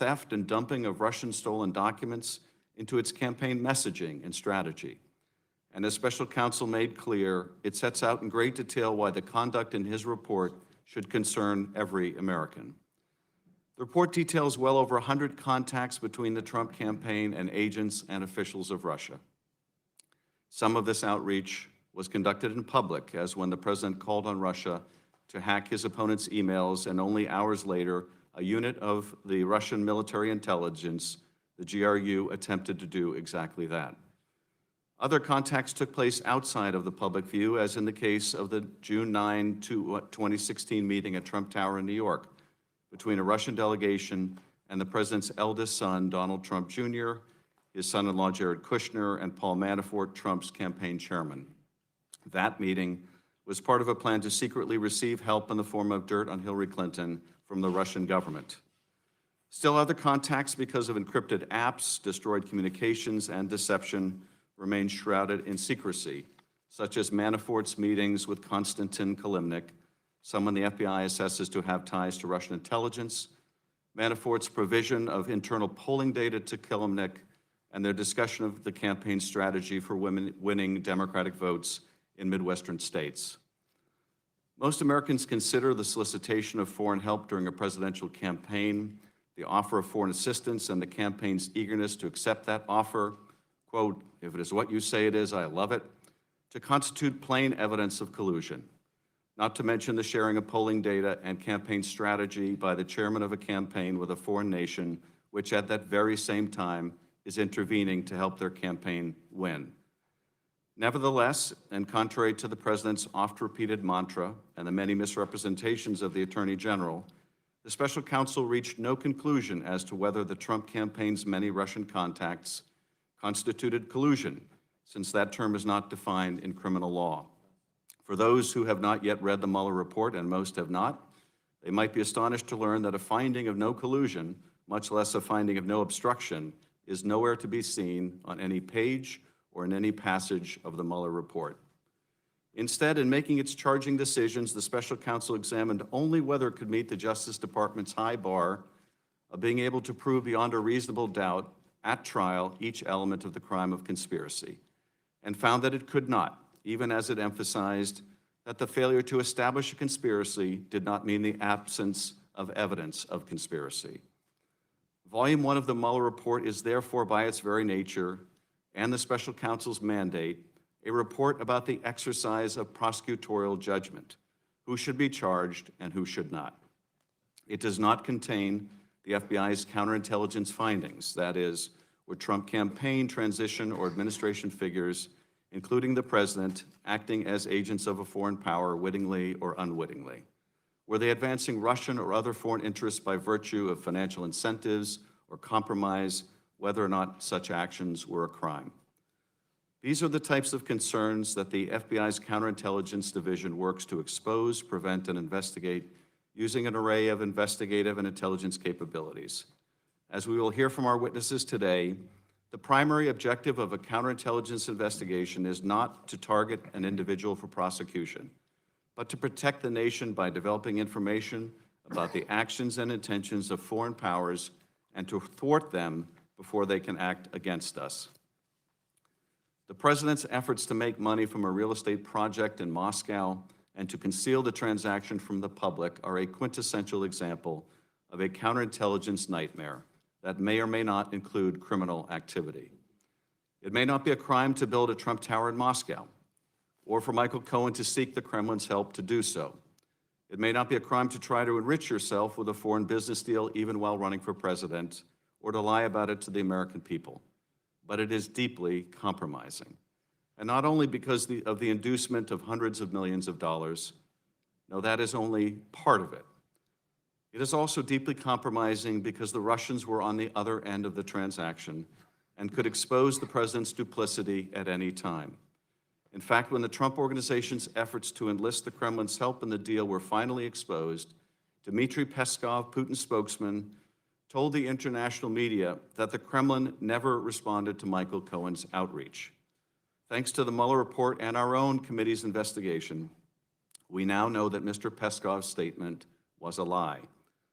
theft and dumping of Russian stolen documents into its campaign messaging and strategy. And as special counsel made clear, it sets out in great detail why the conduct in his report should concern every American. The report details well over 100 contacts between the Trump campaign and agents and officials of Russia. Some of this outreach was conducted in public, as when the president called on Russia to hack his opponent's emails, and only hours later, a unit of the Russian military intelligence, the GRU, attempted to do exactly that. Other contacts took place outside of the public view, as in the case of the June 9, 2016 meeting at Trump Tower in New York between a Russian delegation and the president's eldest son, Donald Trump Jr., his son-in-law Jared Kushner, and Paul Manafort, Trump's campaign chairman. That meeting was part of a plan to secretly receive help in the form of dirt on Hillary Clinton from the Russian government. Still, other contacts, because of encrypted apps, destroyed communications, and deception, remain shrouded in secrecy, such as Manafort's meetings with Konstantin Kilimnik, someone the FBI assesses to have ties to Russian intelligence, Manafort's provision of internal polling data to Kilimnik, and their discussion of the campaign strategy for winning Democratic votes in Midwestern states. Most Americans consider the solicitation of foreign help during a presidential campaign, the offer of foreign assistance, and the campaign's eagerness to accept that offer, quote, "If it is what you say it is, I love it," to constitute plain evidence of collusion, not to mention the sharing of polling data and campaign strategy by the chairman of a campaign with a foreign nation, which at that very same time is intervening to help their campaign win. Nevertheless, and contrary to the president's oft-repeated mantra and the many misrepresentations of the Attorney General, the special counsel reached no conclusion as to whether the Trump campaign's many Russian contacts constituted collusion, since that term is not defined in criminal law. For those who have not yet read the Mueller report, and most have not, they might be astonished to learn that a finding of no collusion, much less a finding of no obstruction, is nowhere to be seen on any page or in any passage of the Mueller report. Instead, in making its charging decisions, the special counsel examined only whether it could meet the Justice Department's high bar of being able to prove beyond a reasonable doubt at trial each element of the crime of conspiracy, and found that it could not, even as it emphasized that the failure to establish a conspiracy did not mean the absence of evidence of conspiracy. Volume 1 of the Mueller report is therefore, by its very nature and the special counsel's mandate, a report about the exercise of prosecutorial judgment, who should be charged and who should not. It does not contain the FBI's counterintelligence findings, that is, were Trump campaign, transition, or administration figures, including the president, acting as agents of a foreign power wittingly or unwittingly? Were they advancing Russian or other foreign interests by virtue of financial incentives or compromise, whether or not such actions were a crime? These are the types of concerns that the FBI's Counterintelligence Division works to expose, prevent, and investigate using an array of investigative and intelligence capabilities. As we will hear from our witnesses today, the primary objective of a counterintelligence investigation is not to target an individual for prosecution, but to protect the nation by developing information about the actions and intentions of foreign powers and to thwart them before they can act against us. The president's efforts to make money from a real estate project in Moscow and to conceal the transaction from the public are a quintessential example of a counterintelligence nightmare that may or may not include criminal activity. It may not be a crime to build a Trump Tower in Moscow, or for Michael Cohen to seek the Kremlin's help to do so. It may not be a crime to try to enrich yourself with a foreign business deal even while running for president, or to lie about it to the American people. But it is deeply compromising. And not only because of the inducement of hundreds of millions of dollars, no, that is only part of it. It is also deeply compromising because the Russians were on the other end of the transaction and could expose the president's duplicity at any time. In fact, when the Trump Organization's efforts to enlist the Kremlin's help in the deal were finally exposed, Dmitry Peskov, Putin's spokesman, told the international media that the Kremlin never responded to Michael Cohen's outreach. Thanks to the Mueller report and our own committee's investigation, we now know that Mr. Peskov's statement was a lie.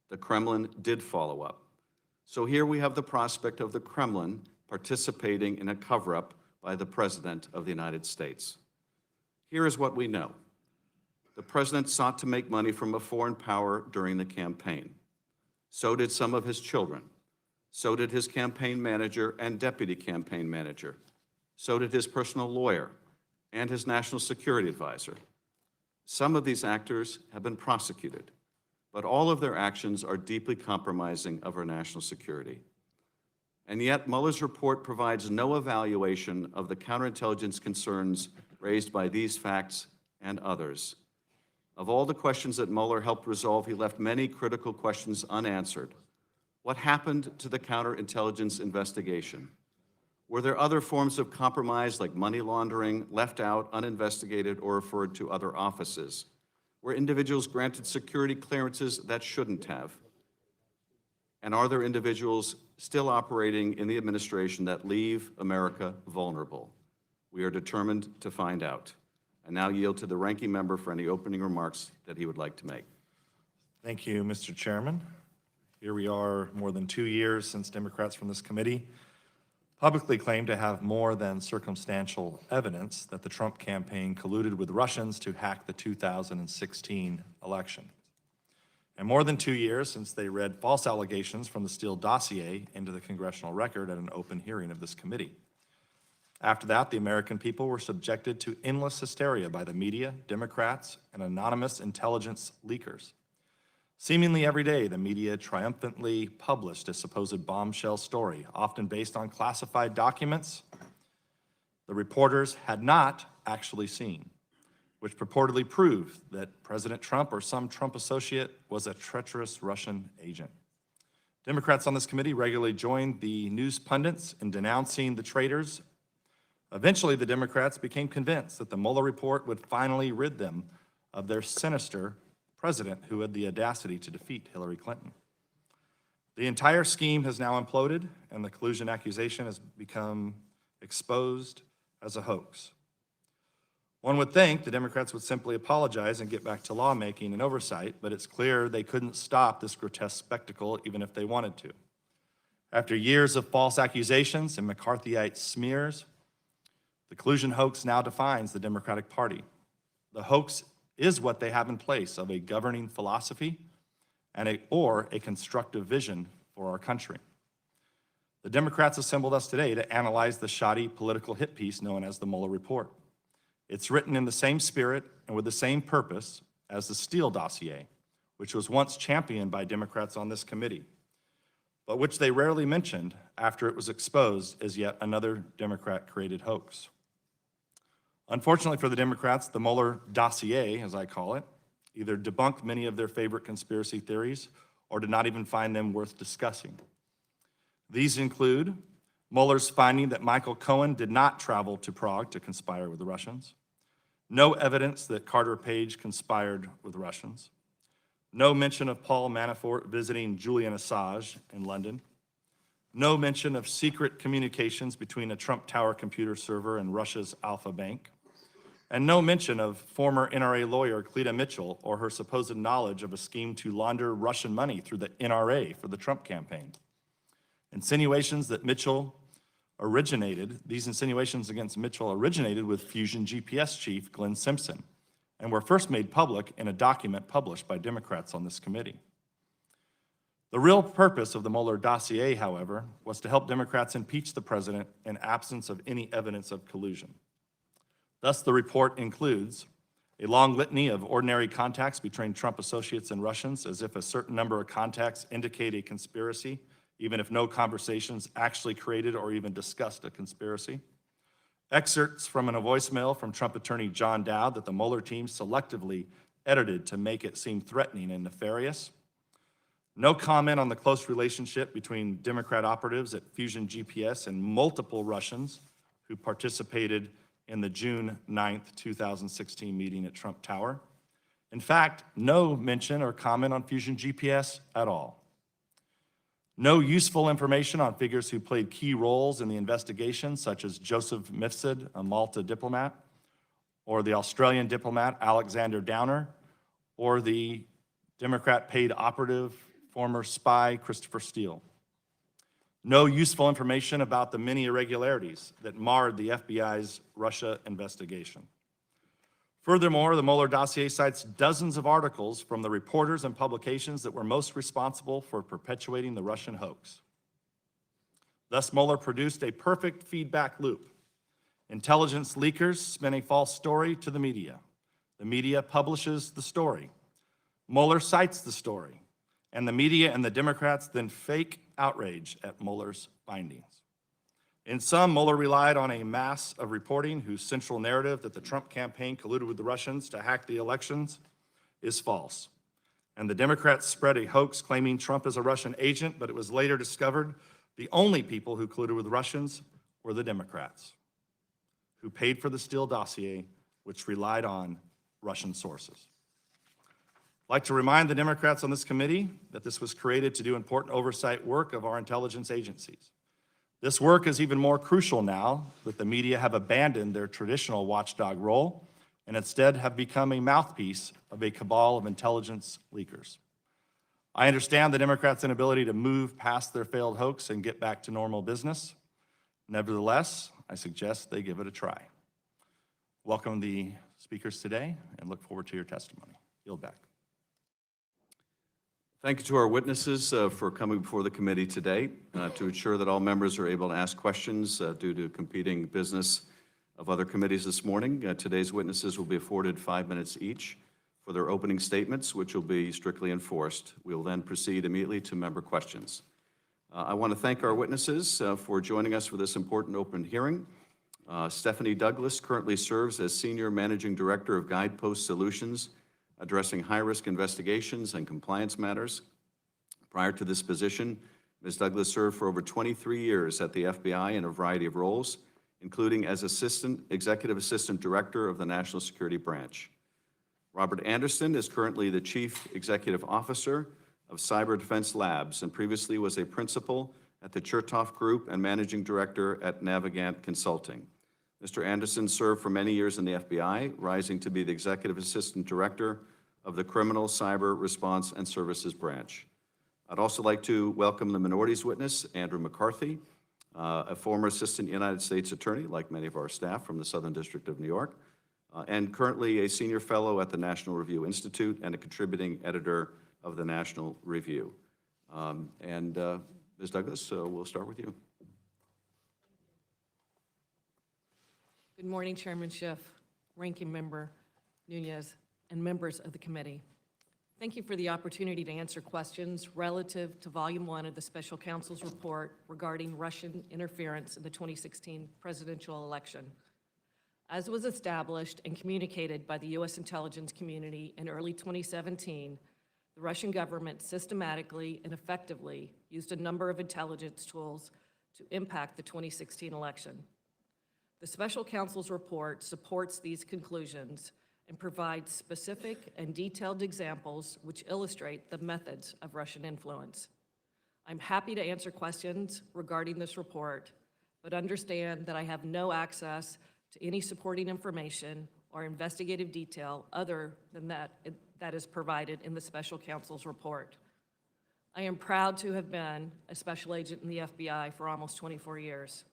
The Kremlin did follow up. So here we have the prospect of the Kremlin participating in a cover-up by the President of the United States. Here is what we know. The President sought to make money from a foreign power during the campaign. So did some of his children. So did his campaign manager and deputy campaign manager. So did his personal lawyer and his national security advisor. Some of these actors have been prosecuted, but all of their actions are deeply compromising of our national security. And yet, Mueller's report provides no evaluation of the counterintelligence concerns raised by these facts and others. Of all the questions that Mueller helped resolve, he left many critical questions unanswered. What happened to the counterintelligence investigation? Were there other forms of compromise like money laundering left out, uninvestigated, or referred to other offices? Were individuals granted security clearances that shouldn't have? And are there individuals still operating in the administration that leave America vulnerable? We are determined to find out. I now yield to the ranking member for any opening remarks that he would like to make. Thank you, Mr. Chairman. Here we are more than 2 years since Democrats from this committee publicly claimed to have more than circumstantial evidence that the Trump campaign colluded with Russians to hack the 2016 election. And more than 2 years since they read false allegations from the Steele dossier into the congressional record at an open hearing of this committee. After that, the American people were subjected to endless hysteria by the media, Democrats, and anonymous intelligence leakers. Seemingly every day, the media triumphantly published a supposed bombshell story, often based on classified documents the reporters had not actually seen, which purportedly proved that President Trump or some Trump associate was a treacherous Russian agent. Democrats on this committee regularly joined the news pundits in denouncing the traitors. Eventually, the Democrats became convinced that the Mueller report would finally rid them of their sinister president who had the audacity to defeat Hillary Clinton. The entire scheme has now imploded, and the collusion accusation has become exposed as a hoax. One would think the Democrats would simply apologize and get back to lawmaking and oversight, but it's clear they couldn't stop this grotesque spectacle even if they wanted to. After years of false accusations and McCarthyite smears, the collusion hoax now defines the Democratic Party. The hoax is what they have in place of a governing philosophy and or a constructive vision for our country. The Democrats assembled us today to analyze the shoddy political hit piece known as the Mueller report. It's written in the same spirit and with the same purpose as the Steele dossier, which was once championed by Democrats on this committee, but which they rarely mentioned after it was exposed as yet another Democrat-created hoax. Unfortunately for the Democrats, the Mueller dossier, as I call it, either debunked many of their favorite conspiracy theories or did not even find them worth discussing. These include Mueller's finding that Michael Cohen did not travel to Prague to conspire with the Russians, no evidence that Carter Page conspired with Russians, no mention of Paul Manafort visiting Julian Assange in London, no mention of secret communications between a Trump Tower computer server and Russia's Alpha Bank, and no mention of former NRA lawyer Cleta Mitchell or her supposed knowledge of a scheme to launder Russian money through the NRA for the Trump campaign. Insinuations against Mitchell originated with Fusion GPS chief Glenn Simpson and were first made public in a document published by Democrats on this committee. The real purpose of the Mueller dossier, however, was to help Democrats impeach the president in absence of any evidence of collusion. Thus, the report includes a long litany of ordinary contacts between Trump associates and Russians, as if a certain number of contacts indicate a conspiracy, even if no conversations actually created or even discussed a conspiracy. Excerpts from a voicemail from Trump attorney John Dowd that the Mueller team selectively edited to make it seem threatening and nefarious. No comment on the close relationship between Democrat operatives at Fusion GPS and multiple Russians who participated in the June 9th, 2016 meeting at Trump Tower. In fact, no mention or comment on Fusion GPS at all. No useful information on figures who played key roles in the investigation, such as Joseph Mifsud, a Malta diplomat, or the Australian diplomat Alexander Downer, or the Democrat paid operative, former spy Christopher Steele. no useful information about the many irregularities that marred the FBI's Russia investigation. Furthermore, the Mueller dossier cites dozens of articles from the reporters and publications that were most responsible for perpetuating the Russian hoax. Thus, Mueller produced a perfect feedback loop. Intelligence leakers spin a false story to the media. The media publishes the story. Mueller cites the story. And the media and the Democrats then fake outrage at Mueller's findings. In sum, Mueller relied on a mass of reporting whose central narrative that the Trump campaign colluded with the Russians to hack the elections is false. And the Democrats spread a hoax claiming Trump is a Russian agent, but it was later discovered the only people who colluded with the Russians were the Democrats, who paid for the Steele dossier, which relied on Russian sources. I'd like to remind the Democrats on this committee that this was created to do important oversight work of our intelligence agencies. This work is even more crucial now that the media have abandoned their traditional watchdog role and instead have become a mouthpiece of a cabal of intelligence leakers. I understand the Democrats' inability to move past their failed hoax and get back to normal business. Nevertheless, I suggest they give it a try. Welcome the speakers today and look forward to your testimony. Yield back. Thank you to our witnesses for coming before the committee today to ensure that all members are able to ask questions due to competing business of other committees this morning. Today's witnesses will be afforded 5 minutes each for their opening statements, which will be strictly enforced. We will then proceed immediately to member questions. I want to thank our witnesses for joining us for this important open hearing. Stephanie Douglas currently serves as Senior Managing Director of Guidepost Solutions, addressing high-risk investigations and compliance matters. Prior to this position, Ms. Douglas served for over 23 years at the FBI in a variety of roles, including as Executive Assistant Director of the National Security Branch. Robert Anderson is currently the Chief Executive Officer of Cyber Defense Labs and previously was a principal at the Chertoff Group and Managing Director at Navigant Consulting. Mr. Anderson served for many years in the FBI, rising to be the Executive Assistant Director of the Criminal Cyber Response and Services Branch. I'd also like to welcome the minorities witness, Andrew McCarthy, a former Assistant United States Attorney, like many of our staff from the Southern District of New York, and currently a Senior Fellow at the National Review Institute and a contributing editor of the National Review. Ms. Douglas, we'll start with you. Good morning, Chairman Schiff, Ranking Member Nunez, and members of the committee. Thank you for the opportunity to answer questions relative to Volume 1 of the Special Counsel's report regarding Russian interference in the 2016 presidential election. As was established and communicated by the U.S. intelligence community in early 2017, the Russian government systematically and effectively used a number of intelligence tools to impact the 2016 election. The Special Counsel's report supports these conclusions and provides specific and detailed examples which illustrate the methods of Russian influence. I'm happy to answer questions regarding this report, but understand that I have no access to any supporting information or investigative detail other than that is provided in the Special Counsel's report. I am proud to have been a special agent in the FBI for almost 24 years,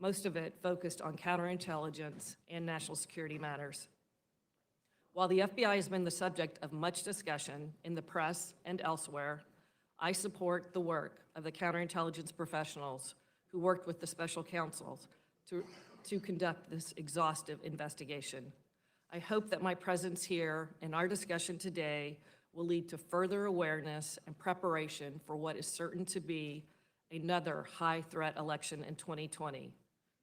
most of it focused on counterintelligence and national security matters. While the FBI has been the subject of much discussion in the press and elsewhere, I support the work of the counterintelligence professionals who worked with the Special Counsel to conduct this exhaustive investigation. I hope that my presence here and our discussion today will lead to further awareness and preparation for what is certain to be another high-threat election in 2020.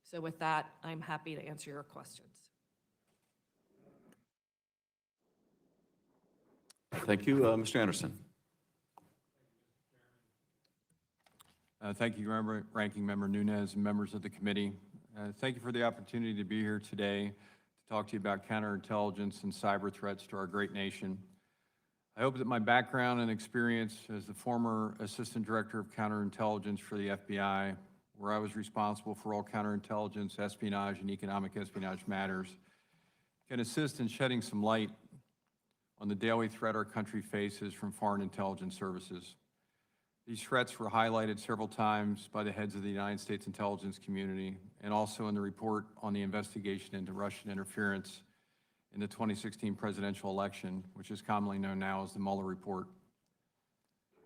So with that, I'm happy to answer your questions. Thank you. Mr. Anderson. Thank you, Ranking Member Nunez and members of the committee. Thank you for the opportunity to be here today to talk to you about counterintelligence and cyber threats to our great nation. I hope that my background and experience as the former Assistant Director of Counterintelligence for the FBI, where I was responsible for all counterintelligence, espionage, and economic espionage matters, can assist in shedding some light on the daily threat our country faces from foreign intelligence services. These threats were highlighted several times by the heads of the United States intelligence community and also in the report on the investigation into Russian interference in the 2016 presidential election, which is commonly known now as the Mueller report.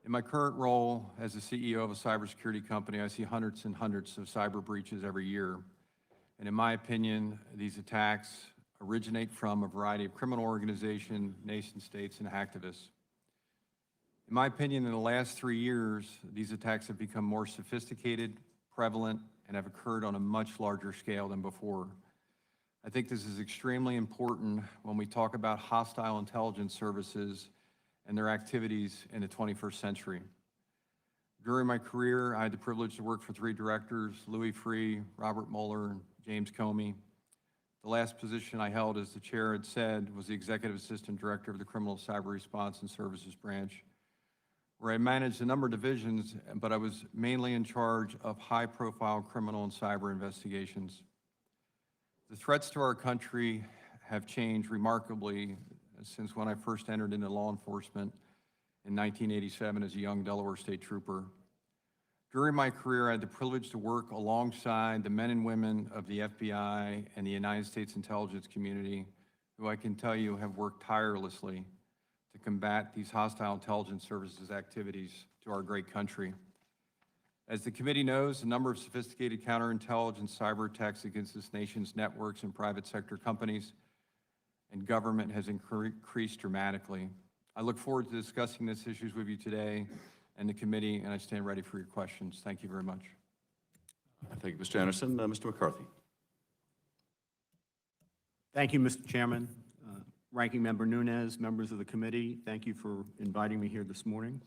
In my current role as the CEO of a cybersecurity company, I see hundreds and hundreds of cyber breaches every year. And in my opinion, these attacks originate from a variety of criminal organizations, nation states, and hacktivists. In my opinion, in the last 3 years, these attacks have become more sophisticated, prevalent, and have occurred on a much larger scale than before. I think this is extremely important when we talk about hostile intelligence services and their activities in the 21st century. During my career, I had the privilege to work for 3 directors, Louis Freeh, Robert Mueller, and James Comey. The last position I held, as the chair had said, was the executive assistant director of the Criminal Cyber Response and Services Branch, where I managed a number of divisions, but I was mainly in charge of high-profile criminal and cyber investigations. The threats to our country have changed remarkably since when I first entered into law enforcement in 1987 as a young Delaware State Trooper. During my career, I had the privilege to work alongside the men and women of the FBI and the United States intelligence community, who I can tell you have worked tirelessly to combat these hostile intelligence services activities to our great country. As the committee knows, the number of sophisticated counterintelligence cyber attacks against this nation's networks and private sector companies and government has increased dramatically. I look forward to discussing these issues with you today and the committee, and I stand ready for your questions. Thank you very much. Thank you, Mr. Anderson. Mr. McCarthy. Thank you, Mr. Chairman. Ranking Member Nunes, members of the committee, thank you for inviting me here this morning.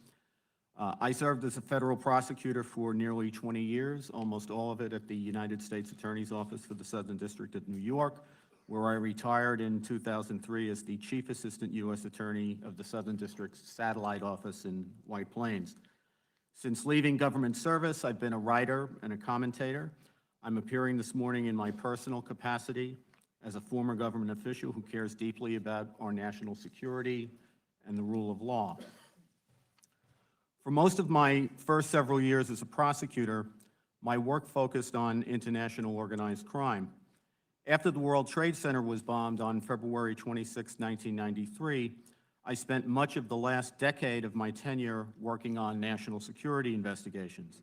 I served as a federal prosecutor for nearly 20 years, almost all of it at the United States Attorney's Office for the Southern District of New York, where I retired in 2003 as the Chief Assistant U.S. Attorney of the Southern District's Satellite Office in White Plains. Since leaving government service, I've been a writer and a commentator. I'm appearing this morning in my personal capacity as a former government official who cares deeply about our national security and the rule of law. For most of my first several years as a prosecutor, my work focused on international organized crime. After the World Trade Center was bombed on February 26, 1993, I spent much of the last decade of my tenure working on national security investigations.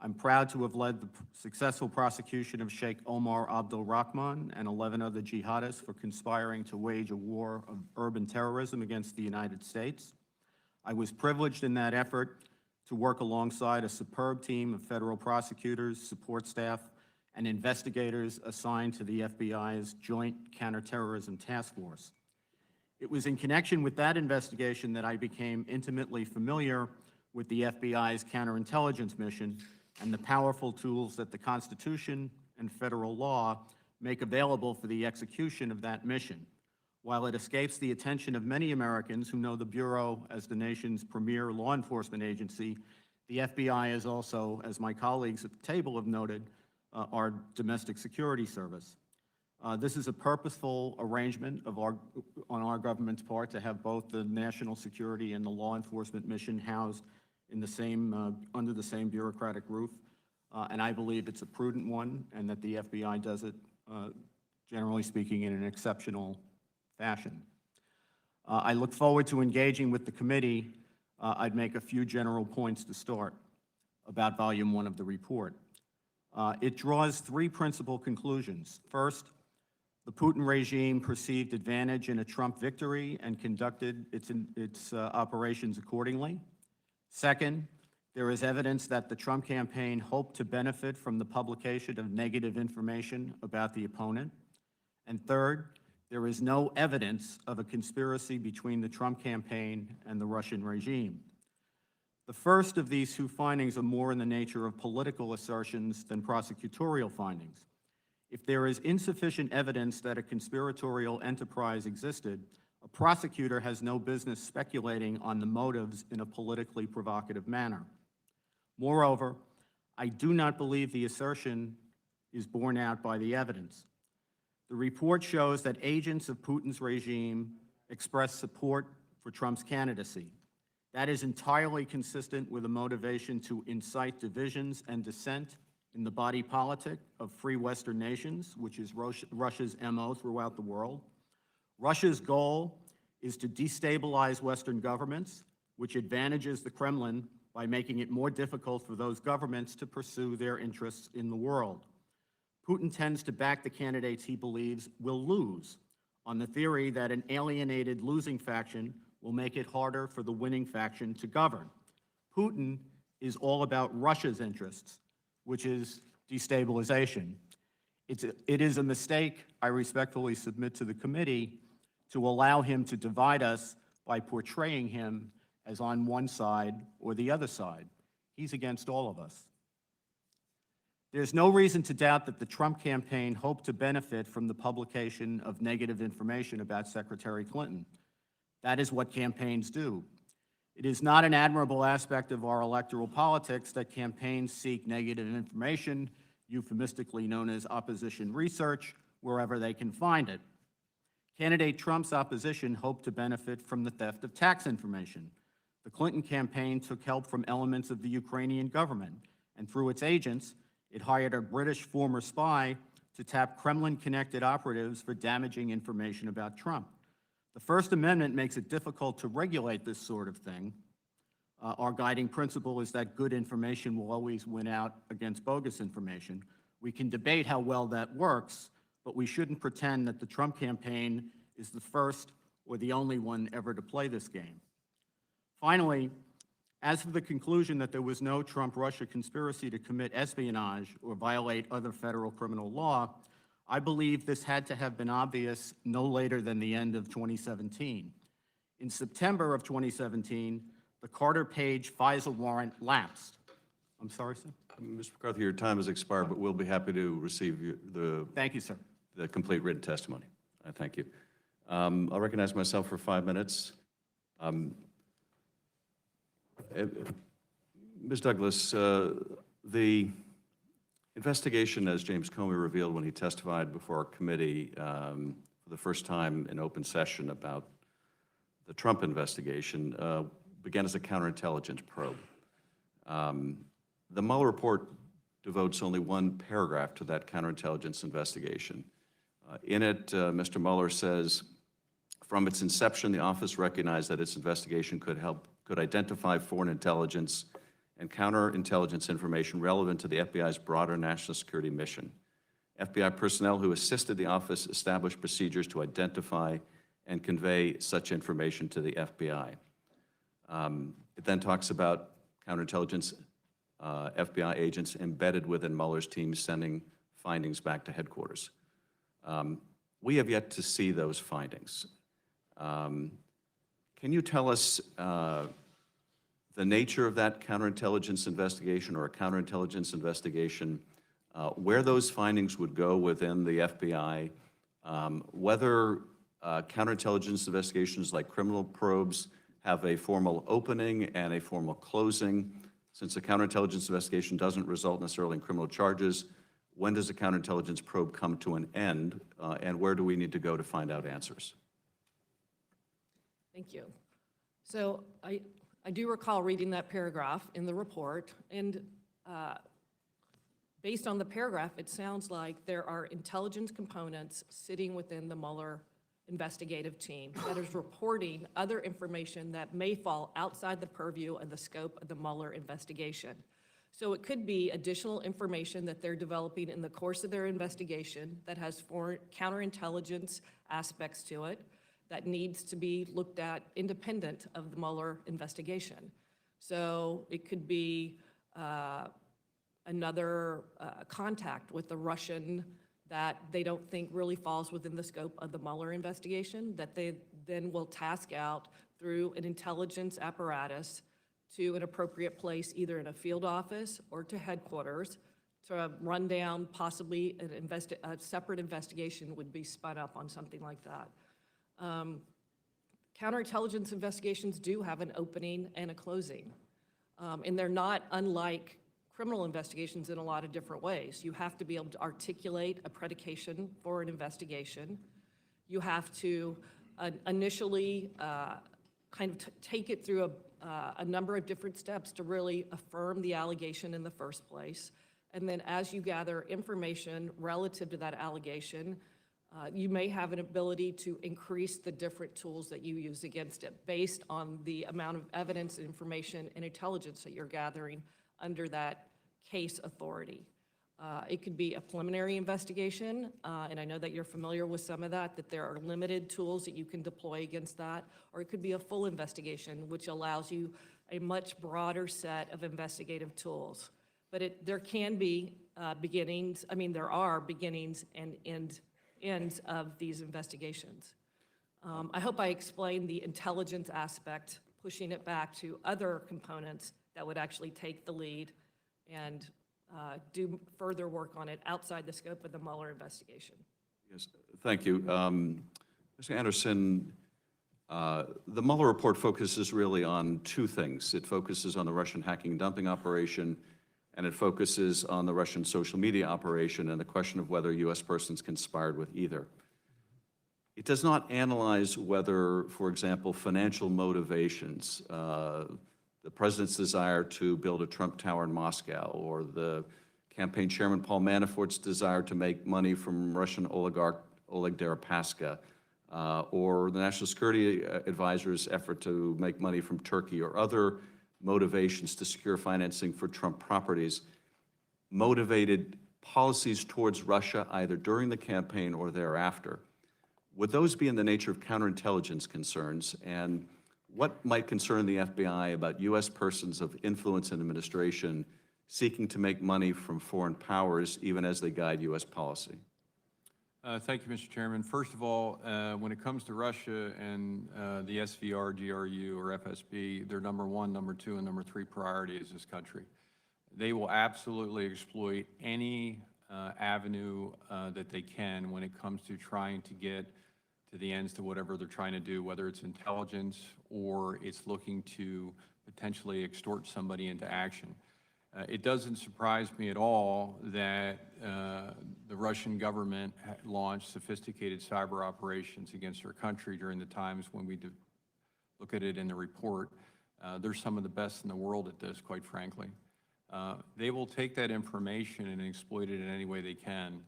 I'm proud to have led the successful prosecution of Sheikh Omar Abdul Rahman and 11 other jihadists for conspiring to wage a war of urban terrorism against the United States. I was privileged in that effort to work alongside a superb team of federal prosecutors, support staff, and investigators assigned to the FBI's Joint Counterterrorism Task Force. It was in connection with that investigation that I became intimately familiar with the FBI's counterintelligence mission and the powerful tools that the Constitution and federal law make available for the execution of that mission. While it escapes the attention of many Americans who know the Bureau as the nation's premier law enforcement agency, the FBI is also, as my colleagues at the table have noted, our domestic security service. This is a purposeful arrangement on our government's part to have both the national security and the law enforcement mission housed in the same, under the same bureaucratic roof. And I believe it's a prudent one and that the FBI does it, generally speaking, in an exceptional fashion. I look forward to engaging with the committee. I'd make a few general points to start about Volume 1 of the report. It draws 3 principal conclusions. First, the Putin regime perceived advantage in a Trump victory and conducted its operations accordingly. Second, there is evidence that the Trump campaign hoped to benefit from the publication of negative information about the opponent. And third, there is no evidence of a conspiracy between the Trump campaign and the Russian regime. The first of these 2 findings are more in the nature of political assertions than prosecutorial findings. If there is insufficient evidence that a conspiratorial enterprise existed, a prosecutor has no business speculating on the motives in a politically provocative manner. Moreover, I do not believe the assertion is borne out by the evidence. The report shows that agents of Putin's regime expressed support for Trump's candidacy. That is entirely consistent with a motivation to incite divisions and dissent in the body politic of free Western nations, which is Russia's MO throughout the world. Russia's goal is to destabilize Western governments, which advantages the Kremlin by making it more difficult for those governments to pursue their interests in the world. Putin tends to back the candidates he believes will lose, on the theory that an alienated losing faction will make it harder for the winning faction to govern. Putin is all about Russia's interests, which is destabilization. It is a mistake, I respectfully submit to the committee, to allow him to divide us by portraying him as on one side or the other side. He's against all of us. There's no reason to doubt that the Trump campaign hoped to benefit from the publication of negative information about Secretary Clinton. That is what campaigns do. It is not an admirable aspect of our electoral politics that campaigns seek negative information, euphemistically known as opposition research, wherever they can find it. Candidate Trump's opposition hoped to benefit from the theft of tax information. The Clinton campaign took help from elements of the Ukrainian government, and through its agents, it hired a British former spy to tap Kremlin-connected operatives for damaging information about Trump. The First Amendment makes it difficult to regulate this sort of thing. Our guiding principle is that good information will always win out against bogus information. We can debate how well that works, but we shouldn't pretend that the Trump campaign is the first or the only one ever to play this game. Finally, as for the conclusion that there was no Trump-Russia conspiracy to commit espionage or violate other federal criminal law, I believe this had to have been obvious no later than the end of 2017. In September of 2017, the Carter Page FISA warrant lapsed. I'm sorry, sir? Mr. McCarthy, your time has expired, but we'll be happy to receive Thank you, sir. the complete written testimony. I thank you. I'll recognize myself for 5 minutes. Ms. Douglas, the investigation, as James Comey revealed when he testified before our committee for the first time in open session about the Trump investigation, began as a counterintelligence probe. The Mueller report devotes only one paragraph to that counterintelligence investigation. In it, Mr. Mueller says, from its inception, the office recognized that its investigation could identify foreign intelligence and counterintelligence information relevant to the FBI's broader national security mission. FBI personnel who assisted the office established procedures to identify and convey such information to the FBI. It then talks about counterintelligence FBI agents embedded within Mueller's team sending findings back to headquarters. We have yet to see those findings. Can you tell us the nature of that counterintelligence investigation or a counterintelligence investigation, where those findings would go within the FBI, whether counterintelligence investigations like criminal probes have a formal opening and a formal closing? Since a counterintelligence investigation doesn't result necessarily in criminal charges, when does a counterintelligence probe come to an end, and where do we need to go to find out answers? Thank you. So I do recall reading that paragraph in the report, and based on the paragraph, it sounds like there are intelligence components sitting within the Mueller investigative team that is reporting other information that may fall outside the purview and the scope of the Mueller investigation. So it could be additional information that they're developing in the course of their investigation that has foreign counterintelligence aspects to it that needs to be looked at independent of the Mueller investigation. So it could be another contact with the Russian that they don't think really falls within the scope of the Mueller investigation, that they then will task out through an intelligence apparatus to an appropriate place, either in a field office or to headquarters, to run down possibly a separate investigation would be spun up on something like that. Counterintelligence investigations do have an opening and a closing, and they're not unlike criminal investigations in a lot of different ways. You have to be able to articulate a predication for an investigation. You have to initially kind of take it through a number of different steps to really affirm the allegation in the first place. And then as you gather information relative to that allegation, you may have an ability to increase the different tools that you use against it based on the amount of evidence, information, and intelligence that you're gathering under that case authority. It could be a preliminary investigation, and I know that you're familiar with some of that there are limited tools that you can deploy against that, or it could be a full investigation, which allows you a much broader set of investigative tools. But there can be beginnings, there are beginnings and ends of these investigations. I hope I explained the intelligence aspect, pushing it back to other components that would actually take the lead and do further work on it outside the scope of the Mueller investigation. Yes, thank you. Mr. Anderson, the Mueller report focuses really on two things. It focuses on the Russian hacking and dumping operation, and it focuses on the Russian social media operation and the question of whether U.S. persons conspired with either. It does not analyze whether, for example, financial motivations, the president's desire to build a Trump Tower in Moscow, or the campaign chairman Paul Manafort's desire to make money from Russian oligarch Oleg Deripaska, or the National Security Advisor's effort to make money from Turkey, or other motivations to secure financing for Trump properties, motivated policies towards Russia either during the campaign or thereafter. Would those be in the nature of counterintelligence concerns? And what might concern the FBI about U.S. persons of influence in administration seeking to make money from foreign powers even as they guide U.S. policy? Thank you, Mr. Chairman. First of all, when it comes to Russia and the SVR, GRU, or FSB, their number one, number two, and number three priority is this country. They will absolutely exploit any avenue that they can when it comes to trying to get to the ends to whatever they're trying to do, whether it's intelligence or it's looking to potentially extort somebody into action. It doesn't surprise me at all that the Russian government launched sophisticated cyber operations against our country during the times when we look at it in the report. They're some of the best in the world at this, quite frankly. They will take that information and exploit it in any way they can.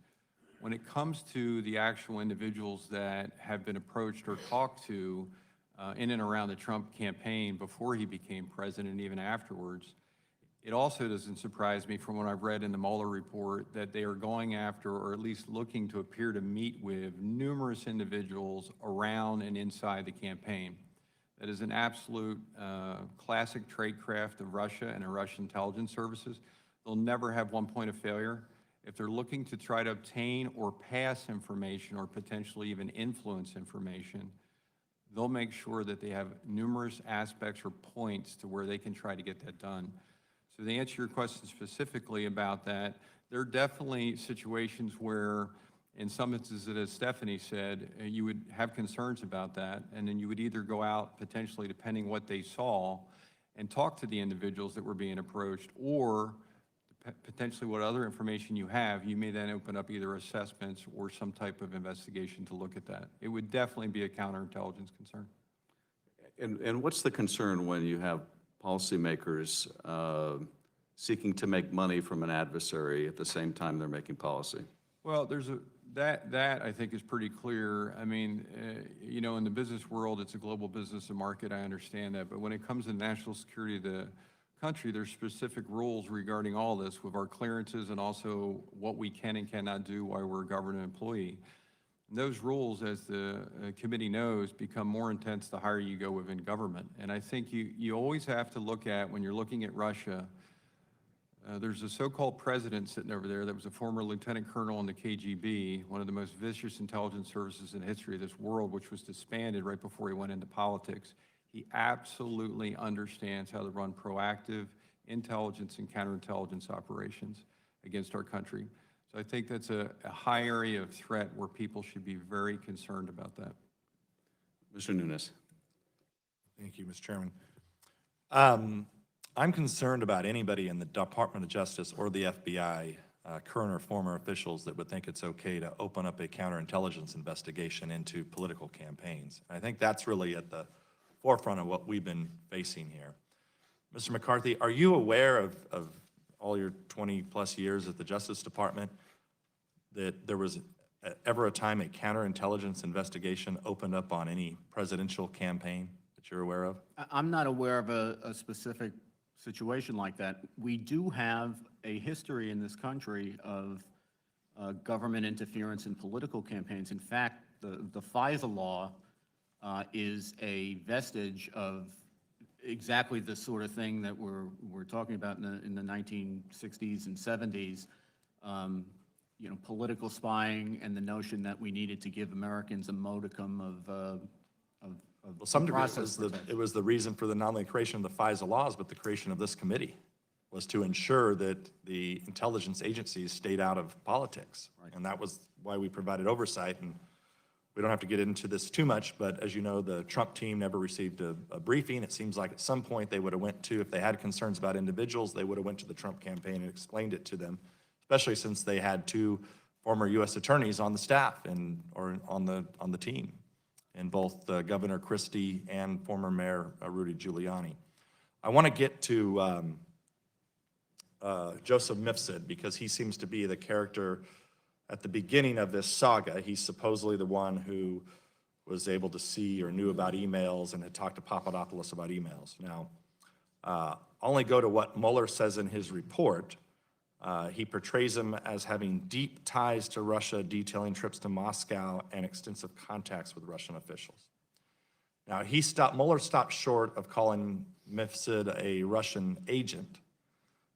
When it comes to the actual individuals that have been approached or talked to in and around the Trump campaign before he became president and even afterwards, it also doesn't surprise me from what I've read in the Mueller report that they are going after, or at least looking to appear to meet with, numerous individuals around and inside the campaign. That is an absolute classic tradecraft of Russia and the Russian intelligence services. They'll never have one point of failure. If they're looking to try to obtain or pass information or potentially even influence information, they'll make sure that they have numerous aspects or points to where they can try to get that done. So to answer your question specifically about that, there are definitely situations where, in some instances, as Stephanie said, you would have concerns about that, and then you would either go out, potentially, depending what they saw, and talk to the individuals that were being approached, or potentially what other information you have, you may then open up either assessments or some type of investigation to look at that. It would definitely be a counterintelligence concern. And what's the concern when you have policymakers seeking to make money from an adversary at the same time they're making policy? Well, that I think is pretty clear. I mean, you know, in the business world, it's a global business and market, I understand that. But when it comes to national security of the country, there's specific rules regarding all this with our clearances and also what we can and cannot do while we're a government employee. And those rules, as the committee knows, become more intense the higher you go within government. And I think you always have to look at, when you're looking at Russia, there's a so-called president sitting over there that was a former lieutenant colonel in the KGB, one of the most vicious intelligence services in the history of this world, which was disbanded right before he went into politics. He absolutely understands how to run proactive intelligence and counterintelligence operations against our country. So I think that's a high area of threat where people should be very concerned about that. Mr. Nunes. Thank you, Mr. Chairman. I'm concerned about anybody in the Department of Justice or the FBI, current or former officials, that would think it's okay to open up a counterintelligence investigation into political campaigns. I think that's really at the forefront of what we've been facing here. Mr. McCarthy, are you aware of all your 20-plus years at the Justice Department that there was ever a time a counterintelligence investigation opened up on any presidential campaign that you're aware of? I'm not aware of a specific situation like that. We do have a history in this country of government interference in political campaigns. In fact, the FISA law is a vestige of exactly the sort of thing that we're talking about in the 1960s and 70s. You know, political spying and the notion that we needed to give Americans a modicum of Well, some degree, process it was the reason for not only the creation of the FISA laws, but the creation of this committee, was to ensure that the intelligence agencies stayed out of politics. Right. And that was why we provided oversight. And we don't have to get into this too much, but as you know, the Trump team never received a briefing. It seems like at some point they would have went to, if they had concerns about individuals, they would have went to the Trump campaign and explained it to them, especially since they had 2 former U.S. attorneys on the staff or on the team, and both Governor Christie and former Mayor Rudy Giuliani. I want to get to Joseph Mifsud, because he seems to be the character at the beginning of this saga. He's supposedly the one who was able to see or knew about emails and had talked to Papadopoulos about emails. Now, only go to what Mueller says in his report. He portrays him as having deep ties to Russia, detailing trips to Moscow and extensive contacts with Russian officials. Now, Mueller stopped short of calling Mifsud a Russian agent.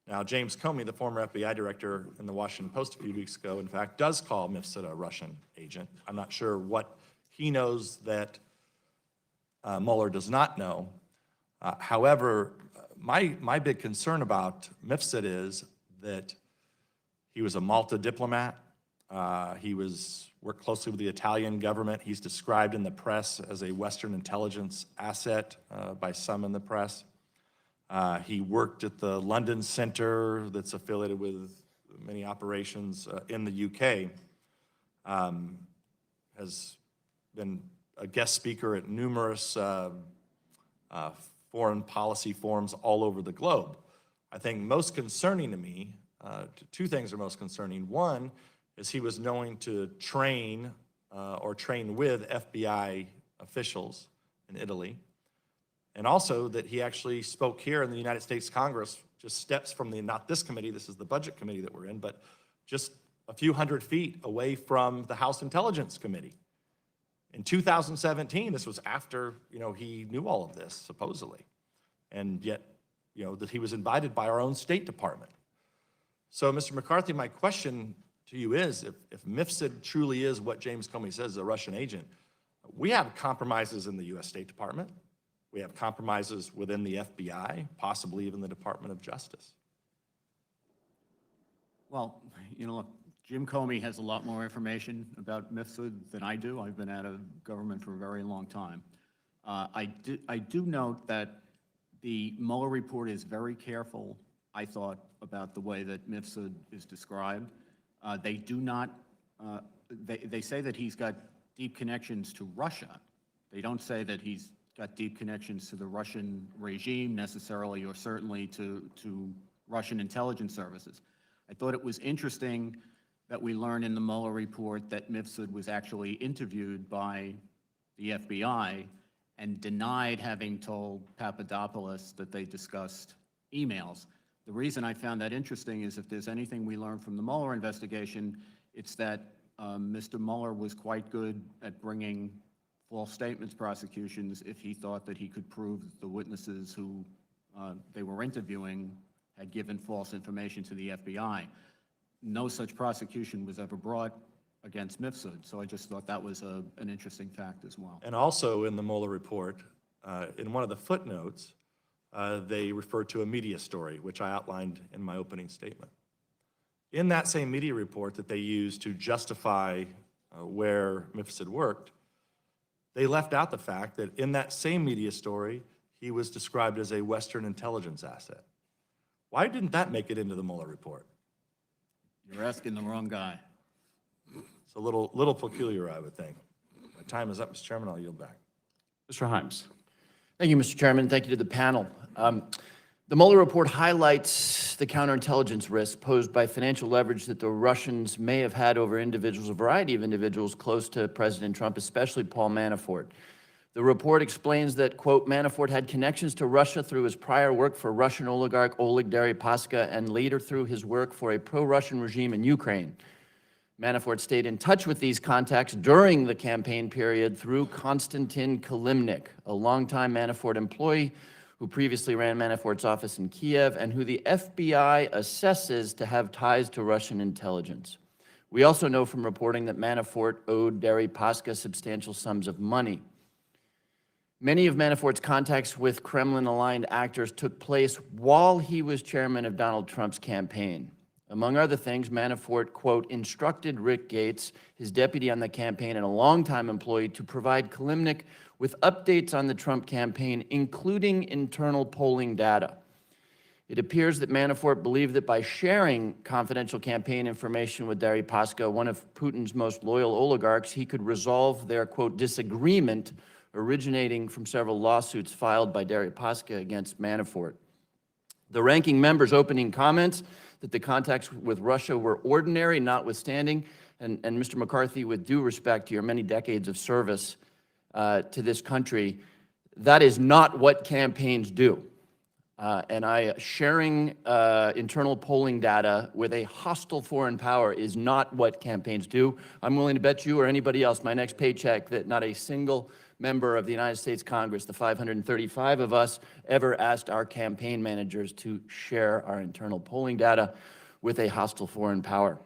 Now, James Comey, the former FBI director in the Washington Post a few weeks ago, in fact, does call Mifsud a Russian agent. I'm not sure what he knows that Mueller does not know. However, my big concern about Mifsud is that he was a Malta diplomat. He worked closely with the Italian government. He's described in the press as a Western intelligence asset by some in the press. He worked at the London Center that's affiliated with many operations in the UK. Has been a guest speaker at numerous foreign policy forums all over the globe. I think most concerning to me, 2 things are most concerning. One is he was known to train or train with FBI officials in Italy. And also that he actually spoke here in the United States Congress, just steps from not this committee, this is the budget committee that we're in, but just a few hundred feet away from the House Intelligence Committee. In 2017, this was after, he knew all of this, supposedly. And yet, that he was invited by our own State Department. So, Mr. McCarthy, my question to you is, if Mifsud truly is what James Comey says is a Russian agent, we have compromises in the U.S. State Department. We have compromises within the FBI, possibly even the Department of Justice. Well, look, Jim Comey has a lot more information about Mifsud than I do. I've been out of government for a very long time. I do note that the Mueller report is very careful, I thought, about the way that Mifsud is described. They do not, they say that he's got deep connections to Russia. They don't say that he's got deep connections to the Russian regime necessarily, or certainly to Russian intelligence services. I thought it was interesting that we learned in the Mueller report that Mifsud was actually interviewed by the FBI and denied having told Papadopoulos that they discussed emails. The reason I found that interesting is if there's anything we learned from the Mueller investigation, it's that Mr. Mueller was quite good at bringing false statements prosecutions if he thought that he could prove that the witnesses who they were interviewing had given false information to the FBI. No such prosecution was ever brought against Mifsud, so I just thought that was an interesting fact as well. And also in the Mueller report, in one of the footnotes, they refer to a media story, which I outlined in my opening statement. In that same media report that they used to justify where Mifsud worked, they left out the fact that in that same media story, he was described as a Western intelligence asset. Why didn't that make it into the Mueller report? You're asking the wrong guy. It's a little peculiar, I would think. My time is up, Mr. Chairman. I'll yield back. Mr. Himes. Thank you, Mr. Chairman. Thank you to the panel. The Mueller report highlights the counterintelligence risk posed by financial leverage that the Russians may have had over individuals, a variety of individuals close to President Trump, especially Paul Manafort. The report explains that, quote, Manafort had connections to Russia through his prior work for Russian oligarch Oleg Deripaska and later through his work for a pro-Russian regime in Ukraine. Manafort stayed in touch with these contacts during the campaign period through Konstantin Kilimnik, a longtime Manafort employee who previously ran Manafort's office in Kiev and who the FBI assesses to have ties to Russian intelligence. We also know from reporting that Manafort owed Deripaska substantial sums of money. Many of Manafort's contacts with Kremlin-aligned actors took place while he was chairman of Donald Trump's campaign. Among other things, Manafort, quote, instructed Rick Gates, his deputy on the campaign and a longtime employee, to provide Kilimnik with updates on the Trump campaign, including internal polling data. It appears that Manafort believed that by sharing confidential campaign information with Deripaska, one of Putin's most loyal oligarchs, he could resolve their, quote, disagreement originating from several lawsuits filed by Deripaska against Manafort. The ranking member's opening comments that the contacts with Russia were ordinary, notwithstanding, and Mr. McCarthy, with due respect to your many decades of service to this country, that is not what campaigns do. Sharing internal polling data with a hostile foreign power is not what campaigns do. I'm willing to bet you or anybody else my next paycheck that not a single member of the United States Congress, the 535 of us, ever asked our campaign managers to share our internal polling data with a hostile foreign power.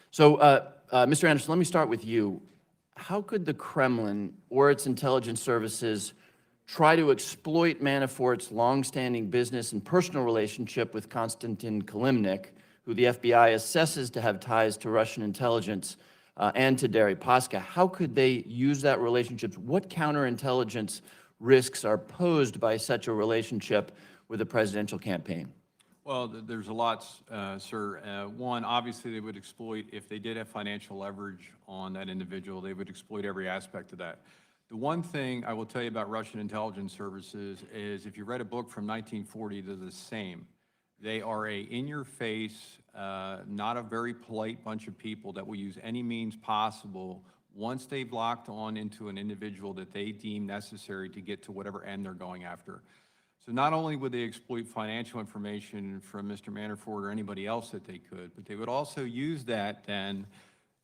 So, Mr. Anderson, let me start with you. How could the Kremlin or its intelligence services try to exploit Manafort's longstanding business and personal relationship with Konstantin Kilimnik, who the FBI assesses to have ties to Russian intelligence, and to Deripaska? How could they use that relationship? What counterintelligence risks are posed by such a relationship with a presidential campaign? Well, there's a lot, sir. One, obviously, they would exploit, if they did have financial leverage on that individual, they would exploit every aspect of that. The one thing I will tell you about Russian intelligence services is if you read a book from 1940, they're the same. They are a in-your-face, not a very polite bunch of people that will use any means possible once they've locked on into an individual that they deem necessary to get to whatever end they're going after. So not only would they exploit financial information from Mr. Manafort or anybody else that they could, but they would also use that then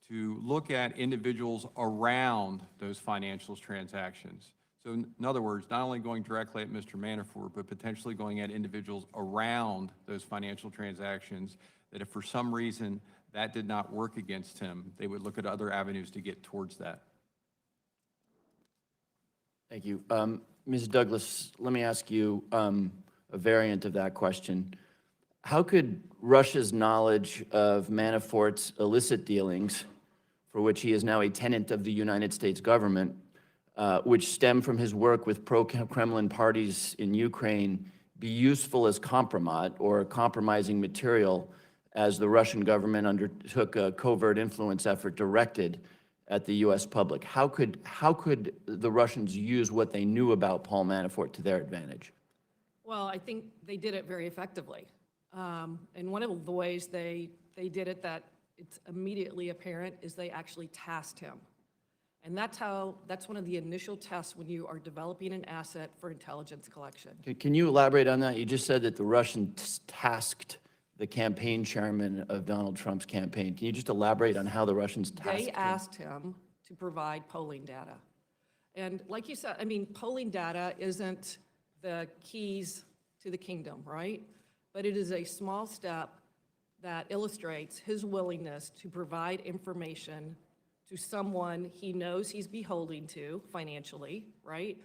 to look at individuals around those financial transactions. So in other words, not only going directly at Mr. Manafort, but potentially going at individuals around those financial transactions that if for some reason that did not work against him, they would look at other avenues to get towards that. Thank you. Ms. Douglas, let me ask you a variant of that question. How could Russia's knowledge of Manafort's illicit dealings, for which he is now a tenant of the United States government, which stem from his work with pro-Kremlin parties in Ukraine, be useful as compromise or compromising material as the Russian government undertook a covert influence effort directed at the U.S. public? How could the Russians use what they knew about Paul Manafort to their advantage? Well, I think they did it very effectively. And one of the ways they did it that it's immediately apparent is they actually tasked him. And that's one of the initial tests when you are developing an asset for intelligence collection. Can you elaborate on that? You just said that the Russians tasked the campaign chairman of Donald Trump's campaign. Can you just elaborate on how the Russians tasked him? They asked him to provide polling data. And like you said, I mean, polling data isn't the keys to the kingdom, right? But it is a small step that illustrates his willingness to provide information to someone he knows he's beholden to financially, right?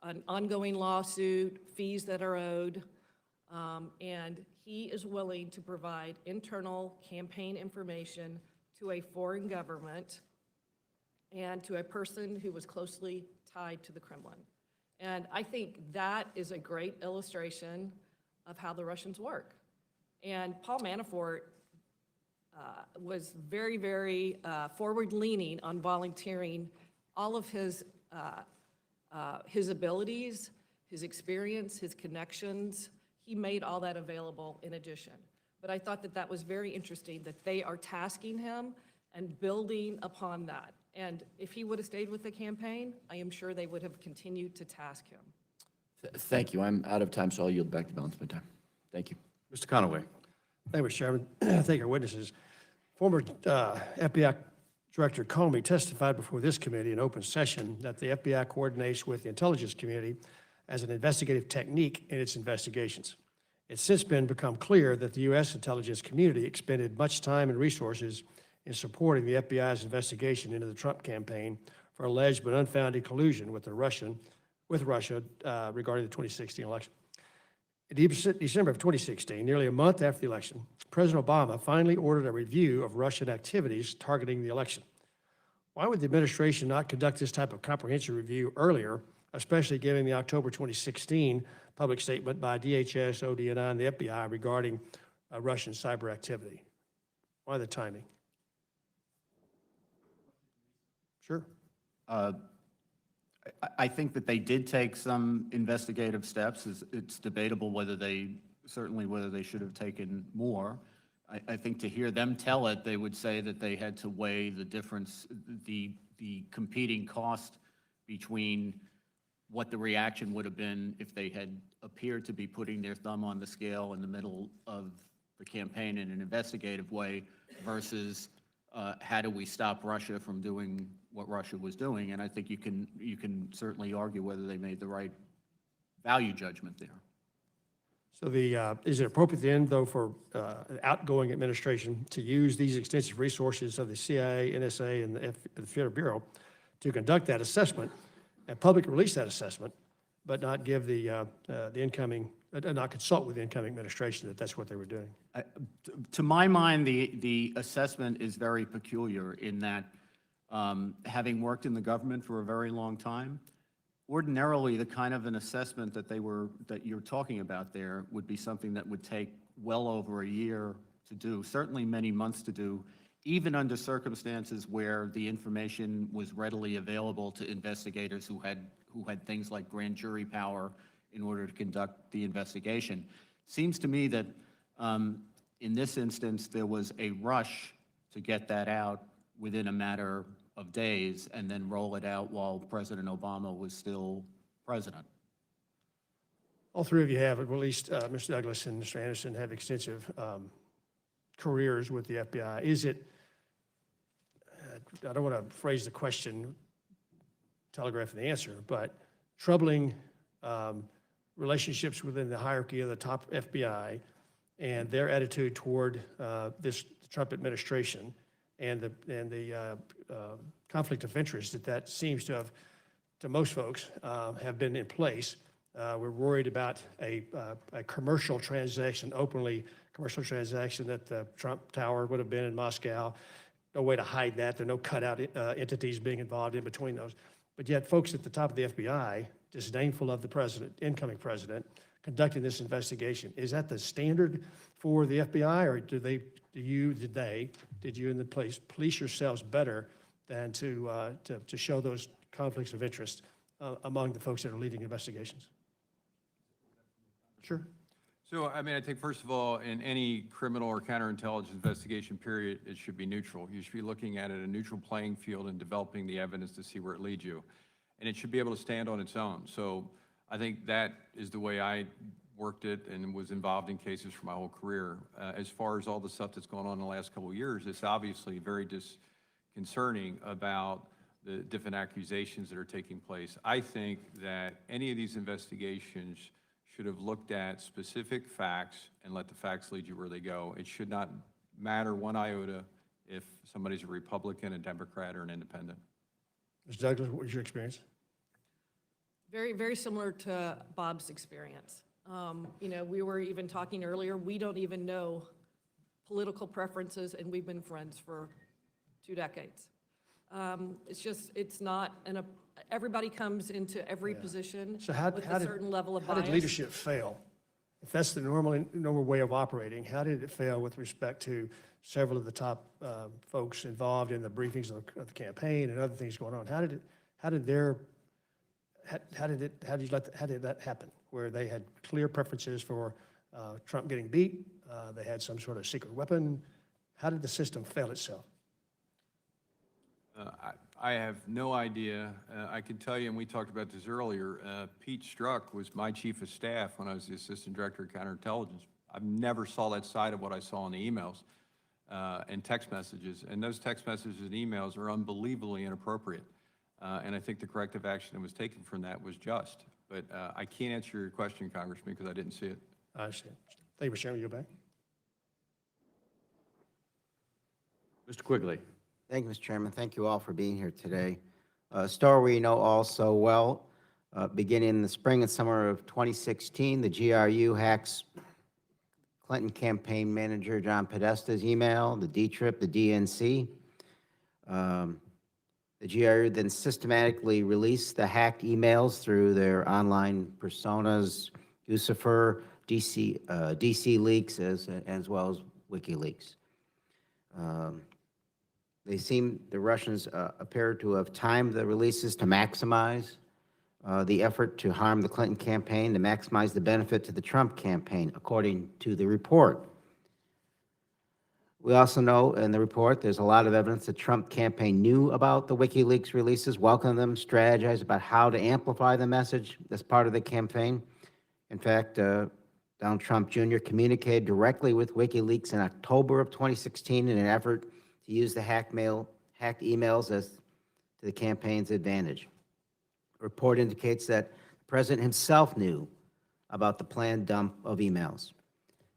An ongoing lawsuit, fees that are owed, and he is willing to provide internal campaign information to a foreign government and to a person who was closely tied to the Kremlin. And I think that is a great illustration of how the Russians work. And Paul Manafort was very, very forward-leaning on volunteering all of his abilities, his experience, his connections, he made all that available in addition. But I thought that that was very interesting, that they are tasking him and building upon that. And if he would have stayed with the campaign, I am sure they would have continued to task him. Thank you. I'm out of time, so I'll yield back the balance of my time. Thank you. Mr. Conaway. Thank you, Mr. Chairman. Thank our witnesses. Former FBI Director Comey testified before this committee in open session that the FBI coordinates with the intelligence community as an investigative technique in its investigations. It's since become clear that the U.S. intelligence community expended much time and resources in supporting the FBI's investigation into the Trump campaign for alleged but unfounded collusion with Russia regarding the 2016 election. In December of 2016, nearly a month after the election, President Obama finally ordered a review of Russian activities targeting the election. Why would the administration not conduct this type of comprehensive review earlier, especially given the October 2016 public statement by DHS, ODNI, and the FBI regarding Russian cyber activity? Why the timing? Sure. I think that they did take some investigative steps. It's debatable whether certainly whether they should have taken more. I think to hear them tell it, they would say that they had to weigh the difference, the competing cost between what the reaction would have been if they had appeared to be putting their thumb on the scale in the middle of the campaign in an investigative way versus how do we stop Russia from doing what Russia was doing? And I think you can certainly argue whether they made the right value judgment there. So is it appropriate then, though, for an outgoing administration to use these extensive resources of the CIA, NSA, and the Federal Bureau to conduct that assessment and publicly release that assessment, but not give the incoming, not consult with the incoming administration that that's what they were doing? To my mind, the assessment is very peculiar in that, having worked in the government for a very long time, ordinarily the kind of an assessment that you're talking about there would be something that would take well over a year to do, certainly many months to do, even under circumstances where the information was readily available to investigators who had things like grand jury power in order to conduct the investigation. Seems to me that in this instance, there was a rush to get that out within a matter of days and then roll it out while President Obama was still president. All three of you have, at least Mr. Douglas and Mr. Anderson, have extensive careers with the FBI. Is it, I don't want to phrase the question, telegraphing the answer, but troubling relationships within the hierarchy of the top FBI and their attitude toward this Trump administration and the conflict of interest that seems to have, to most folks, have been in place. We're worried about a commercial transaction, openly commercial transaction that the Trump Tower would have been in Moscow. No way to hide that. There are no cutout entities being involved in between those. But yet folks at the top of the FBI, disdainful of the president, incoming president, conducting this investigation. Is that the standard for the FBI, or did you in the police yourselves better than to show those conflicts of interest among the folks that are leading investigations? Sure. So, I mean, I think first of all, in any criminal or counterintelligence investigation period, it should be neutral. You should be looking at it a neutral playing field and developing the evidence to see where it leads you. And it should be able to stand on its own. So I think that is the way I worked it and was involved in cases for my whole career. As far as all the stuff that's gone on in the last couple of years, it's obviously very disconcerting about the different accusations that are taking place. I think that any of these investigations should have looked at specific facts and let the facts lead you where they go. It should not matter one iota if somebody's a Republican, a Democrat, or an independent. Mr. Douglas, what was your experience? Very, very similar to Bob's experience. You know, we were even talking earlier, we don't even know political preferences, and we've been friends for 2 decades. It's just, it's not, everybody comes into every position So with a certain level of how bias. did leadership fail? If that's the normal way of operating, how did it fail with respect to several of the top folks involved in the briefings of the campaign and other things going on? How did that happen, where they had clear preferences for Trump getting beat, they had some sort of secret weapon. How did the system fail itself? I have no idea. I can tell you, and we talked about this earlier, Pete Strzok was my chief of staff when I was the assistant director of counterintelligence. I never saw that side of what I saw in the emails and text messages. And those text messages and emails are unbelievably inappropriate. And I think the corrective action that was taken from that was just. But I can't answer your question, Congressman, because I didn't see it. I understand. Thank you, Mr. Chairman. You go back. Mr. Quigley. Thank you, Mr. Chairman. Thank you all for being here today. A story we know all so well. Beginning in the spring and summer of 2016, the GRU hacks Clinton campaign manager John Podesta's email, the D-Trip, the DNC. The GRU then systematically released the hacked emails through their online personas, Lucifer, DC Leaks, as well as WikiLeaks. The Russians appear to have timed the releases to maximize the effort to harm the Clinton campaign, to maximize the benefit to the Trump campaign, according to the report. We also know in the report there's a lot of evidence the Trump campaign knew about the WikiLeaks releases, welcomed them, strategized about how to amplify the message as part of the campaign. In fact, Donald Trump Jr. communicated directly with WikiLeaks in October of 2016 in an effort to use the hacked emails as to the campaign's advantage. The report indicates that the president himself knew about the planned dump of emails.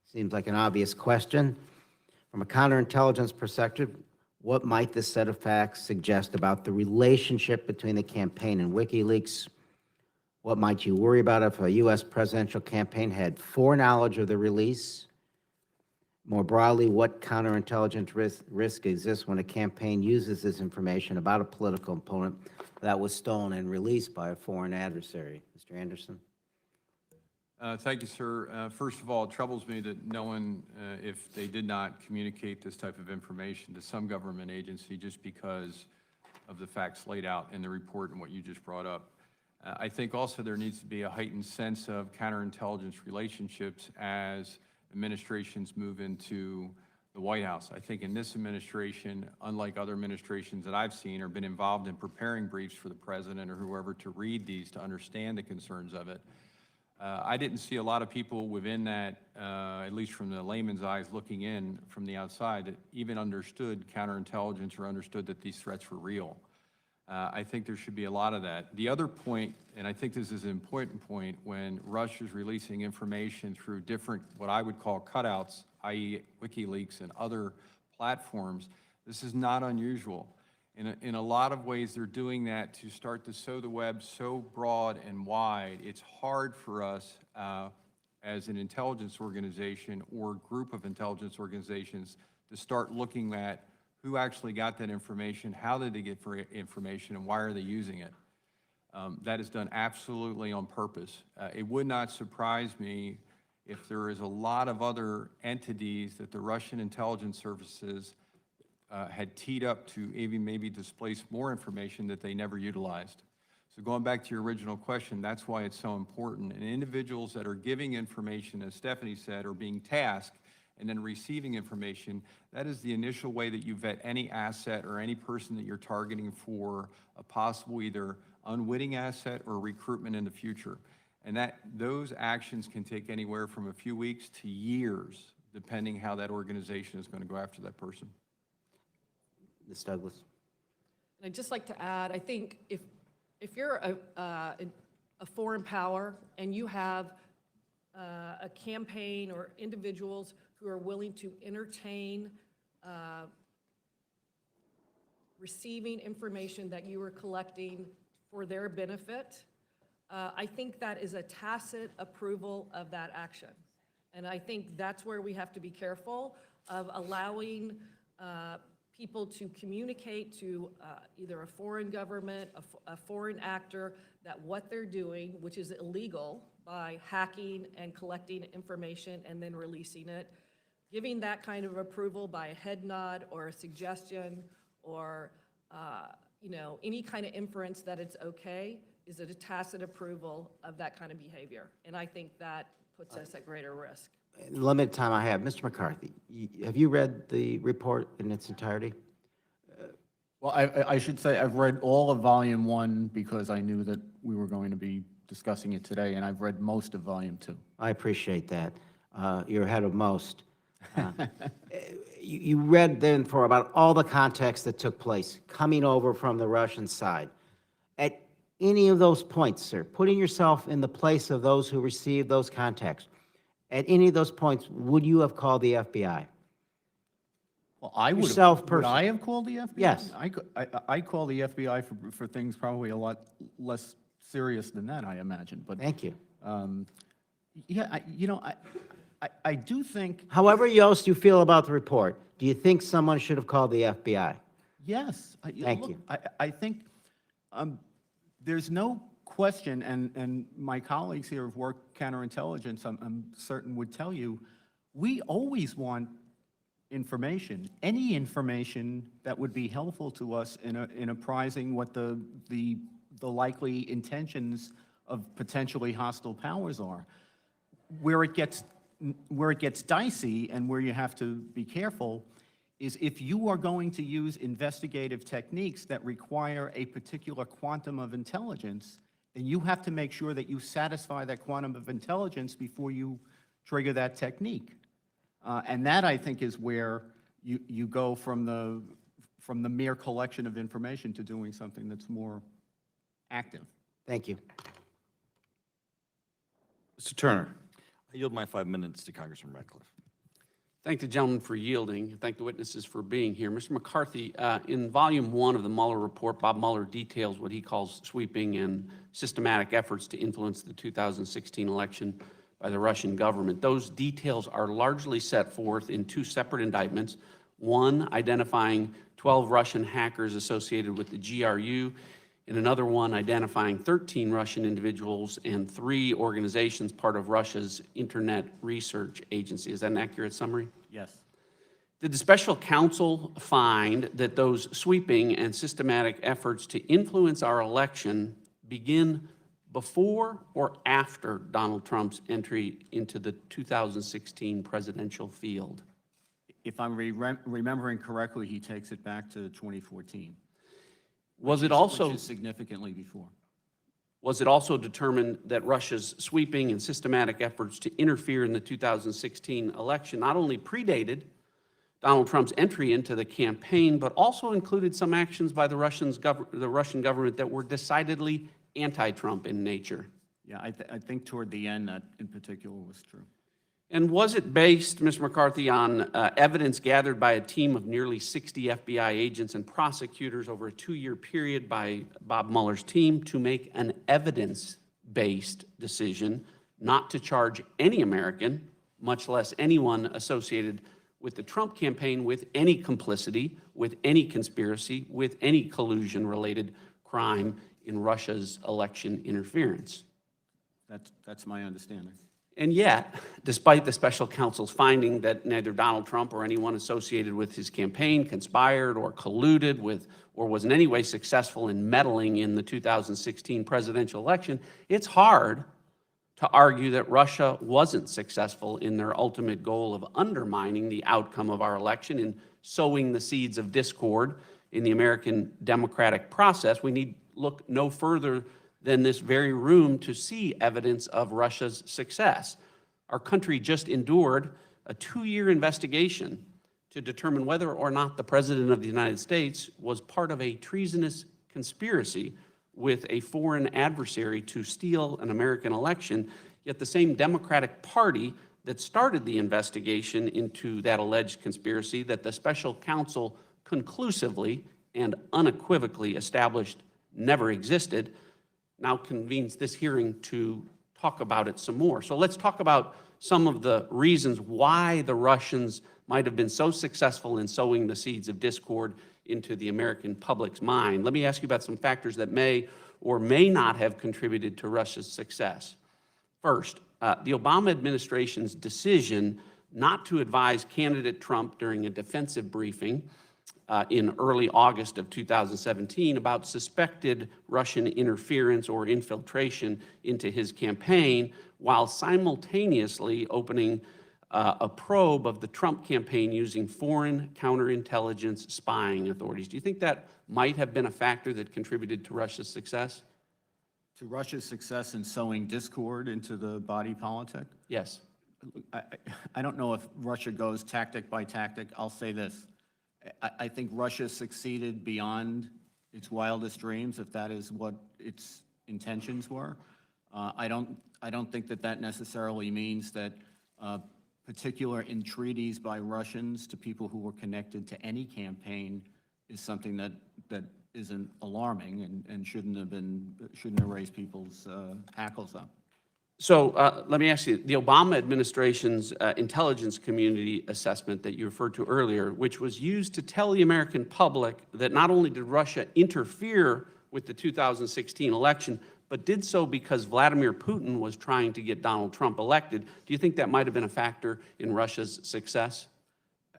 Seems like an obvious question. From a counterintelligence perspective, what might this set of facts suggest about the relationship between the campaign and WikiLeaks? What might you worry about if a U.S. presidential campaign had foreknowledge of the release? More broadly, what counterintelligence risk exists when a campaign uses this information about a political opponent that was stolen and released by a foreign adversary? Mr. Anderson? Thank you, sir. First of all, it troubles me that no one, if they did not communicate this type of information to some government agency just because of the facts laid out in the report and what you just brought up. I think also there needs to be a heightened sense of counterintelligence relationships as administrations move into the White House. I think in this administration, unlike other administrations that I've seen or been involved in preparing briefs for the president or whoever to read these to understand the concerns of it, I didn't see a lot of people within that, at least from the layman's eyes looking in from the outside, that even understood counterintelligence or understood that these threats were real. I think there should be a lot of that. The other point, and I think this is an important point, when Russia's releasing information through different, what I would call cutouts, i.e. WikiLeaks and other platforms, this is not unusual. In a lot of ways, they're doing that to start to sow the web so broad and wide. It's hard for us as an intelligence organization or group of intelligence organizations to start looking at who actually got that information, how did they get information, and why are they using it. That is done absolutely on purpose. It would not surprise me if there is a lot of other entities that the Russian intelligence services had teed up to even maybe displace more information that they never utilized. So going back to your original question, that's why it's so important. And individuals that are giving information, as Stephanie said, or being tasked and then receiving information, that is the initial way that you vet any asset or any person that you're targeting for a possible either unwitting asset or recruitment in the future. And those actions can take anywhere from a few weeks to years, depending how that organization is going to go after that person. Ms. Douglas? And I'd just like to add, I think if you're a foreign power and you have a campaign or individuals who are willing to entertain receiving information that you are collecting for their benefit, I think that is a tacit approval of that action. And I think that's where we have to be careful of allowing people to communicate to either a foreign government, a foreign actor, that what they're doing, which is illegal by hacking and collecting information and then releasing it, giving that kind of approval by a head nod or a suggestion or any kind of inference that it's okay is a tacit approval of that kind of behavior. And I think that puts us at greater risk. limited time I have, Mr. McCarthy, have you read the report in its entirety? Well, I should say I've read all of Volume 1 because I knew that we were going to be discussing it today, and I've read most of Volume 2. I appreciate that. You're ahead of most. You read then for about all the context that took place coming over from the Russian side. At any of those points, sir, putting yourself in the place of those who received those contacts, at any of those points, would you have called the FBI? Well, I would Yourself have, would personally. I have called the FBI? Yes. I call the FBI for things probably a lot less serious than that, I imagine, but, Thank you. yeah, I do think, However else you feel about the report, do you think someone should have called the FBI? yes. Thank Look, you. I think there's no question, and my colleagues here have worked counterintelligence, I'm certain would tell you, we always want information, any information that would be helpful to us in apprising what the likely intentions of potentially hostile powers are. Where it gets dicey and where you have to be careful is if you are going to use investigative techniques that require a particular quantum of intelligence, then you have to make sure that you satisfy that quantum of intelligence before you trigger that technique. And that, I think, is where you go from the mere collection of information to doing something that's more active. Thank you. Mr. Turner. I yield my 5 minutes to Congressman Radcliffe. Thank the gentleman for yielding. Thank the witnesses for being here. Mr. McCarthy, in Volume 1 of the Mueller report, Bob Mueller details what he calls sweeping and systematic efforts to influence the 2016 election by the Russian government. Those details are largely set forth in two separate indictments, one identifying 12 Russian hackers associated with the GRU, and another one identifying 13 Russian individuals and 3 organizations part of Russia's Internet Research Agency. Is that an accurate summary? Yes. Did the special counsel find that those sweeping and systematic efforts to influence our election begin before or after Donald Trump's entry into the 2016 presidential field? If I'm remembering correctly, he takes it back to 2014. Was it Which also is significantly before. Was it also determined that Russia's sweeping and systematic efforts to interfere in the 2016 election not only predated Donald Trump's entry into the campaign, but also included some actions by the Russian government that were decidedly anti-Trump in nature? Yeah, I think toward the end that in particular was true. And was it based, Mr. McCarthy, on evidence gathered by a team of nearly 60 FBI agents and prosecutors over a 2-year period by Bob Mueller's team to make an evidence-based decision not to charge any American, much less anyone associated with the Trump campaign, with any complicity, with any conspiracy, with any collusion-related crime in Russia's election interference? That's my understanding. And yet, despite the special counsel's finding that neither Donald Trump or anyone associated with his campaign conspired or colluded with or was in any way successful in meddling in the 2016 presidential election, it's hard to argue that Russia wasn't successful in their ultimate goal of undermining the outcome of our election and sowing the seeds of discord in the American democratic process. We need look no further than this very room to see evidence of Russia's success. Our country just endured a 2-year investigation to determine whether or not the President of the United States was part of a treasonous conspiracy with a foreign adversary to steal an American election, yet the same Democratic Party that started the investigation into that alleged conspiracy that the special counsel conclusively and unequivocally established never existed, now convenes this hearing to talk about it some more. So let's talk about some of the reasons why the Russians might have been so successful in sowing the seeds of discord into the American public's mind. Let me ask you about some factors that may or may not have contributed to Russia's success. First, the Obama administration's decision not to advise candidate Trump during a defensive briefing in early August of 2017 about suspected Russian interference or infiltration into his campaign, while simultaneously opening a probe of the Trump campaign using foreign counterintelligence spying authorities. Do you think that might have been a factor that contributed to Russia's success? To Russia's success in sowing discord into the body politic? Yes. I don't know if Russia goes tactic by tactic. I'll say this. I think Russia succeeded beyond its wildest dreams, if that is what its intentions were. I don't think that that necessarily means that particular entreaties by Russians to people who were connected to any campaign is something that isn't alarming and shouldn't have raised people's hackles up. So let me ask you, the Obama administration's intelligence community assessment that you referred to earlier, which was used to tell the American public that not only did Russia interfere with the 2016 election, but did so because Vladimir Putin was trying to get Donald Trump elected. Do you think that might have been a factor in Russia's success?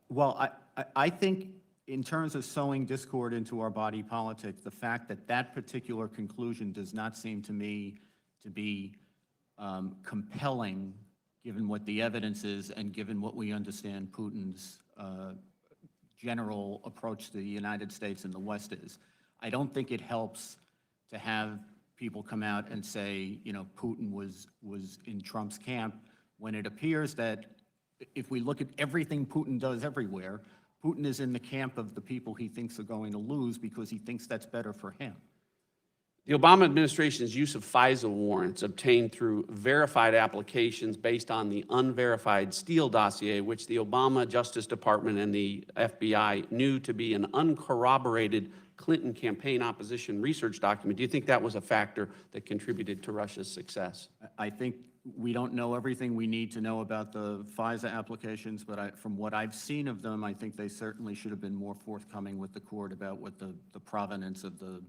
Well, I think in terms of sowing discord into our body politic, the fact that that particular conclusion does not seem to me to be compelling, given what the evidence is and given what we understand Putin's general approach to the United States and the West is. I don't think it helps to have people come out and say, you know, Putin was in Trump's camp, when it appears that if we look at everything Putin does everywhere, Putin is in the camp of the people he thinks are going to lose because he thinks that's better for him. The Obama administration's use of FISA warrants obtained through verified applications based on the unverified Steele dossier, which the Obama Justice Department and the FBI knew to be an uncorroborated Clinton campaign opposition research document. Do you think that was a factor that contributed to Russia's success? I think we don't know everything we need to know about the FISA applications, but from what I've seen of them, I think they certainly should have been more forthcoming with the court about what the provenance of the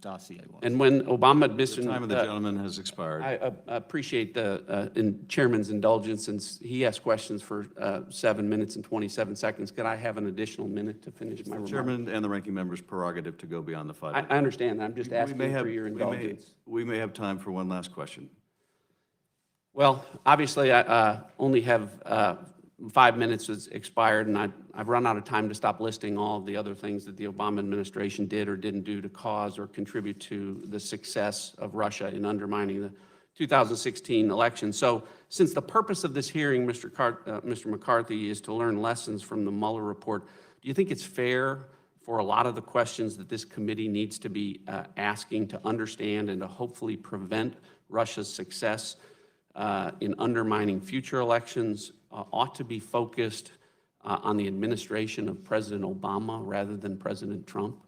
dossier was. And when Obama The administration, time of the gentleman has expired. I appreciate the chairman's indulgence, since he asked questions for 7 minutes and 27 seconds. Could I have an additional minute to finish my remarks? Chairman and the ranking member's prerogative to go beyond the 5 I minutes. understand. I'm just We asking may for have- your indulgence. We may have time for one last question. Well, obviously, I only have 5 minutes has expired, and I've run out of time to stop listing all of the other things that the Obama administration did or didn't do to cause or contribute to the success of Russia in undermining the 2016 election. So since the purpose of this hearing, Mr. McCarthy, is to learn lessons from the Mueller report, do you think it's fair for a lot of the questions that this committee needs to be asking to understand and to hopefully prevent Russia's success in undermining future elections ought to be focused on the administration of President Obama rather than President Trump?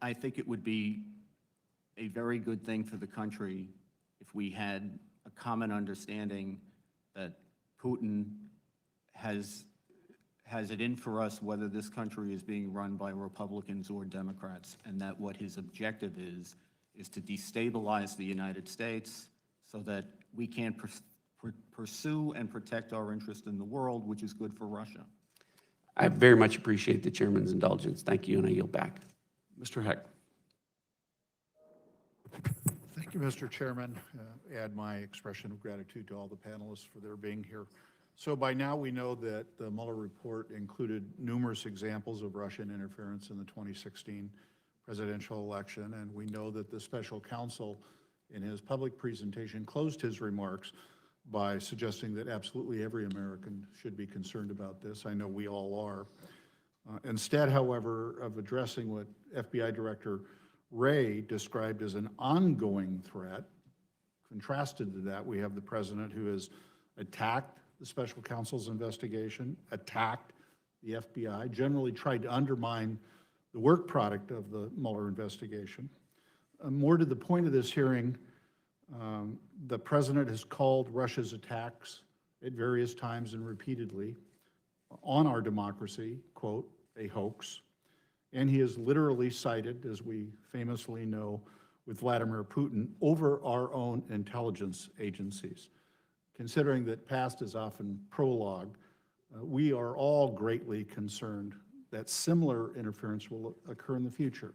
I think it would be a very good thing for the country if we had a common understanding that Putin has it in for us whether this country is being run by Republicans or Democrats, and that what his objective is to destabilize the United States so that we can't pursue and protect our interest in the world, which is good for Russia. I very much appreciate the chairman's indulgence. Thank you, and I yield back. Mr. Heck. Thank you, Mr. Chairman. Add my expression of gratitude to all the panelists for their being here. So by now we know that the Mueller report included numerous examples of Russian interference in the 2016 presidential election, and we know that the special counsel in his public presentation closed his remarks by suggesting that absolutely every American should be concerned about this. I know we all are. Instead, however, of addressing what FBI Director Wray described as an ongoing threat, contrasted to that, we have the president who has attacked the special counsel's investigation, attacked the FBI, generally tried to undermine the work product of the Mueller investigation. More to the point of this hearing, the president has called Russia's attacks at various times and repeatedly on our democracy, quote, a hoax. And he has literally cited, as we famously know, with Vladimir Putin, over our own intelligence agencies. Considering that past is often prologue, we are all greatly concerned that similar interference will occur in the future.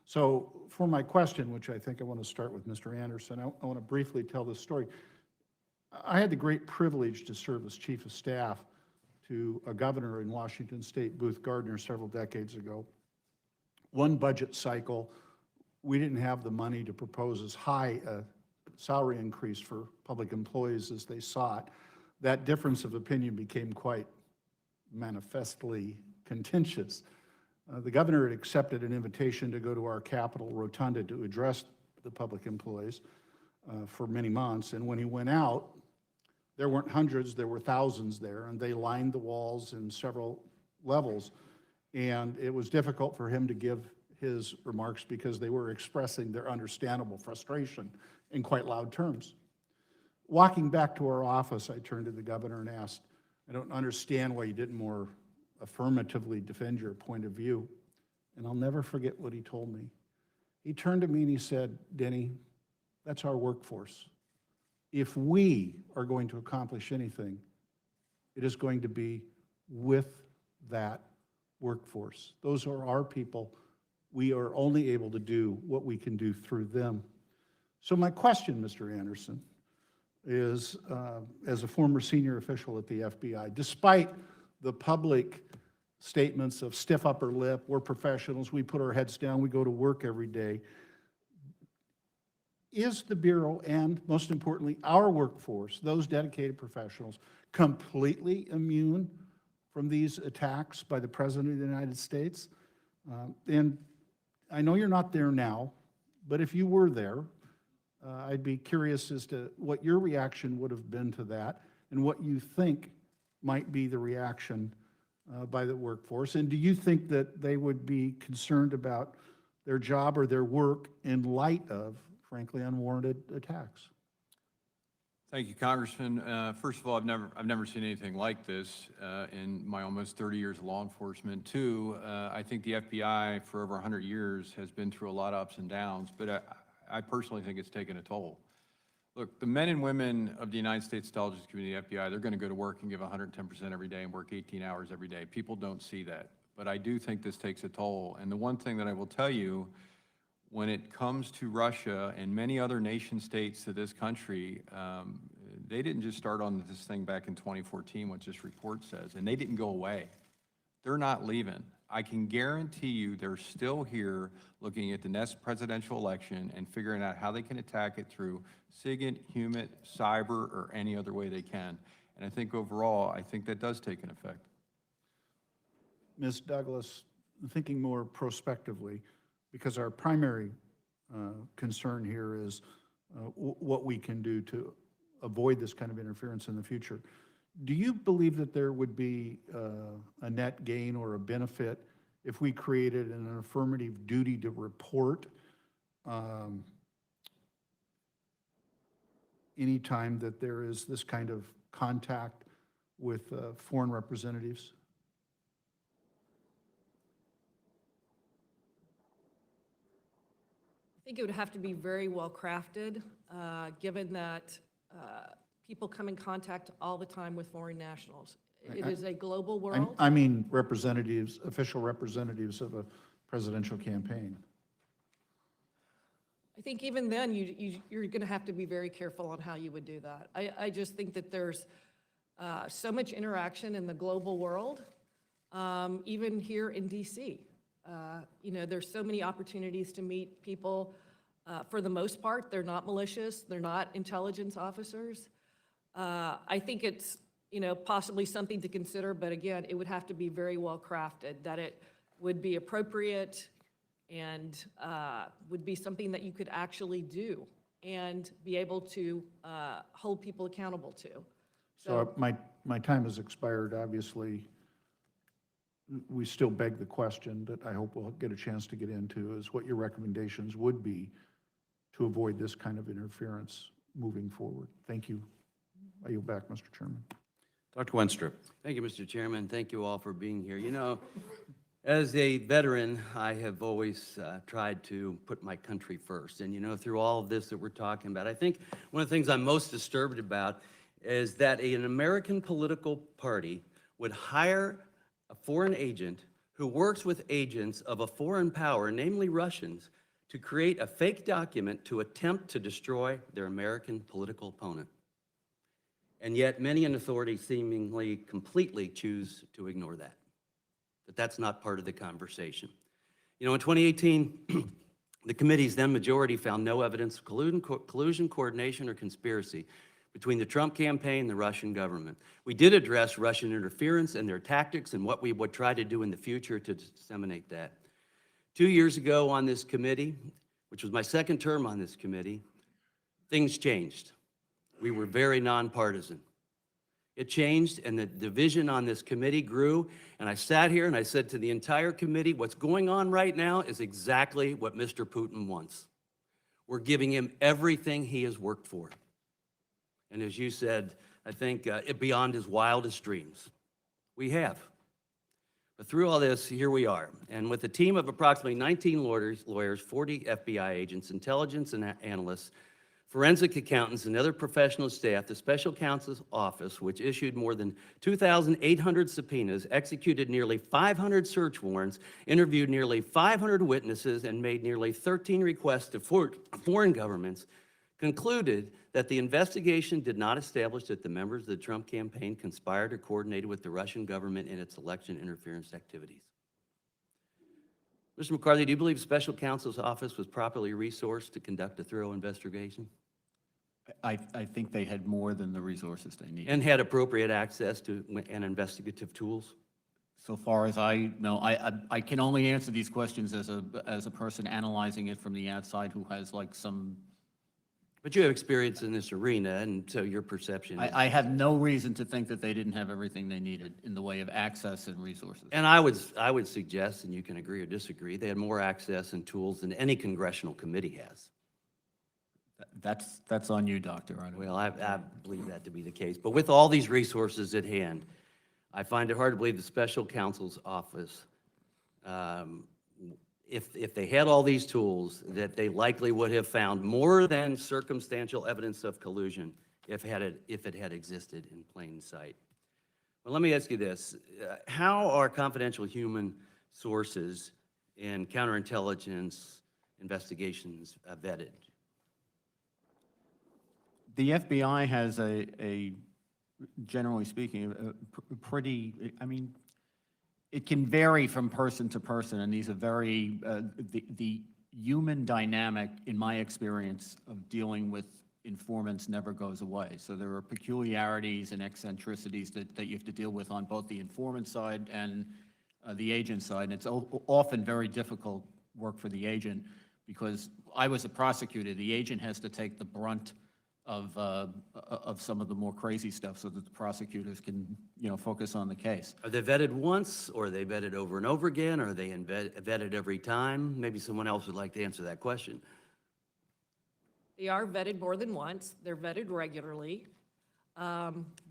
So for my question, which I think I want to start with Mr. Anderson, I want to briefly tell this story. I had the great privilege to serve as chief of staff to a governor in Washington State, Booth Gardner, several decades ago. One budget cycle, we didn't have the money to propose as high a salary increase for public employees as they sought. That difference of opinion became quite manifestly contentious. The governor had accepted an invitation to go to our Capitol rotunda to address the public employees for many months, and when he went out, there weren't hundreds, there were thousands there, and they lined the walls in several levels, and it was difficult for him to give his remarks because they were expressing their understandable frustration in quite loud terms. Walking back to our office, I turned to the governor and asked, I don't understand why you didn't more affirmatively defend your point of view. And I'll never forget what he told me. He turned to me and he said, Denny, that's our workforce. If we are going to accomplish anything, it is going to be with that workforce. Those are our people. We are only able to do what we can do through them. So my question, Mr. Anderson, is as a former senior official at the FBI, despite the public statements of stiff upper lip, we're professionals, we put our heads down, we go to work every day, is the Bureau and, most importantly, our workforce, those dedicated professionals, completely immune from these attacks by the President of the United States? And I know you're not there now, but if you were there, I'd be curious as to what your reaction would have been to that and what you think might be the reaction by the workforce. And do you think that they would be concerned about their job or their work in light of, frankly, unwarranted attacks? Thank you, Congressman. First of all, I've never seen anything like this in my almost 30 years of law enforcement. Two, I think the FBI for over 100 years has been through a lot of ups and downs, but I personally think it's taken a toll. Look, the men and women of the United States Intelligence Community, the FBI, they're going to go to work and give 110% every day and work 18 hours every day. People don't see that, but I do think this takes a toll. And the one thing that I will tell you, when it comes to Russia and many other nation states to this country, they didn't just start on this thing back in 2014, what this report says, and they didn't go away. They're not leaving. I can guarantee you they're still here looking at the next presidential election and figuring out how they can attack it through SIGINT, HUMINT, cyber, or any other way they can. And I think overall, I think that does take an effect. Ms. Douglas, thinking more prospectively, because our primary concern here is what we can do to avoid this kind of interference in the future. Do you believe that there would be a net gain or a benefit if we created an affirmative duty to report anytime that there is this kind of contact with foreign representatives? I think it would have to be very well crafted, given that people come in contact all the time with foreign nationals. It is a global world. I mean representatives, official representatives of a presidential campaign. I think even then, you're going to have to be very careful on how you would do that. I just think that there's so much interaction in the global world, even here in DC. You know, there's so many opportunities to meet people. For the most part, they're not malicious. They're not intelligence officers. I think it's, you know, possibly something to consider, but again, it would have to be very well crafted, that it would be appropriate and would be something that you could actually do and be able to hold people accountable to. So my time has expired, obviously. We still beg the question that I hope we'll get a chance to get into is what your recommendations would be to avoid this kind of interference moving forward. Thank you. I yield back, Mr. Chairman. Dr. Wenstrup. Thank you, Mr. Chairman. Thank you all for being here. You know, as a veteran, I have always tried to put my country first. And, you know, through all of this that we're talking about, I think one of the things I'm most disturbed about is that an American political party would hire a foreign agent who works with agents of a foreign power, namely Russians, to create a fake document to attempt to destroy their American political opponent. And yet many in authority seemingly completely choose to ignore that. But that's not part of the conversation. You know, in 2018, the committee's then majority found no evidence of collusion, coordination, or conspiracy between the Trump campaign and the Russian government. We did address Russian interference and their tactics and what we would try to do in the future to disseminate that. 2 years ago on this committee, which was my second term on this committee, things changed. We were very nonpartisan. It changed, and the division on this committee grew, and I sat here and I said to the entire committee, what's going on right now is exactly what Mr. Putin wants. We're giving him everything he has worked for. And as you said, I think beyond his wildest dreams. We have. But through all this, here we are. And with a team of approximately 19 lawyers, 40 FBI agents, intelligence and analysts, forensic accountants, and other professional staff, the Special Counsel's Office, which issued more than 2,800 subpoenas, executed nearly 500 search warrants, interviewed nearly 500 witnesses, and made nearly 13 requests to foreign governments, concluded that the investigation did not establish that the members of the Trump campaign conspired or coordinated with the Russian government in its election interference activities. Mr. McCarthy, do you believe Special Counsel's Office was properly resourced to conduct a thorough investigation? I think they had more than the resources they needed. And had appropriate access to and investigative tools? So far as I know, I can only answer these questions as a person analyzing it from the outside who has like some. But you have experience in this arena, and so your perception is. I have no reason to think that they didn't have everything they needed in the way of access and resources. And I would suggest, and you can agree or disagree, they had more access and tools than any congressional committee has. That's on you, Doctor. Well, I believe that to be the case. But with all these resources at hand, I find it hard to believe the Special Counsel's Office, if they had all these tools, that they likely would have found more than circumstantial evidence of collusion if it had existed in plain sight. Well, let me ask you this. How are confidential human sources in counterintelligence investigations vetted? The FBI has generally speaking, a pretty, I mean, it can vary from person to person, and these are very, the human dynamic, in my experience, of dealing with informants never goes away. So there are peculiarities and eccentricities that you have to deal with on both the informant side and the agent side. And it's often very difficult work for the agent, because I was a prosecutor. The agent has to take the brunt of some of the more crazy stuff so that the prosecutors can, focus on the case. Are they vetted once, or are they vetted over and over again? Or are they vetted every time? Maybe someone else would like to answer that question. They are vetted more than once. They're vetted regularly.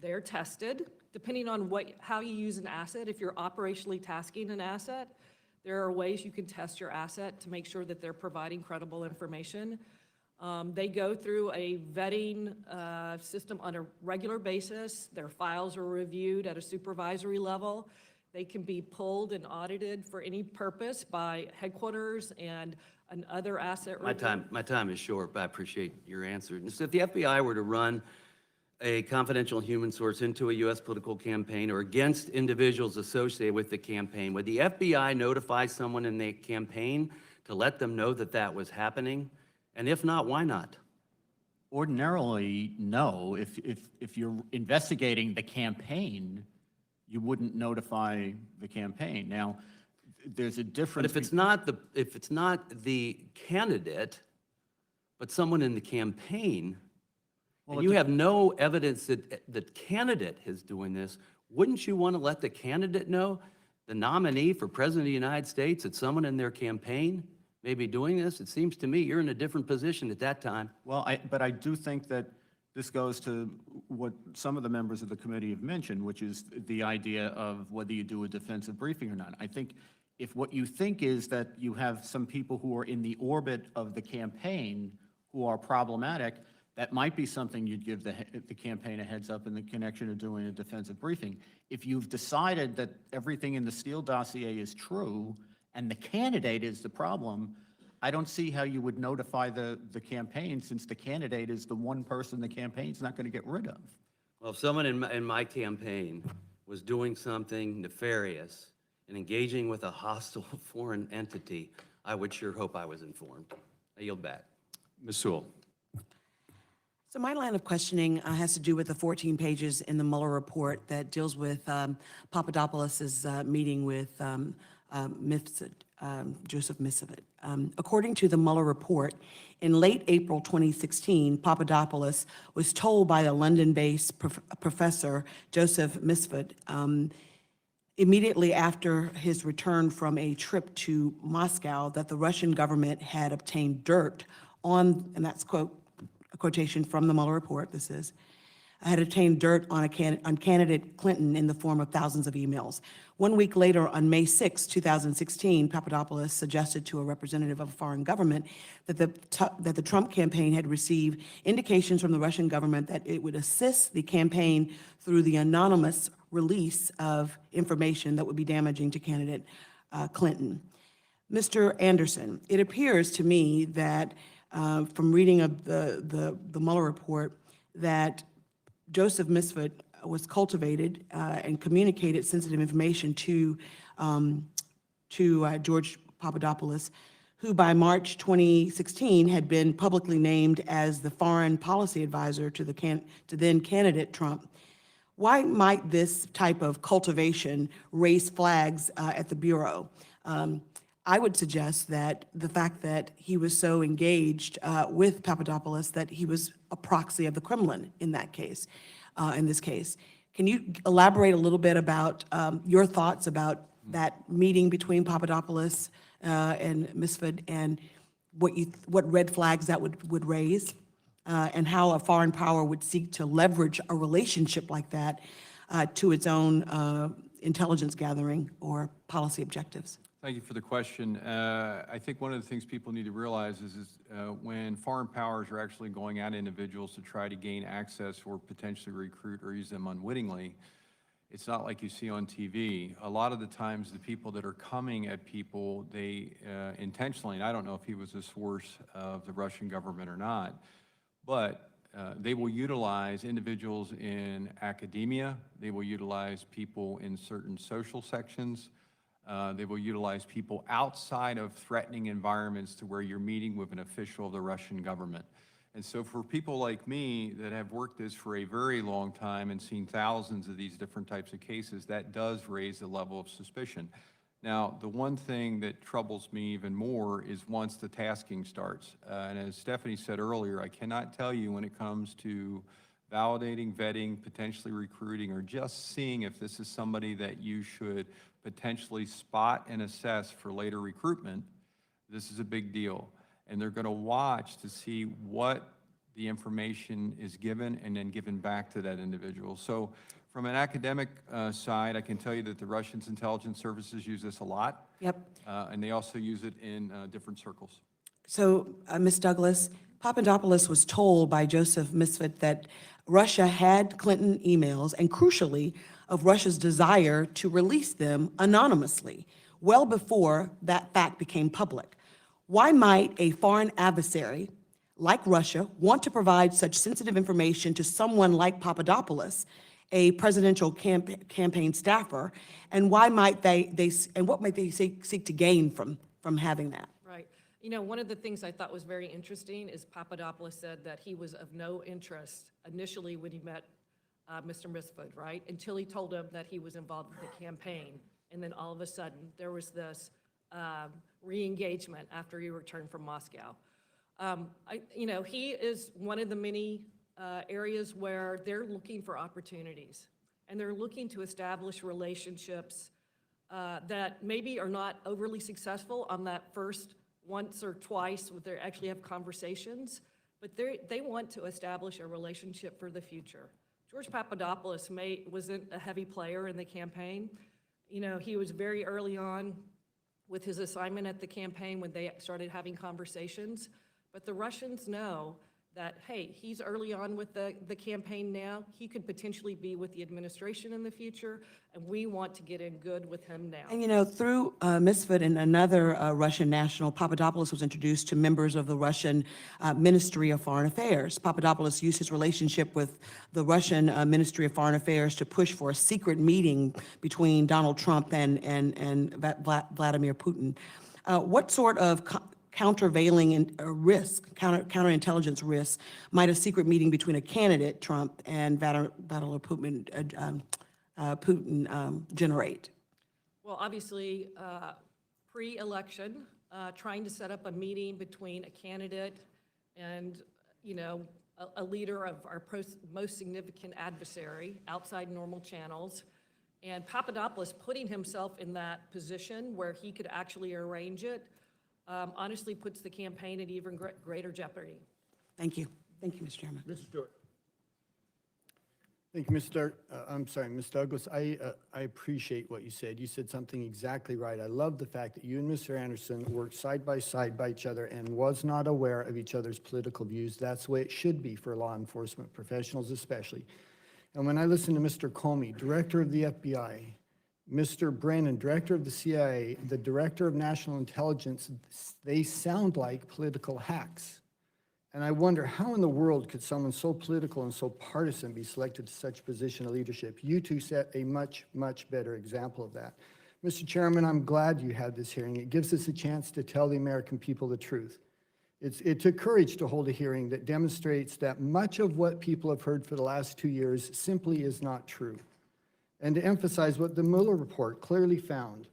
They're tested, depending on how you use an asset. If you're operationally tasking an asset, there are ways you can test your asset to make sure that they're providing credible information. They go through a vetting system on a regular basis. Their files are reviewed at a supervisory level. They can be pulled and audited for any purpose by headquarters and another asset review. My time is short, but I appreciate your answer. And so if the FBI were to run a confidential human source into a U.S. political campaign or against individuals associated with the campaign, would the FBI notify someone in the campaign to let them know that that was happening? And if not, why not? Ordinarily, no. If you're investigating the campaign, you wouldn't notify the campaign. Now, there's a difference. But if it's not the candidate, but someone in the campaign, and you have no evidence that the candidate is doing this, wouldn't you want to let the candidate know, the nominee for President of the United States, that someone in their campaign may be doing this? It seems to me you're in a different position at that time. Well, but I do think that this goes to what some of the members of the committee have mentioned, which is the idea of whether you do a defensive briefing or not. I think if what you think is that you have some people who are in the orbit of the campaign who are problematic, that might be something you'd give the campaign a heads up in the connection of doing a defensive briefing. If you've decided that everything in the Steele dossier is true and the candidate is the problem, I don't see how you would notify the campaign, since the candidate is the one person the campaign's not going to get rid of. Well, if someone in my campaign was doing something nefarious and engaging with a hostile foreign entity, I would sure hope I was informed. I yield back. Ms. Sewell. So my line of questioning has to do with the 14 pages in the Mueller report that deals with Papadopoulos' meeting with Joseph Misfit. According to the Mueller report, in late April 2016, Papadopoulos was told by a London-based professor, Joseph Misfit, immediately after his return from a trip to Moscow, that the Russian government had obtained dirt on, and that's a quotation from the Mueller report, this is, had obtained dirt on candidate Clinton in the form of thousands of emails. 1 week later, on May 6, 2016, Papadopoulos suggested to a representative of a foreign government that the Trump campaign had received indications from the Russian government that it would assist the campaign through the anonymous release of information that would be damaging to candidate Clinton. Mr. Anderson, it appears to me that from reading of the Mueller report that Joseph Misfit was cultivated and communicated sensitive information to George Papadopoulos, who by March 2016 had been publicly named as the foreign policy advisor to then candidate Trump. Why might this type of cultivation raise flags at the Bureau? I would suggest that the fact that he was so engaged with Papadopoulos that he was a proxy of the Kremlin in that case, in this case. Can you elaborate a little bit about your thoughts about that meeting between Papadopoulos and Misfit and what red flags that would raise and how a foreign power would seek to leverage a relationship like that to its own intelligence gathering or policy objectives? Thank you for the question. I think one of the things people need to realize is when foreign powers are actually going at individuals to try to gain access or potentially recruit or use them unwittingly, it's not like you see on TV. A lot of the times the people that are coming at people, they intentionally, and I don't know if he was a source of the Russian government or not, but they will utilize individuals in academia, they will utilize people in certain social sections, they will utilize people outside of threatening environments to where you're meeting with an official of the Russian government. And so for people like me that have worked this for a very long time and seen thousands of these different types of cases, that does raise the level of suspicion. Now, the one thing that troubles me even more is once the tasking starts. And as Stephanie said earlier, I cannot tell you when it comes to validating, vetting, potentially recruiting, or just seeing if this is somebody that you should potentially spot and assess for later recruitment, this is a big deal. And they're going to watch to see what the information is given and then given back to that individual. So from an academic side, I can tell you that the Russians' intelligence services use this a lot. Yep. And they also use it in different circles. So, Ms. Douglas, Papadopoulos was told by Joseph Misfit that Russia had Clinton emails, and crucially, of Russia's desire to release them anonymously, well before that fact became public. Why might a foreign adversary like Russia want to provide such sensitive information to someone like Papadopoulos, a presidential campaign staffer, and why might what might they seek to gain from having that? Right. You know, one of the things I thought was very interesting is Papadopoulos said that he was of no interest initially when he met Mr. Misfit, right? Until he told him that he was involved with the campaign. And then all of a sudden, there was this re-engagement after he returned from Moscow. He is one of the many areas where they're looking for opportunities. And they're looking to establish relationships that maybe are not overly successful on that first once or twice where they actually have conversations, but they want to establish a relationship for the future. George Papadopoulos wasn't a heavy player in the campaign. You know, he was very early on with his assignment at the campaign when they started having conversations. But the Russians know that, hey, he's early on with the campaign now. He could potentially be with the administration in the future, and we want to get in good with him now. And you know, through Misfit and another Russian national, Papadopoulos was introduced to members of the Russian Ministry of Foreign Affairs. Papadopoulos used his relationship with the Russian Ministry of Foreign Affairs to push for a secret meeting between Donald Trump and Vladimir Putin. What sort of countervailing counterintelligence risk might a secret meeting between a candidate, Trump, and Vladimir Putin generate? Well, obviously, pre-election, trying to set up a meeting between a candidate and, you know, a leader of our most significant adversary outside normal channels. And Papadopoulos putting himself in that position where he could actually arrange it, honestly puts the campaign at even greater jeopardy. Thank you. Thank you, Mr. Chairman. Mr. Stewart. Thank you, Ms. Douglas. I appreciate what you said. You said something exactly right. I love the fact that you and Mr. Anderson worked side by each other and was not aware of each other's political views. That's the way it should be for law enforcement professionals especially. And when I listen to Mr. Comey, Director of the FBI, Mr. Brennan, Director of the CIA, the Director of National Intelligence, they sound like political hacks. And I wonder, how in the world could someone so political and so partisan be selected to such a position of leadership? You two set a much, much better example of that. Mr. Chairman, I'm glad you had this hearing. It gives us a chance to tell the American people the truth. It took courage to hold a hearing that demonstrates that much of what people have heard for the last 2 years simply is not true. And to emphasize what the Mueller report clearly found,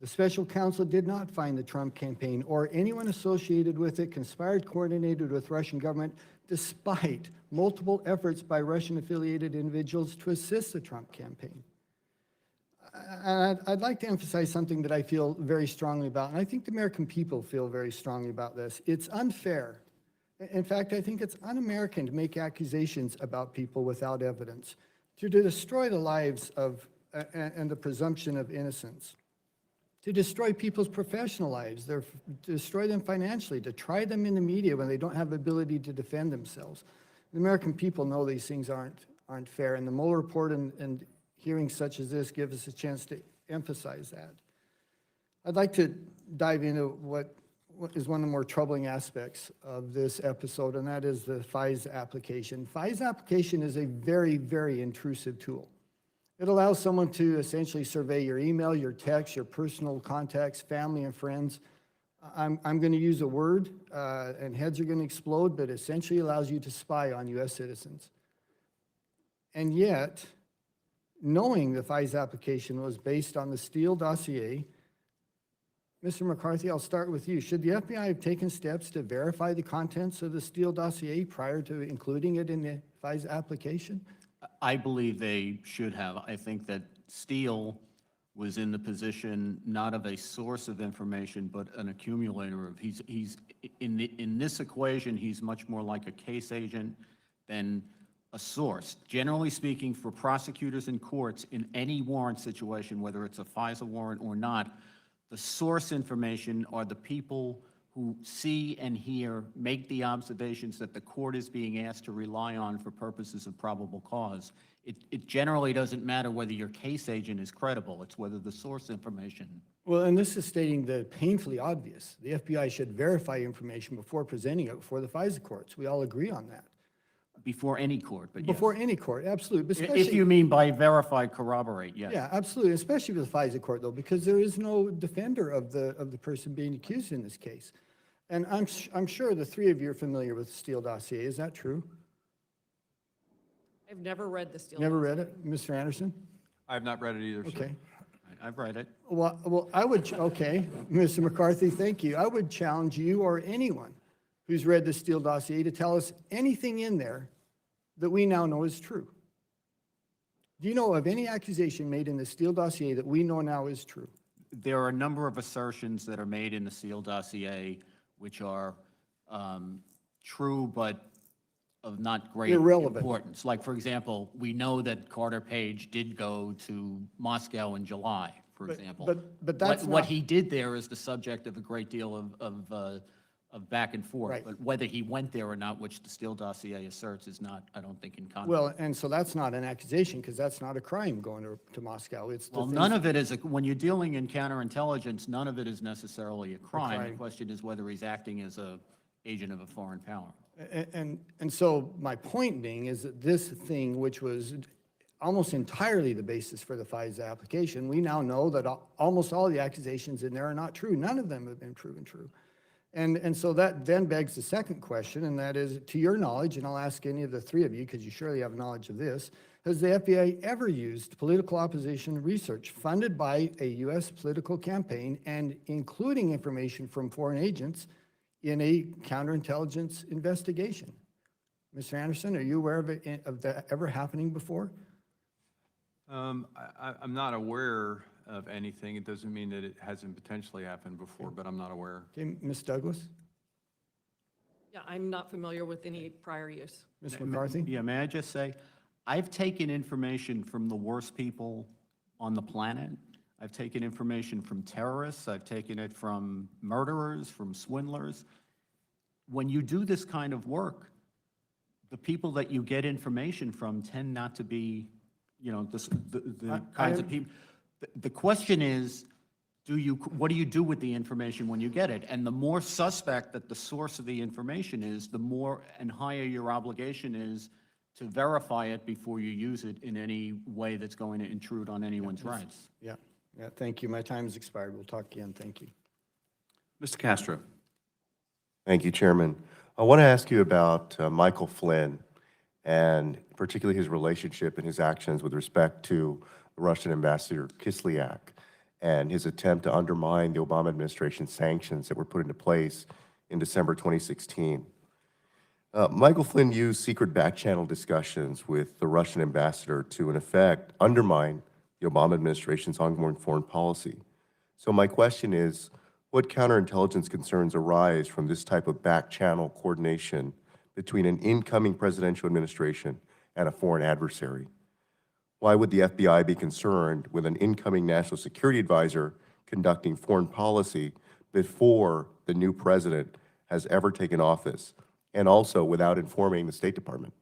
the special counsel did not find the Trump campaign or anyone associated with it conspired, coordinated with Russian government, despite multiple efforts by Russian-affiliated individuals to assist the Trump campaign. I'd like to emphasize something that I feel very strongly about, and I think the American people feel very strongly about this. It's unfair. In fact, I think it's un-American to make accusations about people without evidence, to destroy the lives of and the presumption of innocence, to destroy people's professional lives, to destroy them financially, to try them in the media when they don't have the ability to defend themselves. The American people know these things aren't fair, and the Mueller report and hearings such as this give us a chance to emphasize that. I'd like to dive into what is one of the more troubling aspects of this episode, and that is the FISA application. FISA application is a very, very intrusive tool. It allows someone to essentially survey your email, your text, your personal contacts, family and friends. I'm going to use a word, and heads are going to explode, but essentially allows you to spy on U.S. citizens. And yet, knowing the FISA application was based on the Steele dossier, Mr. McCarthy, I'll start with you. Should the FBI have taken steps to verify the contents of the Steele dossier prior to including it in the FISA application? I believe they should have. I think that Steele was in the position not of a source of information, but an accumulator of. He's in this equation, he's much more like a case agent than a source. Generally speaking, for prosecutors and courts in any warrant situation, whether it's a FISA warrant or not, the source information are the people who see and hear, make the observations that the court is being asked to rely on for purposes of probable cause. It generally doesn't matter whether your case agent is credible, it's whether the source information. Well, and this is stating the painfully obvious. The FBI should verify information before presenting it before the FISA courts. We all agree on that. Before any court, but yes. Before any court, absolutely. If you mean by verify, corroborate, yes. Yeah, absolutely, especially with the FISA court, though, because there is no defender of the person being accused in this case. And I'm sure the three of you are familiar with the Steele dossier. Is that true? I've never read the Steele. Never read it? Mr. Anderson? I have not read it either, sir. Okay. I've read it. Well, I would, okay, Mr. McCarthy, thank you. I would challenge you or anyone who's read the Steele dossier to tell us anything in there that we now know is true. Do you know of any accusation made in the Steele dossier that we know now is true? There are a number of assertions that are made in the Steele dossier which are true but of not great Irrelevant. importance. Like, for example, we know that Carter Page did go to Moscow in July, for example. But that's what not- he did there is the subject of a great deal of back and forth. Right. But whether he went there or not, which the Steele dossier asserts, is not, I don't think, in conflict. Well, and so that's not an accusation, because that's not a crime going to Moscow. It's the Well, things- none of it is, when you're dealing in counterintelligence, none of it is necessarily a crime. The crime. question is whether he's acting as a agent of a foreign power. And so my point being is that this thing, which was almost entirely the basis for the FISA application, we now know that almost all the accusations in there are not true. None of them have been proven true. And so that then begs the second question, and that is, to your knowledge, and I'll ask any of the three of you, because you surely have knowledge of this, has the FBI ever used political opposition research funded by a U.S. political campaign and including information from foreign agents in a counterintelligence investigation? Mr. Anderson, are you aware of that ever happening before? I'm not aware of anything. It doesn't mean that it hasn't potentially happened before, but I'm not aware. Okay, Ms. Douglas? Yeah, I'm not familiar with any prior use. Ms. McCarthy? Yeah, may I just say, I've taken information from the worst people on the planet. I've taken information from terrorists. I've taken it from murderers, from swindlers. When you do this kind of work, the people that you get information from tend not to be, you know, the kinds of people. The question is, what do you do with the information when you get it? And the more suspect that the source of the information is, the more and higher your obligation is to verify it before you use it in any way that's going to intrude on anyone's rights. Yeah, thank you. My time has expired. We'll talk again. Thank you. Mr. Castro. Thank you, Chairman. I want to ask you about Michael Flynn and particularly his relationship and his actions with respect to Russian Ambassador Kislyak and his attempt to undermine the Obama administration sanctions that were put into place in December 2016. Michael Flynn used secret back-channel discussions with the Russian ambassador to, in effect, undermine the Obama administration's ongoing foreign policy. So my question is, what counterintelligence concerns arise from this type of back-channel coordination between an incoming presidential administration and a foreign adversary? Why would the FBI be concerned with an incoming national security advisor conducting foreign policy before the new president has ever taken office, and also without informing the State Department?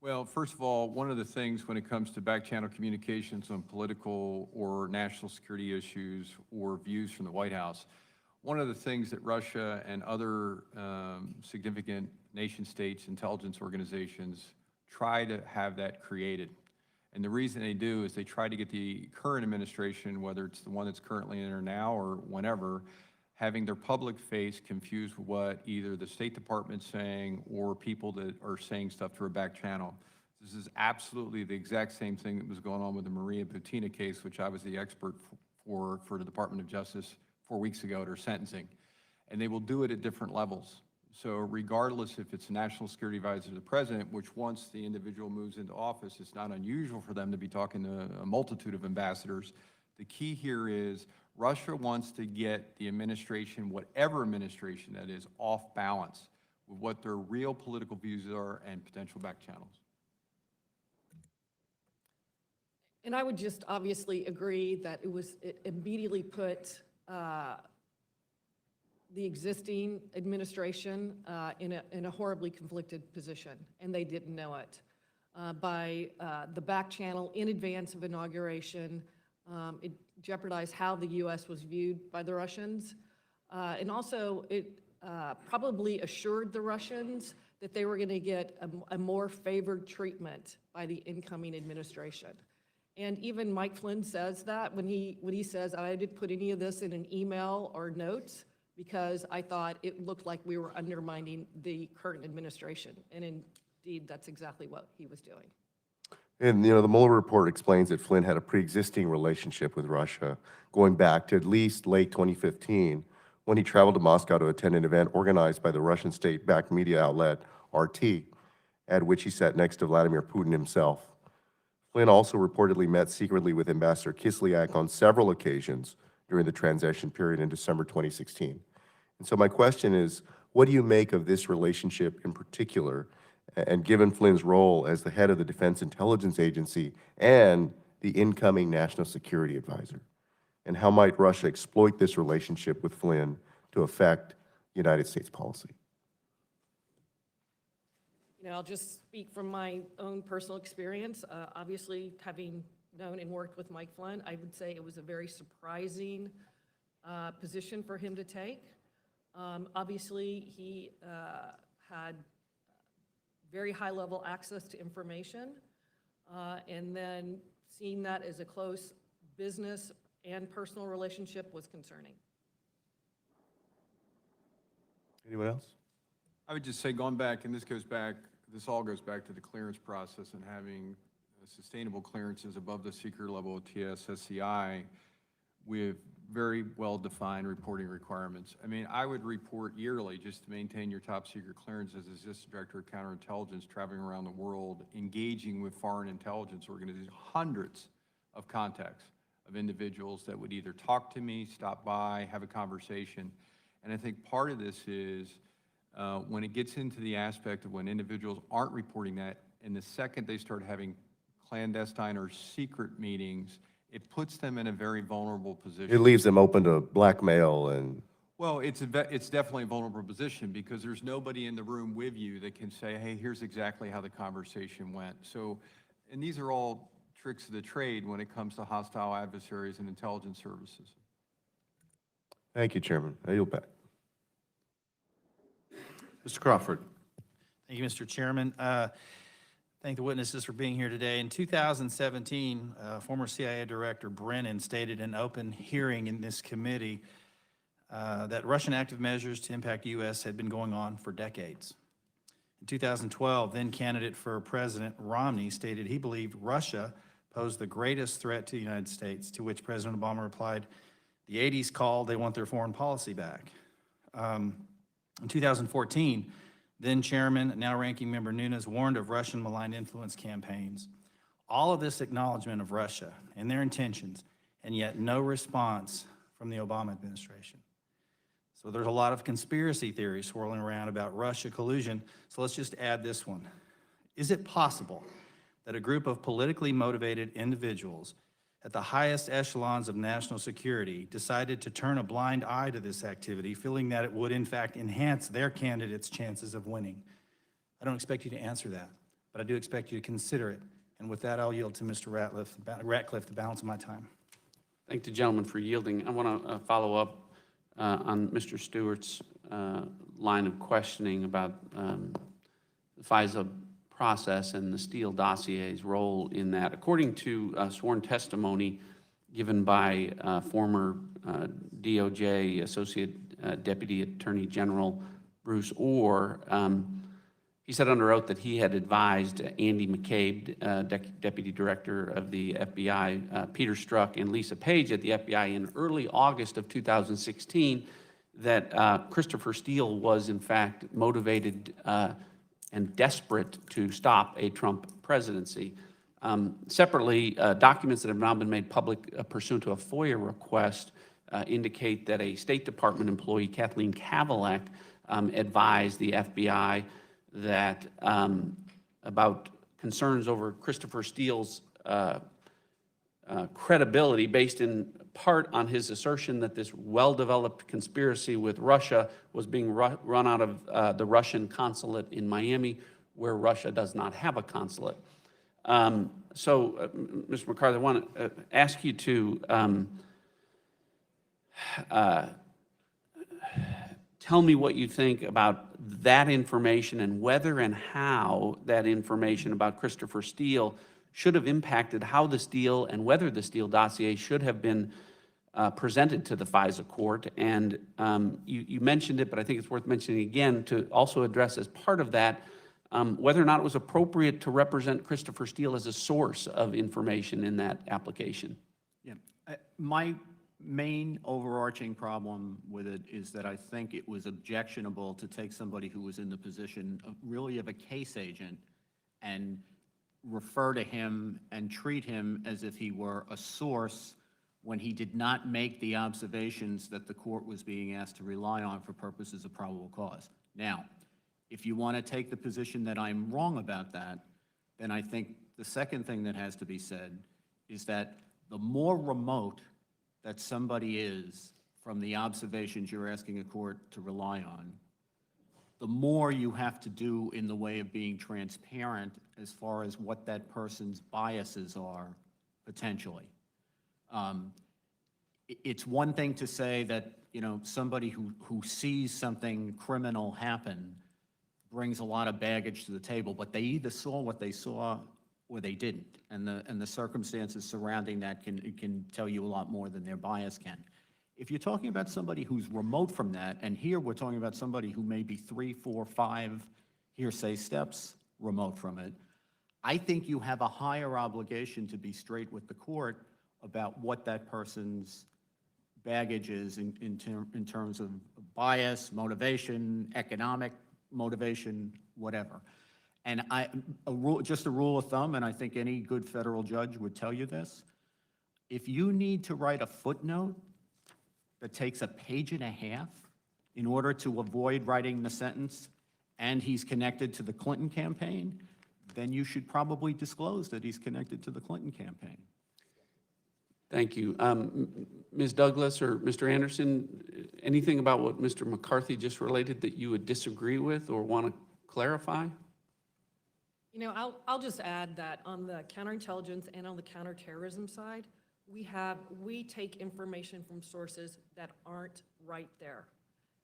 Well, first of all, one of the things when it comes to back-channel communications on political or national security issues or views from the White House, one of the things that Russia and other significant nation-states intelligence organizations try to have that created. And the reason they do is they try to get the current administration, whether it's the one that's currently in there now or whenever, having their public face confused with what either the State Department's saying or people that are saying stuff through a back channel. This is absolutely the exact same thing that was going on with the Maria Butina case, which I was the expert for the Department of Justice 4 weeks ago at her sentencing. And they will do it at different levels. So regardless if it's a national security advisor to the president, which once the individual moves into office, it's not unusual for them to be talking to a multitude of ambassadors. The key here is Russia wants to get the administration, whatever administration that is, off balance with what their real political views are and potential back channels. And I would just obviously agree that it immediately put the existing administration in a horribly conflicted position, and they didn't know it. By the back channel in advance of inauguration, it jeopardized how the U.S. was viewed by the Russians. And also, it probably assured the Russians that they were going to get a more favored treatment by the incoming administration. And even Mike Flynn says that when he says, I didn't put any of this in an email or notes because I thought it looked like we were undermining the current administration. And indeed, that's exactly what he was doing. And, the Mueller report explains that Flynn had a pre-existing relationship with Russia going back to at least late 2015 when he traveled to Moscow to attend an event organized by the Russian state-backed media outlet RT, at which he sat next to Vladimir Putin himself. Flynn also reportedly met secretly with Ambassador Kislyak on several occasions during the transition period in December 2016. And so my question is, what do you make of this relationship in particular, and given Flynn's role as the head of the Defense Intelligence Agency and the incoming National Security Advisor? And how might Russia exploit this relationship with Flynn to affect United States policy? I'll just speak from my own personal experience. Obviously, having known and worked with Mike Flynn, I would say it was a very surprising position for him to take. Obviously, he had very high-level access to information, and then seeing that as a close business and personal relationship was concerning. Anyone else? I would just say, going back, and this all goes back to the clearance process and having sustainable clearances above the secret level of TS-SCI with very well-defined reporting requirements. I mean, I would report yearly just to maintain your top secret clearance as Assistant Director of Counterintelligence, traveling around the world, engaging with foreign intelligence organizations, hundreds of contacts of individuals that would either talk to me, stop by, have a conversation. And I think part of this is when it gets into the aspect of when individuals aren't reporting that, and the second they start having clandestine or secret meetings, it puts them in a very vulnerable position. It leaves them open to blackmail and. Well, it's definitely a vulnerable position because there's nobody in the room with you that can say, hey, here's exactly how the conversation went. So, and these are all tricks of the trade when it comes to hostile adversaries and intelligence services. Thank you, Chairman. I yield back. Mr. Crawford. Thank you, Mr. Chairman. Thank the witnesses for being here today. In 2017, former CIA Director Brennan stated in an open hearing in this committee that Russian active measures to impact the U.S. had been going on for decades. In 2012, then candidate for President Romney stated he believed Russia posed the greatest threat to the United States, to which President Obama replied, the 80s called, they want their foreign policy back. In 2014, then Chairman, now Ranking Member Nunes warned of Russian malign influence campaigns. All of this acknowledgement of Russia and their intentions, and yet no response from the Obama administration. So there's a lot of conspiracy theories swirling around about Russia collusion. So let's just add this one. Is it possible that a group of politically motivated individuals at the highest echelons of national security decided to turn a blind eye to this activity, feeling that it would in fact enhance their candidate's chances of winning? I don't expect you to answer that, but I do expect you to consider it. And with that, I'll yield to Mr. Ratcliffe the balance of my time. Thank the gentleman for yielding. I want to follow up on Mr. Stewart's line of questioning about the FISA process and the Steele dossier's role in that. According to sworn testimony given by former DOJ Associate Deputy Attorney General Bruce Orr, he said under oath that he had advised Andy McCabe, Deputy Director of the FBI, Peter Strzok, and Lisa Page at the FBI in early August of 2016 that Christopher Steele was in fact motivated and desperate to stop a Trump presidency. Separately, documents that have now been made public pursuant to a FOIA request indicate that a State Department employee, Kathleen Kavalek, advised the FBI that about concerns over Christopher Steele's credibility based in part on his assertion that this well-developed conspiracy with Russia was being run out of the Russian consulate in Miami, where Russia does not have a consulate. Mr. McCarthy, I want to ask you to tell me what you think about that information and whether and how that information about Christopher Steele should have impacted how the Steele and whether the Steele dossier should have been presented to the FISA court. And you mentioned it, but I think it's worth mentioning again to also address as part of that whether or not it was appropriate to represent Christopher Steele as a source of information in that application. Yeah, my main overarching problem with it is that I think it was objectionable to take somebody who was in the position of really of a case agent and refer to him and treat him as if he were a source when he did not make the observations that the court was being asked to rely on for purposes of probable cause. Now, if you want to take the position that I'm wrong about that, then I think the second thing that has to be said is that the more remote that somebody is from the observations you're asking a court to rely on, the more you have to do in the way of being transparent as far as what that person's biases are, potentially. It's one thing to say that, you know, somebody who sees something criminal happen brings a lot of baggage to the table, but they either saw what they saw or they didn't. And the circumstances surrounding that can tell you a lot more than their bias can. If you're talking about somebody who's remote from that, and here we're talking about somebody who may be 3, 4, 5 hearsay steps remote from it, I think you have a higher obligation to be straight with the court about what that person's baggage is in terms of bias, motivation, economic motivation, whatever. And just a rule of thumb, and I think any good federal judge would tell you this, if you need to write a footnote that takes a page and a half in order to avoid writing the sentence, and he's connected to the Clinton campaign, then you should probably disclose that he's connected to the Clinton campaign. Thank you. Ms. Douglas or Mr. Anderson, anything about what Mr. McCarthy just related that you would disagree with or want to clarify? You know, I'll just add that on the counterintelligence and on the counterterrorism side, we take information from sources that aren't right there.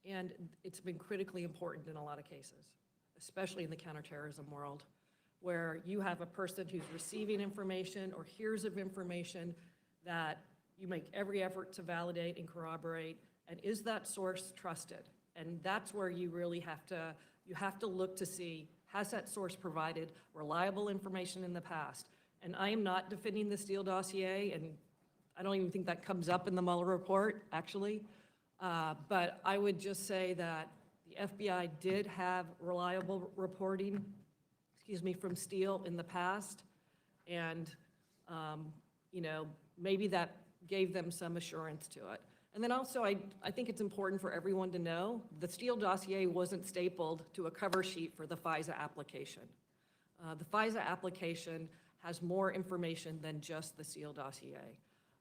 And it's been critically important in a lot of cases, especially in the counterterrorism world, where you have a person who's receiving information or hears of information that you make every effort to validate and corroborate, and is that source trusted? And that's where you really have to look to see, has that source provided reliable information in the past? And I am not defending the Steele dossier, and I don't even think that comes up in the Mueller report, actually. But I would just say that the FBI did have reliable reporting, from Steele in the past. And, you know, maybe that gave them some assurance to it. And then also, I think it's important for everyone to know, the Steele dossier wasn't stapled to a cover sheet for the FISA application. The FISA application has more information than just the Steele dossier.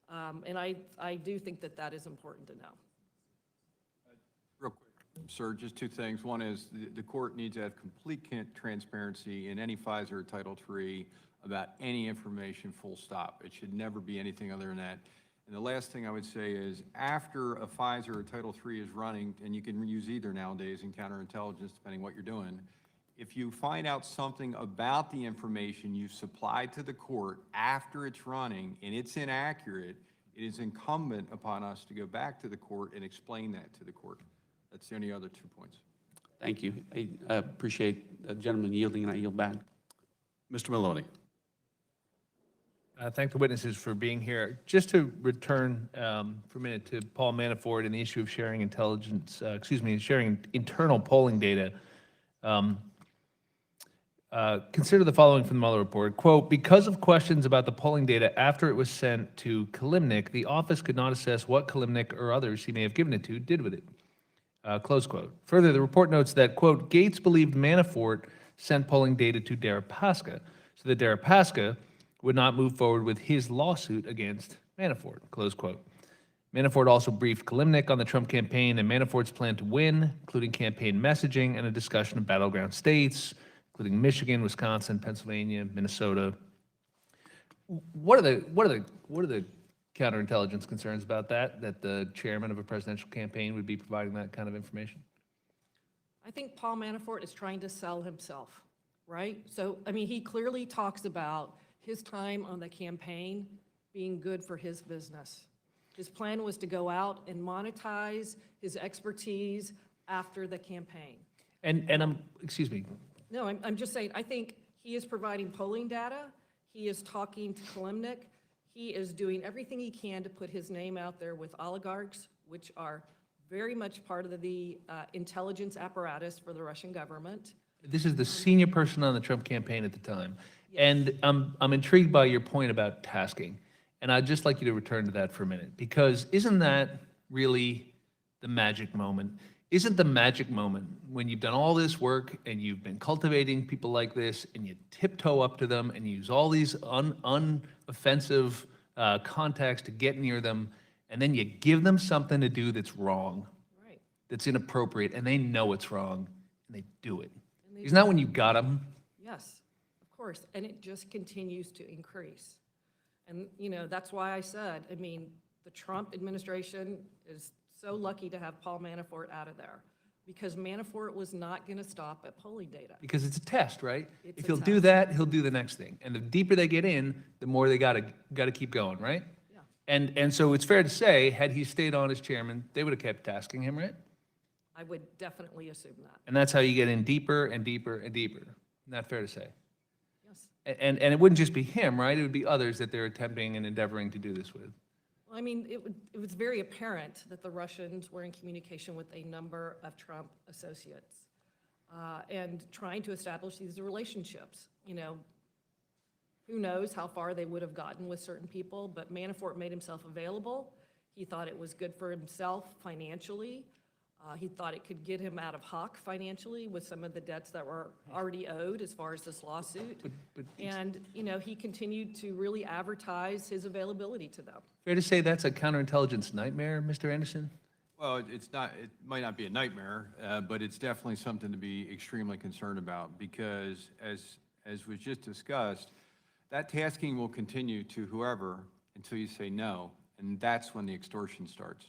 And I do think that that is important to know. Real quick, sir, just two things. One is the court needs to have complete transparency in any FISA or Title III about any information, full stop. It should never be anything other than that. And the last thing I would say is after a FISA or Title III is running, and you can use either nowadays in counterintelligence depending what you're doing, if you find out something about the information you supplied to the court after it's running and it's inaccurate, it is incumbent upon us to go back to the court and explain that to the court. That's the only other 2 points. Thank you. I appreciate the gentleman yielding, and I yield back. Mr. Maloney. Thank the witnesses for being here. Just to return for a minute to Paul Manafort and the issue of sharing intelligence, sharing internal polling data. Consider the following from the Mueller report. Quote, because of questions about the polling data after it was sent to Kalimnik, the office could not assess what Kalimnik or others he may have given it to did with it. Close quote. Further, the report notes that, quote, Gates believed Manafort sent polling data to Deripaska, so that Deripaska would not move forward with his lawsuit against Manafort, close quote. Manafort also briefed Kalimnik on the Trump campaign and Manafort's plan to win, including campaign messaging and a discussion of battleground states, including Michigan, Wisconsin, Pennsylvania, Minnesota. What are the counterintelligence concerns about that the chairman of a presidential campaign would be providing that kind of information? I think Paul Manafort is trying to sell himself, right? So, I mean, he clearly talks about his time on the campaign being good for his business. His plan was to go out and monetize his expertise after the campaign. And excuse me. No, I'm just saying, I think he is providing polling data. He is talking to Kalimnik. He is doing everything he can to put his name out there with oligarchs, which are very much part of the intelligence apparatus for the Russian government. This is the senior person on the Trump campaign at the time. And I'm intrigued by your point about tasking. And I'd just like you to return to that for a minute, because isn't that really the magic moment? Isn't the magic moment when you've done all this work and you've been cultivating people like this and you tiptoe up to them and use all these unoffensive contacts to get near them, and then you give them something to do that's wrong, Right. that's inappropriate, and they know it's wrong, and they do it. And they Isn't that when you got them? Yes, of course, and it just continues to increase. And, you know, that's why I said, I mean, the Trump administration is so lucky to have Paul Manafort out of there, because Manafort was not going to stop at polling data. Because it's a test, right? It's If a he'll do test. that, he'll do the next thing. And the deeper they get in, the more they gotta keep going, right? Yeah. And so it's fair to say, had he stayed on as chairman, they would have kept tasking him, right? I would definitely assume that, And that's how you get in deeper and deeper and deeper. Isn't that fair to say? yes. And it wouldn't just be him, right? It would be others that they're attempting and endeavoring to do this with. Well, I mean, it was very apparent that the Russians were in communication with a number of Trump associates and trying to establish these relationships. You know, who knows how far they would have gotten with certain people, but Manafort made himself available. He thought it was good for himself financially. He thought it could get him out of hock financially with some of the debts that were already owed as far as this lawsuit. And, you know, he continued to really advertise his availability to them. Fair to say that's a counterintelligence nightmare, Mr. Anderson? Well, it's not, it might not be a nightmare, but it's definitely something to be extremely concerned about, because as was just discussed, that tasking will continue to whoever until you say no, and that's when the extortion starts,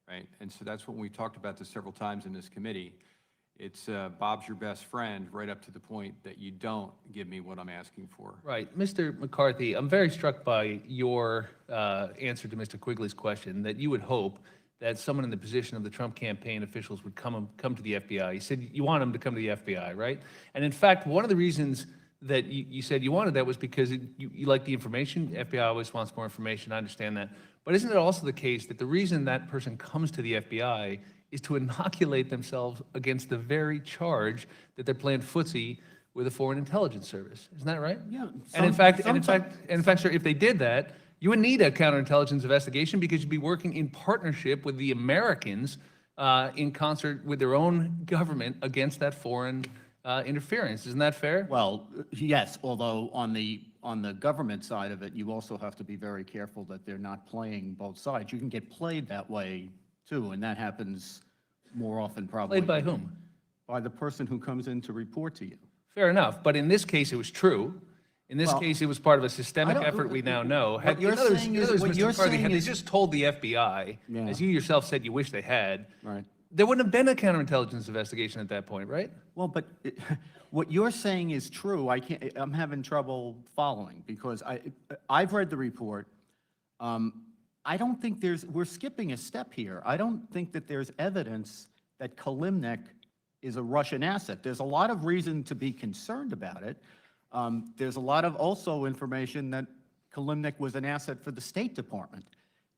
right? And so that's when we talked about this several times in this committee. It's Bob's your best friend right up to the point that you don't give me what I'm asking for. Right. Mr. McCarthy, I'm very struck by your answer to Mr. Quigley's question, that you would hope that someone in the position of the Trump campaign officials would come to the FBI. You said you want them to come to the FBI, right? And in fact, one of the reasons that you said you wanted that was because you like the information. FBI always wants more information. I understand that. But isn't it also the case that the reason that person comes to the FBI is to inoculate themselves against the very charge that they're playing footsie with a foreign intelligence service? Isn't that right? Yeah. And in fact, sir, if they did that, you would need a counterintelligence investigation, because you'd be working in partnership with the Americans in concert with their own government against that foreign interference. Isn't that fair? Well, yes, although on the government side of it, you also have to be very careful that they're not playing both sides. You can get played that way too, and that happens more often probably. Played by whom? By the person who comes in to report to you. Fair enough, but in this case, it was true. In this Well, case, it was part of a systemic I don't- effort we now know. what you're saying is- what Mr. you're McCarthy, saying had they is- just told the FBI, Yeah. as you yourself said you wish they had, Right. there wouldn't have been a counterintelligence investigation at that point, right? Well, but what you're saying is true. I'm having trouble following, because I've read the report. I don't think we're skipping a step here. I don't think that there's evidence that Kalimnik is a Russian asset. There's a lot of reason to be concerned about it. There's a lot of also information that Kalimnik was an asset for the State Department.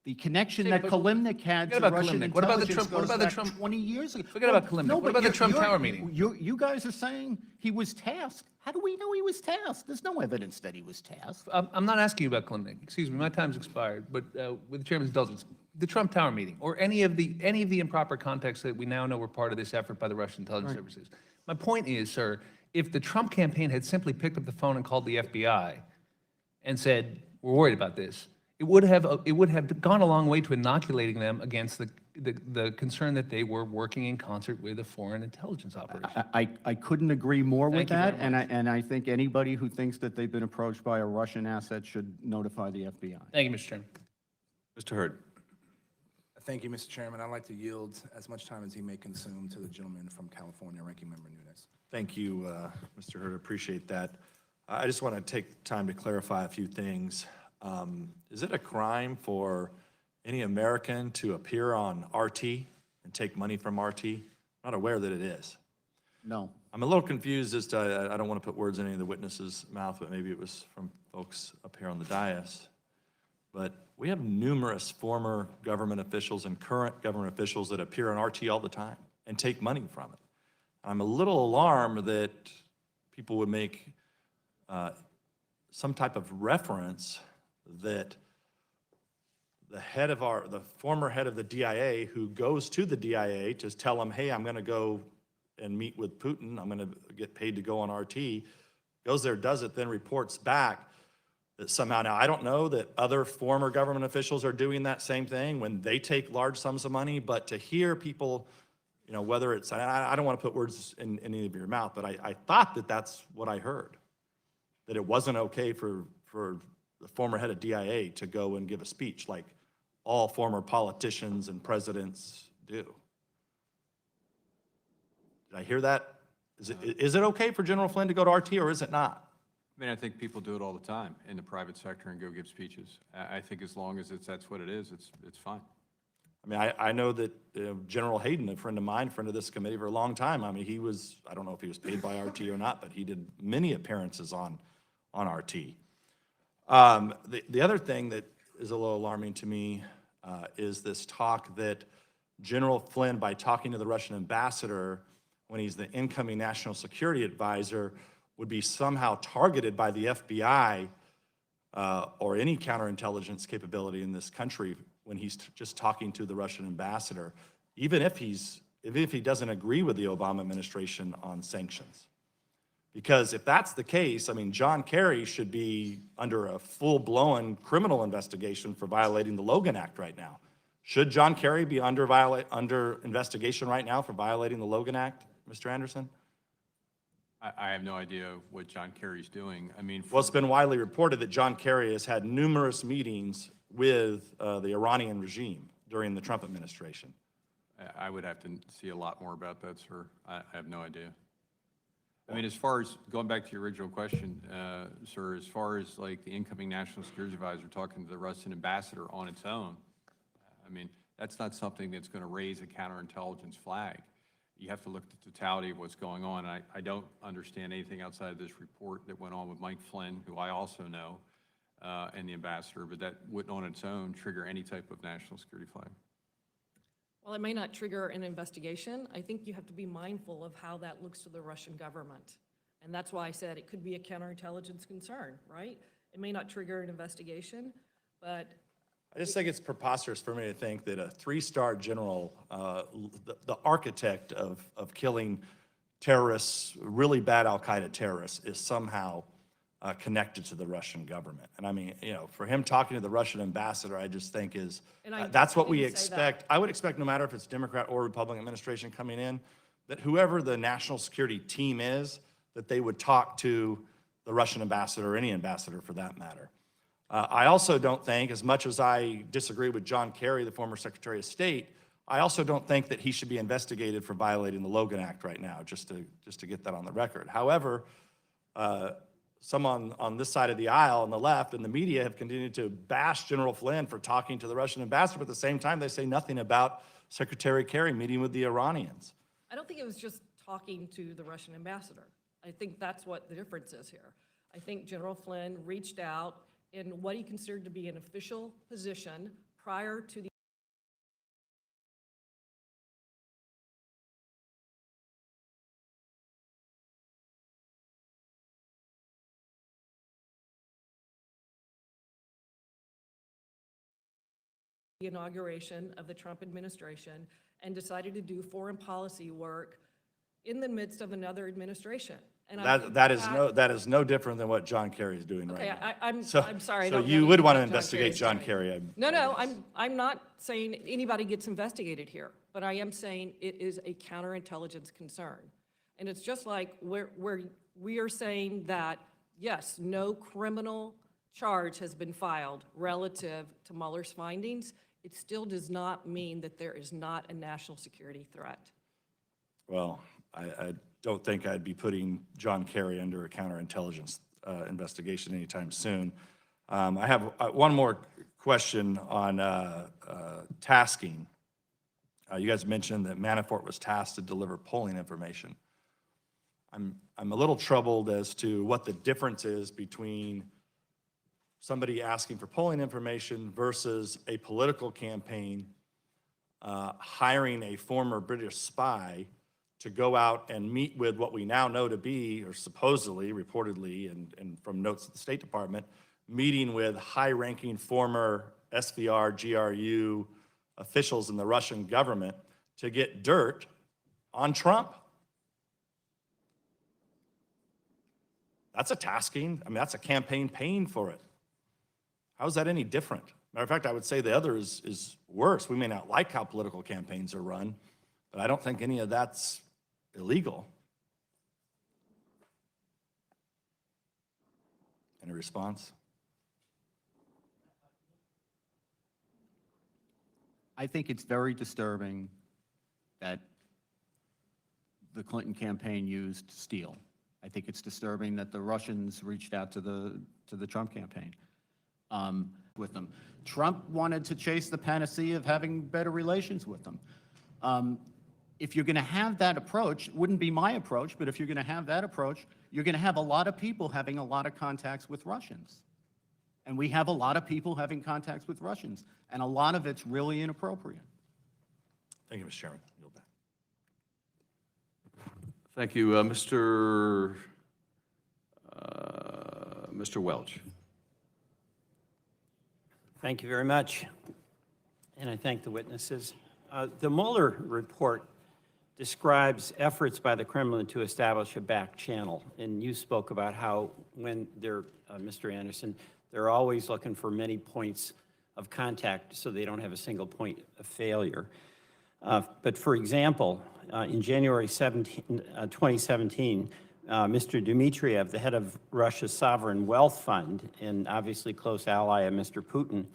The connection that Kalimnik had to Forget about Russian Kalimnik. What about the intelligence Trump- what goes about the back Trump- 20 years ago. Forget about Kalimnik. No, What but about the you're- Trump you're- Tower meeting? You guys are saying he was tasked. How do we know he was tasked? There's no evidence that he was tasked. I'm not asking you about Kalimnik. Excuse me, my time's expired, but with the chairman's indulgence, the Trump Tower meeting, or any of the improper contexts that we now know were part of this effort by the Russian intelligence services. My point is, sir, if the Trump campaign had simply picked up the phone and called the FBI and said, we're worried about this, it would have gone a long way to inoculating them against the concern that they were working in concert with a foreign intelligence operation. I couldn't agree more with Thank you very that, and I think anybody who thinks that they've been approached by a Russian asset should notify the FBI. Thank you, Mr. Chairman. Mr. Hurd. Thank you, Mr. Chairman. I'd like to yield as much time as he may consume to the gentleman from California, Ranking Member Nunes. Thank you, Mr. Hurd. Appreciate that. I just want to take time to clarify a few things. Is it a crime for any American to appear on RT and take money from RT? I'm not aware that it is. No. I'm a little confused as to, I don't want to put words in any of the witnesses' mouth, but maybe it was from folks up here on the dais. But we have numerous former government officials and current government officials that appear on RT all the time and take money from it. I'm a little alarmed that people would make some type of reference that the former head of the DIA, who goes to the DIA to tell them, hey, I'm going to go and meet with Putin, I'm going to get paid to go on RT, goes there, does it, then reports back, that somehow, now, I don't know that other former government officials are doing that same thing when they take large sums of money, but to hear people, you know, whether it's, I don't want to put words in any of your mouth, but I thought that that's what I heard, that it wasn't okay for the former head of DIA to go and give a speech like all former politicians and presidents do. Did I hear that? Is it okay for General Flynn to go to RT, or is it not? I mean, I think people do it all the time in the private sector and go give speeches. I think as long as that's what it is, it's fine. I mean, I know that General Hayden, a friend of mine, friend of this committee for a long time, I mean, he was, I don't know if he was paid by RT or not, but he did many appearances on RT. The other thing that is a little alarming to me is this talk that General Flynn, by talking to the Russian ambassador when he's the incoming national security advisor, would be somehow targeted by the FBI or any counterintelligence capability in this country when he's just talking to the Russian ambassador, even if he doesn't agree with the Obama administration on sanctions. Because if that's the case, I mean, John Kerry should be under a full-blown criminal investigation for violating the Logan Act right now. Should John Kerry be under investigation right now for violating the Logan Act, Mr. Anderson? I have no idea what John Kerry's doing. I mean, Well, it's been widely reported that John Kerry has had numerous meetings with the Iranian regime during the Trump administration. I would have to see a lot more about that, sir. I have no idea. I mean, as far as, going back to your original question, sir, as far as like the incoming national security advisor talking to the Russian ambassador on its own, I mean, that's not something that's going to raise a counterintelligence flag. You have to look at the totality of what's going on. I don't understand anything outside of this report that went on with Mike Flynn, who I also know, and the ambassador, but that wouldn't on its own trigger any type of national security flag. While it may not trigger an investigation, I think you have to be mindful of how that looks to the Russian government. And that's why I said it could be a counterintelligence concern, right? It may not trigger an investigation, but I just think it's preposterous for me to think that a three-star general, the architect of killing terrorists, really bad al-Qaeda terrorists, is somehow connected to the Russian government. And I mean, you know, for him talking to the Russian ambassador, I just think is, that's what we didn't say that. expect. I would expect, no matter if it's Democrat or Republican administration coming in, that whoever the national security team is, that they would talk to the Russian ambassador, or any ambassador for that matter. I also don't think, as much as I disagree with John Kerry, the former Secretary of State, I also don't think that he should be investigated for violating the Logan Act right now, just to get that on the record. However, some on this side of the aisle, on the left, and the media have continued to bash General Flynn for talking to the Russian ambassador, but at the same time, they say nothing about Secretary Kerry meeting with the Iranians. I don't think it was just talking to the Russian ambassador. I think that's what the difference is here. I think General Flynn reached out in what he considered to be an official position prior to the inauguration of the Trump administration, and decided to do foreign policy work in the midst of another administration. And I think That is no different than what John Kerry is doing right okay, now. I'm So sorry. I So don't you know would want to what investigate Kerry's John doing. Kerry. No, I'm not saying anybody gets investigated here, but I am saying it is a counterintelligence concern. And it's just like where we are saying that, yes, no criminal charge has been filed relative to Mueller's findings. It still does not mean that there is not a national security threat. Well, I don't think I'd be putting John Kerry under a counterintelligence investigation anytime soon. I have one more question on tasking. You guys mentioned that Manafort was tasked to deliver polling information. I'm a little troubled as to what the difference is between somebody asking for polling information versus a political campaign hiring a former British spy to go out and meet with what we now know to be, or supposedly, reportedly, and from notes of the State Department, meeting with high-ranking former SVR, GRU officials in the Russian government to get dirt on Trump. That's a tasking. I mean, that's a campaign paying for it. How is that any different? Matter of fact, I would say the other is worse. We may not like how political campaigns are run, but I don't think any of that's illegal. Any response? I think it's very disturbing that the Clinton campaign used steel. I think it's disturbing that the Russians reached out to the Trump campaign with them. Trump wanted to chase the panacea of having better relations with them. If you're going to have that approach, it wouldn't be my approach, but if you're going to have that approach, you're going to have a lot of people having a lot of contacts with Russians. And we have a lot of people having contacts with Russians, and a lot of it's really inappropriate. Thank you, Mr. Chairman. Yield back. Thank you. Mr. Welch. Thank you very much, and I thank the witnesses. The Mueller report describes efforts by the Kremlin to establish a back channel, and you spoke about how when they're, Mr. Anderson, they're always looking for many points of contact so they don't have a single point of failure. But for example, in January 2017, Mr. Dmitriev, the head of Russia's sovereign wealth fund and obviously close ally of Mr. Putin,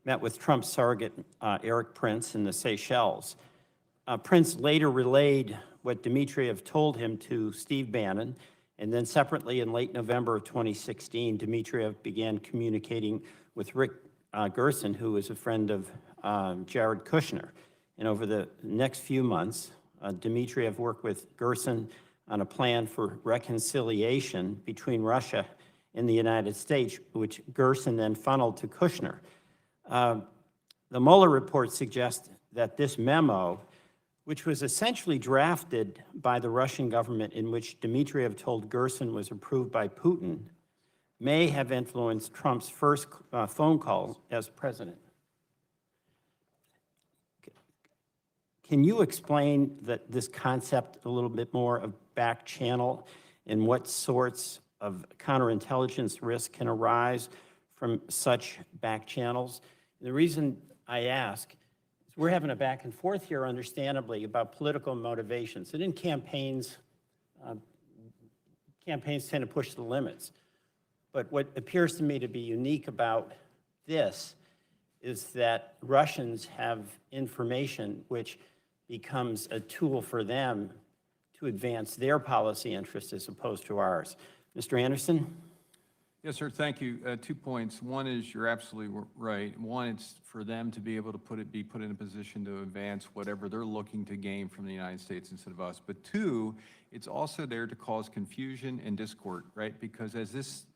met with Trump's surrogate, Eric Prince, in the Seychelles. Prince later relayed what Dmitriev told him to Steve Bannon, and then separately in late November of 2016, Dmitriev began communicating with Rick Gerson, who is a friend of Jared Kushner. And over the next few months, Dmitriev worked with Gerson on a plan for reconciliation between Russia and the United States, which Gerson then funneled to Kushner. The Mueller report suggests that this memo, which was essentially drafted by the Russian government, in which Dmitriev told Gerson was approved by Putin, may have influenced Trump's first phone call as president. Can you explain this concept a little bit more of back channel and what sorts of counterintelligence risk can arise from such back channels? The reason I ask is we're having a back and forth here, understandably, about political motivations. And in campaigns, campaigns tend to push the limits. But what appears to me to be unique about this is that Russians have information which becomes a tool for them to advance their policy interests as opposed to ours. Mr. Anderson? Yes, sir, thank you. 2 points. One is you're absolutely right. One, it's for them to be able to be put in a position to advance whatever they're looking to gain from the United States instead of us. But two, it's also there to cause confusion and discord, right? Because as this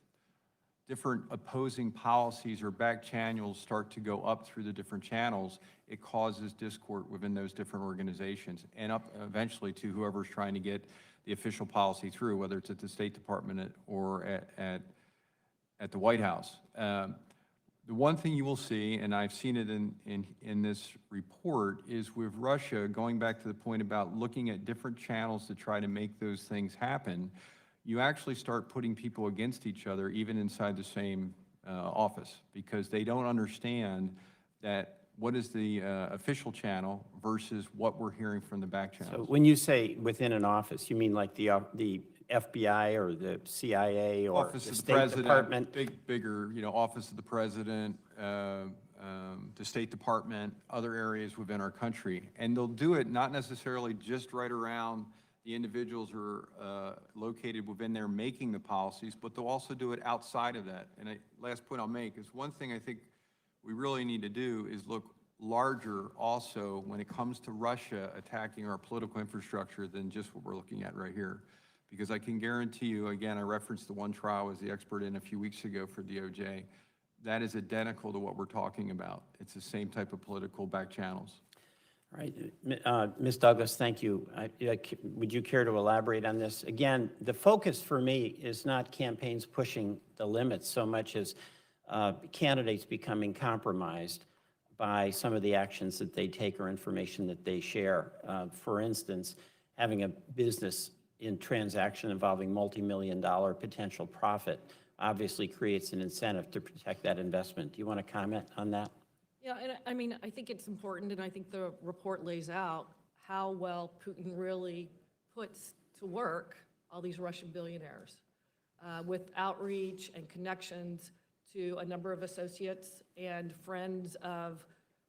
different opposing policies or back channels start to go up through the different channels, it causes discord within those different organizations and up eventually to whoever's trying to get the official policy through, whether it's at the State Department or at the White House. The one thing you will see, and I've seen it in this report, is with Russia, going back to the point about looking at different channels to try to make those things happen, you actually start putting people against each other, even inside the same office, because they don't understand that what is the official channel versus what we're hearing from the back channels. So when you say within an office, you mean like the FBI or the CIA or Office the of the State President, Department? bigger, Office of the President, the State Department, other areas within our country. And they'll do it not necessarily just right around the individuals who are located within there making the policies, but they'll also do it outside of that. And last point I'll make is one thing I think we really need to do is look larger also when it comes to Russia attacking our political infrastructure than just what we're looking at right here. Because I can guarantee you, again, I referenced the one trial I was the expert in a few weeks ago for DOJ. That is identical to what we're talking about. It's the same type of political back channels. All right, Ms. Douglas, thank you. Would you care to elaborate on this? Again, the focus for me is not campaigns pushing the limits so much as candidates becoming compromised by some of the actions that they take or information that they share. For instance, having a business in transaction involving multi-million-dollar potential profit obviously creates an incentive to protect that investment. Do you want to comment on that? Yeah, and I mean, I think it's important, and I think the report lays out how well Putin really puts to work all these Russian billionaires with outreach and connections to a number of associates and friends of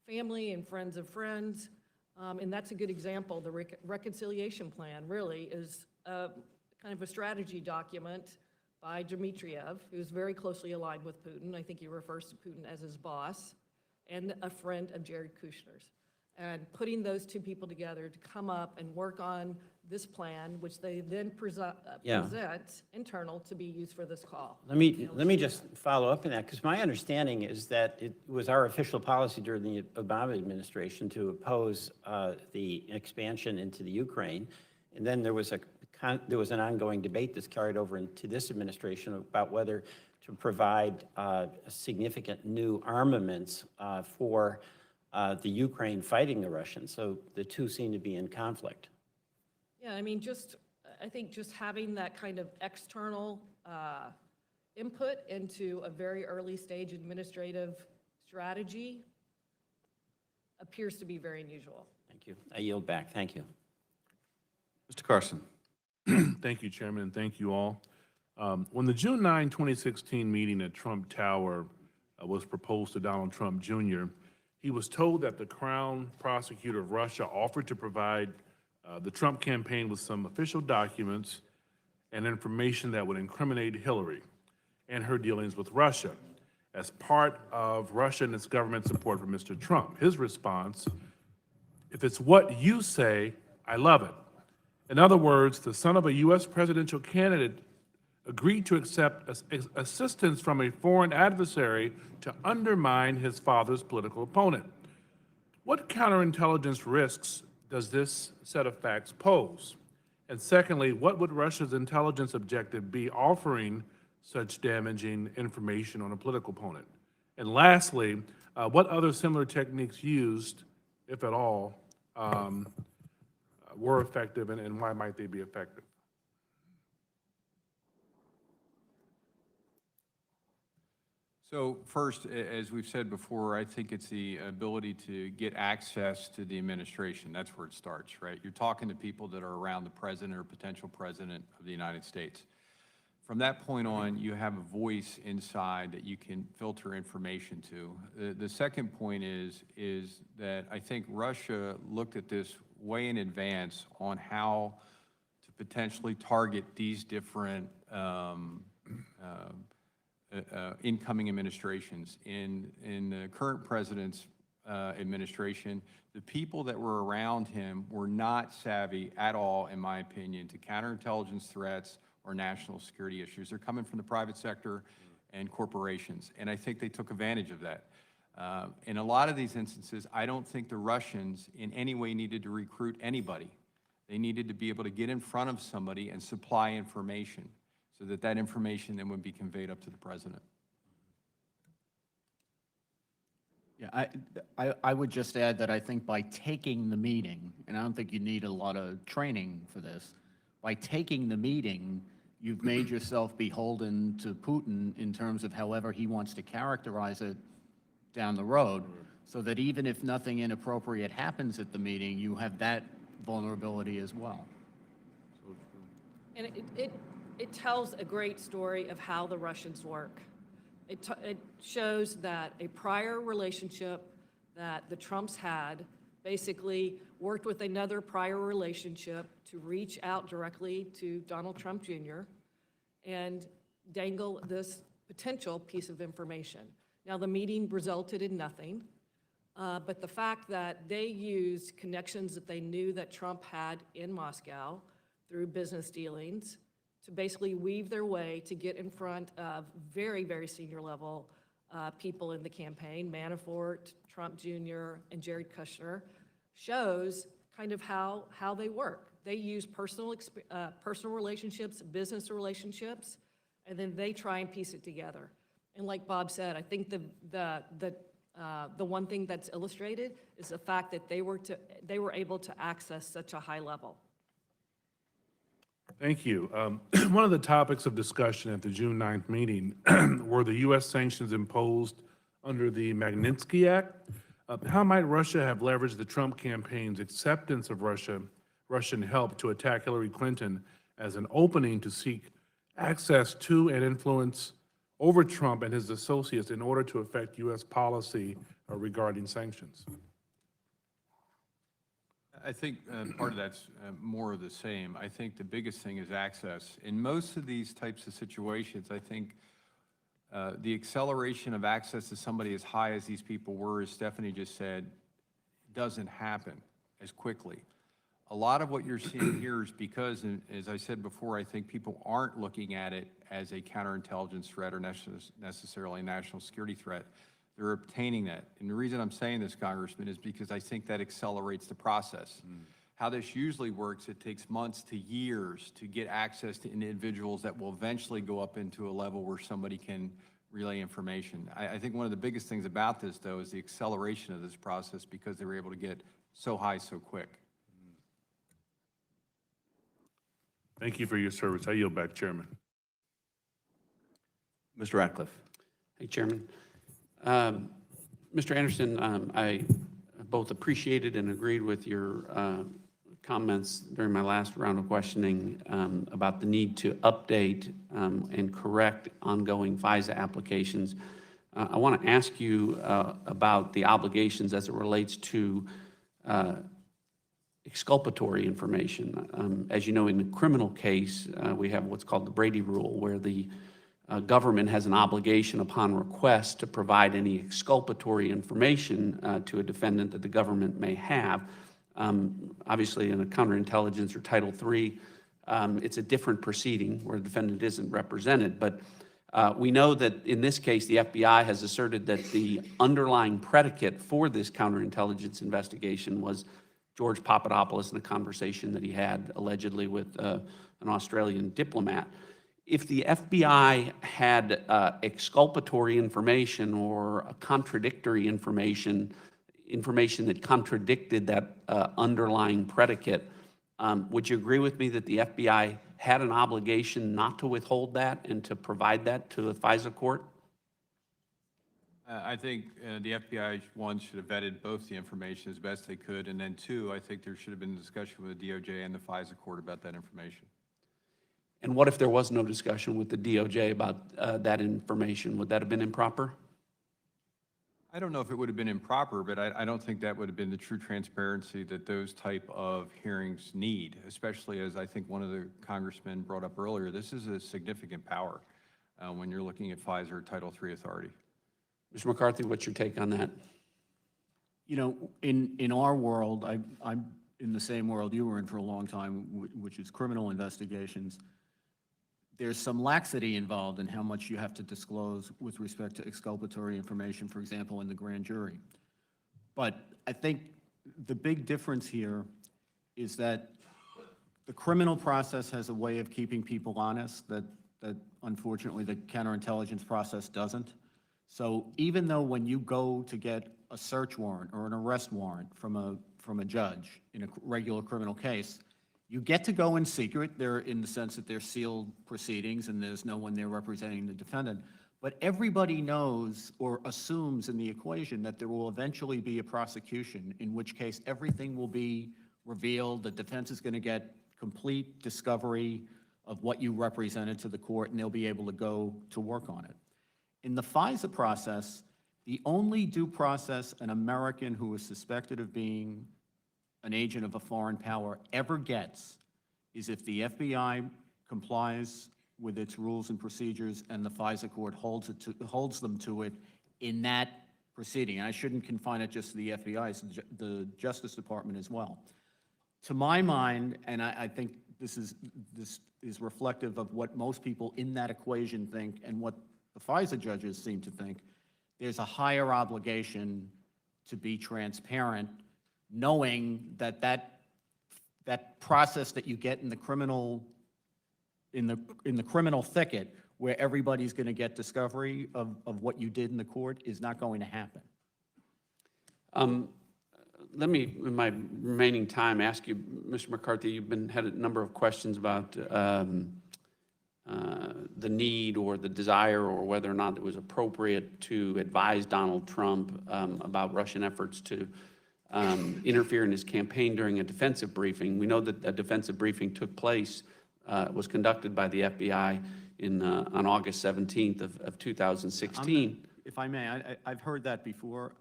family and friends of friends. And that's a good example. The reconciliation plan really is kind of a strategy document by Dmitriev, who's very closely aligned with Putin. I think he refers to Putin as his boss, and a friend of Jared Kushner's. And putting those two people together to come up and work on this plan, which they then present internal to be used for this call. Let me just follow up on that, because my understanding is that it was our official policy during the Obama administration to oppose the expansion into the Ukraine. And then there was an ongoing debate that's carried over into this administration about whether to provide significant new armaments for the Ukraine fighting the Russians. So the two seem to be in conflict. Yeah, I mean, I think just having that kind of external input into a very early stage administrative strategy appears to be very unusual. Thank you. I yield back. Thank you. Mr. Carson. Thank you, Chairman, and thank you all. When the June 9, 2016 meeting at Trump Tower was proposed to Donald Trump Jr., he was told that the Crown Prosecutor of Russia offered to provide the Trump campaign with some official documents and information that would incriminate Hillary and her dealings with Russia as part of Russia and its government support for Mr. Trump. His response, "If it's what you say, I love it." In other words, the son of a U.S. presidential candidate agreed to accept assistance from a foreign adversary to undermine his father's political opponent. What counterintelligence risks does this set of facts pose? And secondly, what would Russia's intelligence objective be offering such damaging information on a political opponent? And lastly, what other similar techniques used, if at all, were effective, and why might they be effective? So first, as we've said before, I think it's the ability to get access to the administration. That's where it starts, right? You're talking to people that are around the president or potential president of the United States. From that point on, you have a voice inside that you can filter information to. The second point is that I think Russia looked at this way in advance on how to potentially target these different incoming administrations. In the current president's administration, the people that were around him were not savvy at all, in my opinion, to counterintelligence threats or national security issues. They're coming from the private sector and corporations, and I think they took advantage of that. In a lot of these instances, I don't think the Russians in any way needed to recruit anybody. They needed to be able to get in front of somebody and supply information, so that that information then would be conveyed up to the president. Yeah, I would just add that I think by taking the meeting, and I don't think you need a lot of training for this, by taking the meeting, you've made yourself beholden to Putin in terms of however he wants to characterize it down the road, so that even if nothing inappropriate happens at the meeting, you have that vulnerability as well. And it tells a great story of how the Russians work. It shows that a prior relationship that the Trumps had basically worked with another prior relationship to reach out directly to Donald Trump Jr. and dangle this potential piece of information. Now, the meeting resulted in nothing, but the fact that they used connections that they knew that Trump had in Moscow through business dealings to basically weave their way to get in front of very, very senior level people in the campaign, Manafort, Trump Jr., and Jared Kushner, shows kind of how they work. They use personal relationships, business relationships, and then they try and piece it together. And like Bob said, I think the one thing that's illustrated is the fact that they were able to access such a high level. Thank you. One of the topics of discussion at the June 9th meeting were the U.S. sanctions imposed under the Magnitsky Act. How might Russia have leveraged the Trump campaign's acceptance of Russian help to attack Hillary Clinton as an opening to seek access to and influence over Trump and his associates in order to affect U.S. policy regarding sanctions? I think part of that's more of the same. I think the biggest thing is access. In most of these types of situations, I think the acceleration of access to somebody as high as these people were, as Stephanie just said, doesn't happen as quickly. A lot of what you're seeing here is because, and as I said before, I think people aren't looking at it as a counterintelligence threat or necessarily a national security threat. They're obtaining that. And the reason I'm saying this, Congressman, is because I think that accelerates the process. How this usually works, it takes months to years to get access to individuals that will eventually go up into a level where somebody can relay information. I think one of the biggest things about this, though, is the acceleration of this process because they were able to get so high so quick. Thank you for your service. I yield back, Chairman. Mr. Ratcliffe. Hey, Chairman. Mr. Anderson, I both appreciated and agreed with your comments during my last round of questioning about the need to update and correct ongoing FISA applications. I want to ask you about the obligations as it relates to exculpatory information. As you know, in the criminal case, we have what's called the Brady Rule, where the government has an obligation upon request to provide any exculpatory information to a defendant that the government may have. Obviously, in a counterintelligence or Title III, it's a different proceeding where the defendant isn't represented. But we know that in this case, the FBI has asserted that the underlying predicate for this counterintelligence investigation was George Papadopoulos and a conversation that he had allegedly with an Australian diplomat. If the FBI had exculpatory information or contradictory information that contradicted that underlying predicate, would you agree with me that the FBI had an obligation not to withhold that and to provide that to the FISA court? I think the FBI, one, should have vetted both the information as best they could, and then two, I think there should have been a discussion with the DOJ and the FISA court about that information. And what if there was no discussion with the DOJ about that information? Would that have been improper? I don't know if it would have been improper, but I don't think that would have been the true transparency that those type of hearings need, especially as I think one of the congressmen brought up earlier. This is a significant power when you're looking at FISA or Title III authority. Mr. McCarthy, what's your take on that? You know, in our world, I'm in the same world you were in for a long time, which is criminal investigations. There's some laxity involved in how much you have to disclose with respect to exculpatory information, for example, in the grand jury. But I think the big difference here is that the criminal process has a way of keeping people honest that unfortunately the counterintelligence process doesn't. So even though when you go to get a search warrant or an arrest warrant from a judge in a regular criminal case, you get to go in secret. They're in the sense that they're sealed proceedings and there's no one there representing the defendant. But everybody knows or assumes in the equation that there will eventually be a prosecution, in which case everything will be revealed. The defense is going to get complete discovery of what you represented to the court, and they'll be able to go to work on it. In the FISA process, the only due process an American who is suspected of being an agent of a foreign power ever gets is if the FBI complies with its rules and procedures and the FISA court holds them to it in that proceeding. And I shouldn't confine it just to the FBI, it's the Justice Department as well. To my mind, and I think this is reflective of what most people in that equation think and what the FISA judges seem to think, there's a higher obligation to be transparent, knowing that that process that you get in the criminal thicket, where everybody's going to get discovery of what you did in the court, is not going to happen. let me, in my remaining time, ask you, Mr. McCarthy, had a number of questions about the need or the desire or whether or not it was appropriate to advise Donald Trump about Russian efforts to interfere in his campaign during a defensive briefing. We know that a defensive briefing took place, was conducted by the FBI on August 17th of 2016. If I may, I've heard that before.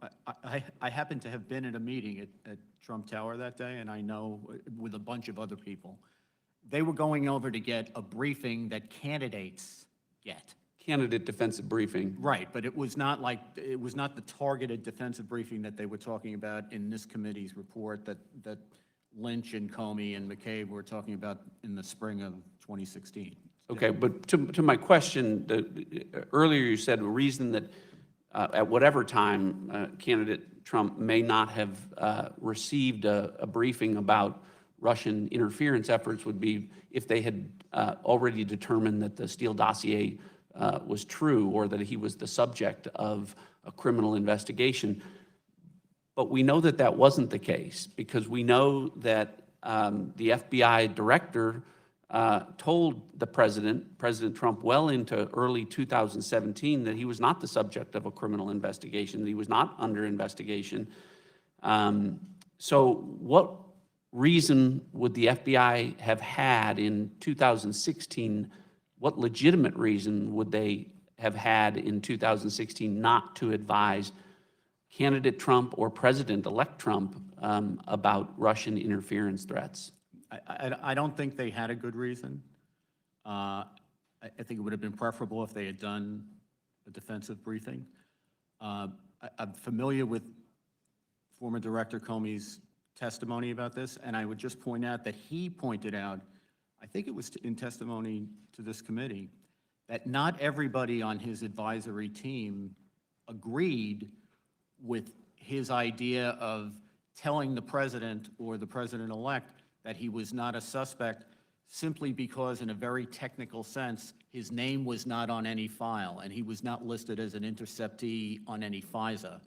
I happen to have been at a meeting at Trump Tower that day, and I know with a bunch of other people. They were going over to get a briefing that candidates get. Candidate defensive briefing. Right, but it was not the targeted defensive briefing that they were talking about in this committee's report that Lynch and Comey and McCabe were talking about in the spring of 2016. Okay, but to my question, earlier you said a reason that at whatever time candidate Trump may not have received a briefing about Russian interference efforts would be if they had already determined that the Steele dossier was true or that he was the subject of a criminal investigation. But we know that that wasn't the case because we know that the FBI director told the President Trump, well into early 2017, that he was not the subject of a criminal investigation, that he was not under investigation. So what reason would the FBI have had in 2016? What legitimate reason would they have had in 2016 not to advise candidate Trump or President-elect Trump about Russian interference threats? I don't think they had a good reason. I think it would have been preferable if they had done a defensive briefing. I'm familiar with former Director Comey's testimony about this, and I would just point out that he pointed out, I think it was in testimony to this committee, that not everybody on his advisory team agreed with his idea of telling the president or the president-elect that he was not a suspect simply because, in a very technical sense, his name was not on any file and he was not listed as an interceptee on any FISA.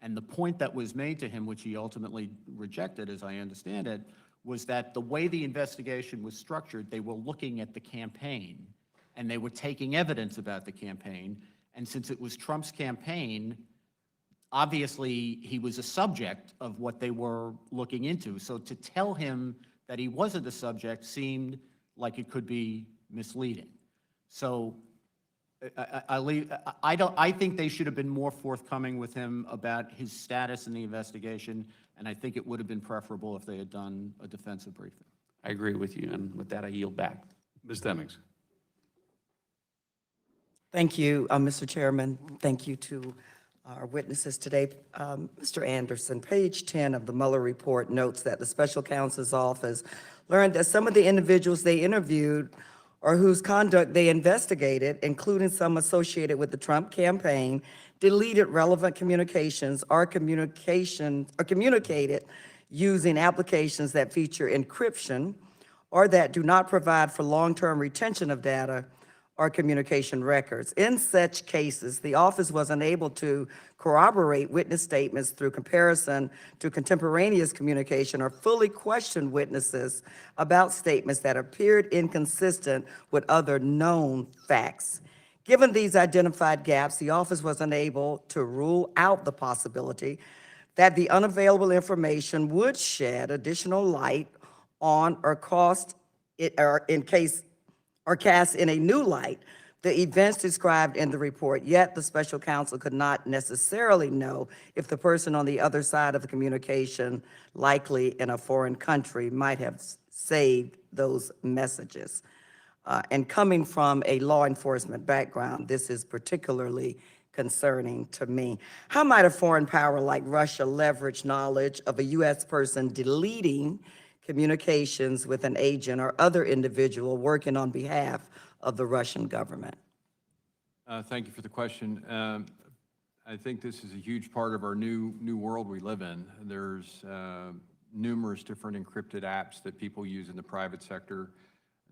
And the point that was made to him, which he ultimately rejected, as I understand it, was that the way the investigation was structured, they were looking at the campaign and they were taking evidence about the campaign. And since it was Trump's campaign, obviously he was a subject of what they were looking into. So to tell him that he wasn't a subject seemed like it could be misleading. So I think they should have been more forthcoming with him about his status in the investigation, and I think it would have been preferable if they had done a defensive briefing. I agree with you, and with that, I yield back. Ms. Demings. Thank you, Mr. Chairman. Thank you to our witnesses today. Mr. Anderson, page 10 of the Mueller report notes that the special counsel's office learned that some of the individuals they interviewed or whose conduct they investigated, including some associated with the Trump campaign, deleted relevant communications or communicated using applications that feature encryption or that do not provide for long-term retention of data or communication records. In such cases, the office was unable to corroborate witness statements through comparison to contemporaneous communication or fully question witnesses about statements that appeared inconsistent with other known facts. Given these identified gaps, the office was unable to rule out the possibility that the unavailable information would shed additional light on or cast in a new light the events described in the report, yet the special counsel could not necessarily know if the person on the other side of the communication, likely in a foreign country, might have saved those messages. And coming from a law enforcement background, this is particularly concerning to me. How might a foreign power like Russia leverage knowledge of a U.S. person deleting communications with an agent or other individual working on behalf of the Russian government? Thank you for the question. I think this is a huge part of our new world we live in. There's numerous different encrypted apps that people use in the private sector.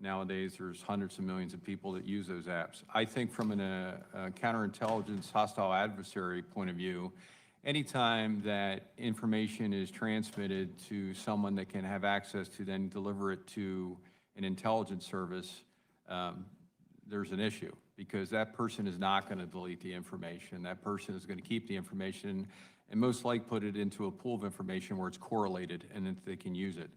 Nowadays, there's hundreds of millions of people that use those apps. I think from a counterintelligence hostile adversary point of view, anytime that information is transmitted to someone that can have access to then deliver it to an intelligence service, there's an issue, because that person is not going to delete the information. That person is going to keep the information and most likely put it into a pool of information where it's correlated and that they can use it.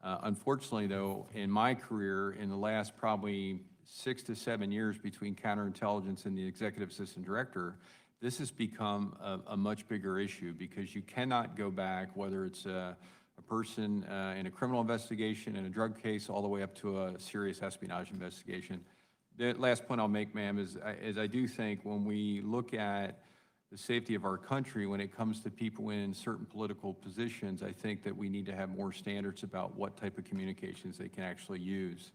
Unfortunately, though, in my career, in the last probably 6 to 7 years between counterintelligence and the executive assistant director, this has become a much bigger issue, because you cannot go back, whether it's a person in a criminal investigation, in a drug case, all the way up to a serious espionage investigation. The last point I'll make, ma'am, is I do think when we look at the safety of our country, when it comes to people in certain political positions, I think that we need to have more standards about what type of communications they can actually use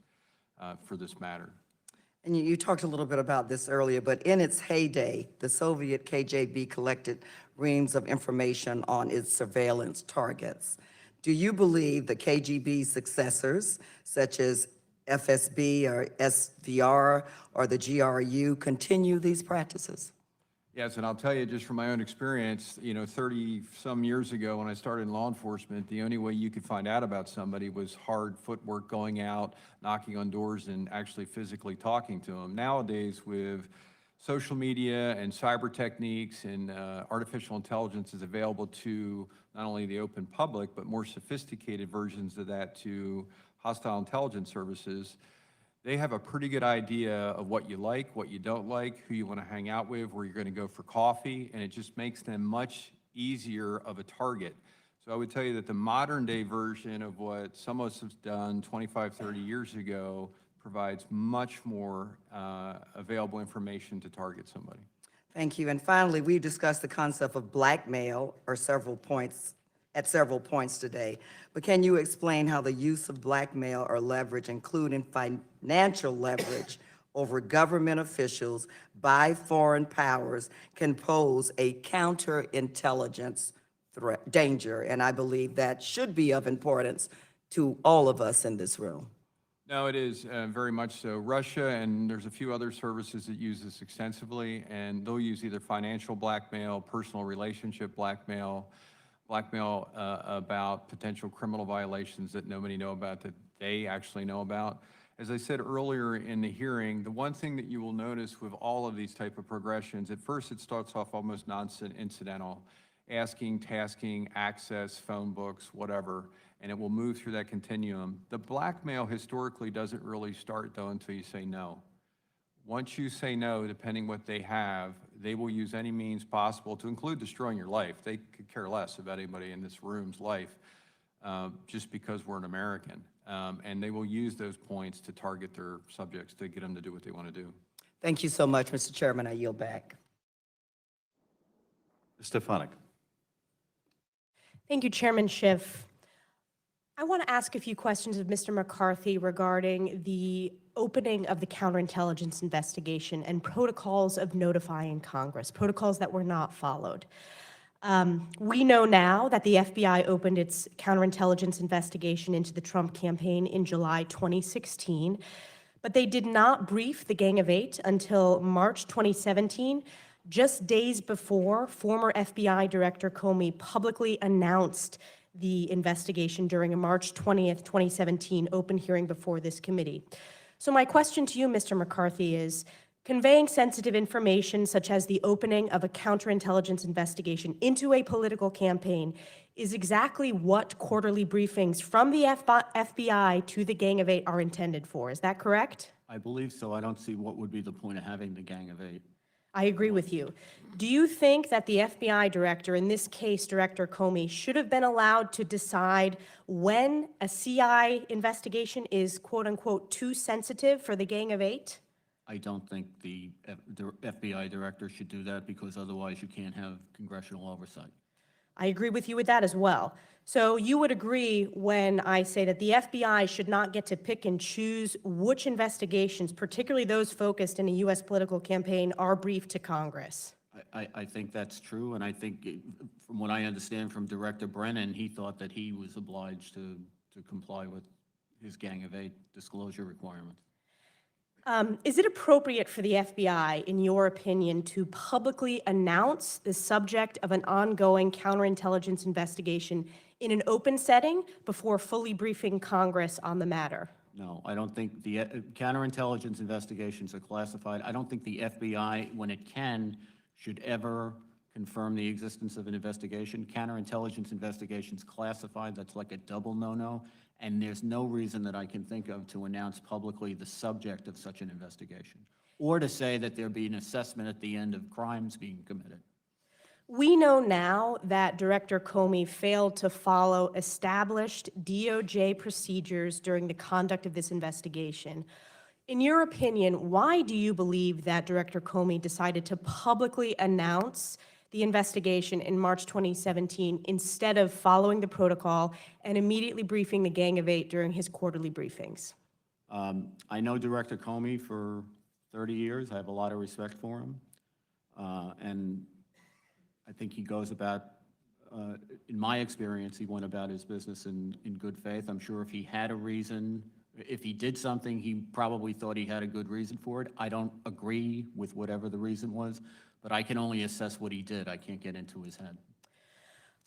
for this matter. And you talked a little bit about this earlier, but in its heyday, the Soviet KGB collected reams of information on its surveillance targets. Do you believe the KGB's successors, such as FSB or SVR or the GRU, continue these practices? Yes, and I'll tell you just from my own experience, 30-some years ago when I started in law enforcement, the only way you could find out about somebody was hard footwork, going out, knocking on doors, and actually physically talking to them. Nowadays, with social media and cyber techniques and artificial intelligence is available to not only the open public, but more sophisticated versions of that to hostile intelligence services. They have a pretty good idea of what you like, what you don't like, who you want to hang out with, where you're going to go for coffee, and it just makes them much easier of a target. So I would tell you that the modern day version of what some of us have done 25, 30 years ago provides much more available information to target somebody. Thank you. And finally, we discussed the concept of blackmail at several points today. But can you explain how the use of blackmail or leverage, including financial leverage over government officials by foreign powers, can pose a counterintelligence danger? And I believe that should be of importance to all of us in this room. No, it is very much so. Russia, and there's a few other services that use this extensively, and they'll use either financial blackmail, personal relationship blackmail about potential criminal violations that nobody know about, that they actually know about. As I said earlier in the hearing, the one thing that you will notice with all of these type of progressions, at first it starts off almost non-incidental, asking, tasking, access, phone books, whatever, and it will move through that continuum. The blackmail historically doesn't really start, though, until you say no. Once you say no, depending what they have, they will use any means possible, to include destroying your life. They could care less about anybody in this room's life just because we're an American. And they will use those points to target their subjects, to get them to do what they want to do. Thank you so much, Mr. Chairman. I yield back. Stefanik. Thank you, Chairman Schiff. I want to ask a few questions of Mr. McCarthy regarding the opening of the counterintelligence investigation and protocols of notifying Congress, protocols that were not followed. We know now that the FBI opened its counterintelligence investigation into the Trump campaign in July 2016, but they did not brief the Gang of Eight until March 2017, just days before former FBI Director Comey publicly announced the investigation during a March 20th, 2017 open hearing before this committee. So my question to you, Mr. McCarthy, is conveying sensitive information such as the opening of a counterintelligence investigation into a political campaign is exactly what quarterly briefings from the FBI to the Gang of Eight are intended for. Is that correct? I believe so. I don't see what would be the point of having the Gang of Eight. I agree with you. Do you think that the FBI director, in this case, Director Comey, should have been allowed to decide when a CI investigation is quote unquote too sensitive for the Gang of Eight? I don't think the FBI director should do that, because otherwise you can't have congressional oversight. I agree with you with that as well. So you would agree when I say that the FBI should not get to pick and choose which investigations, particularly those focused in a U.S. political campaign, are briefed to Congress? I think that's true, and I think, from what I understand from Director Brennan, he thought that he was obliged to comply with his Gang of Eight disclosure requirements. Is it appropriate for the FBI, in your opinion, to publicly announce the subject of an ongoing counterintelligence investigation in an open setting before fully briefing Congress on the matter? No, I don't think the counterintelligence investigations are classified. I don't think the FBI, when it can, should ever confirm the existence of an investigation. Counterintelligence investigations classified, that's like a double no-no, and there's no reason that I can think of to announce publicly the subject of such an investigation, or to say that there be an assessment at the end of crimes being committed. We know now that Director Comey failed to follow established DOJ procedures during the conduct of this investigation. In your opinion, why do you believe that Director Comey decided to publicly announce the investigation in March 2017 instead of following the protocol and immediately briefing the Gang of Eight during his quarterly briefings? I know Director Comey for 30 years. I have a lot of respect for him. And I think he goes about, in my experience, he went about his business in good faith. I'm sure if he had a reason, if he did something, he probably thought he had a good reason for it. I don't agree with whatever the reason was, but I can only assess what he did. I can't get into his head.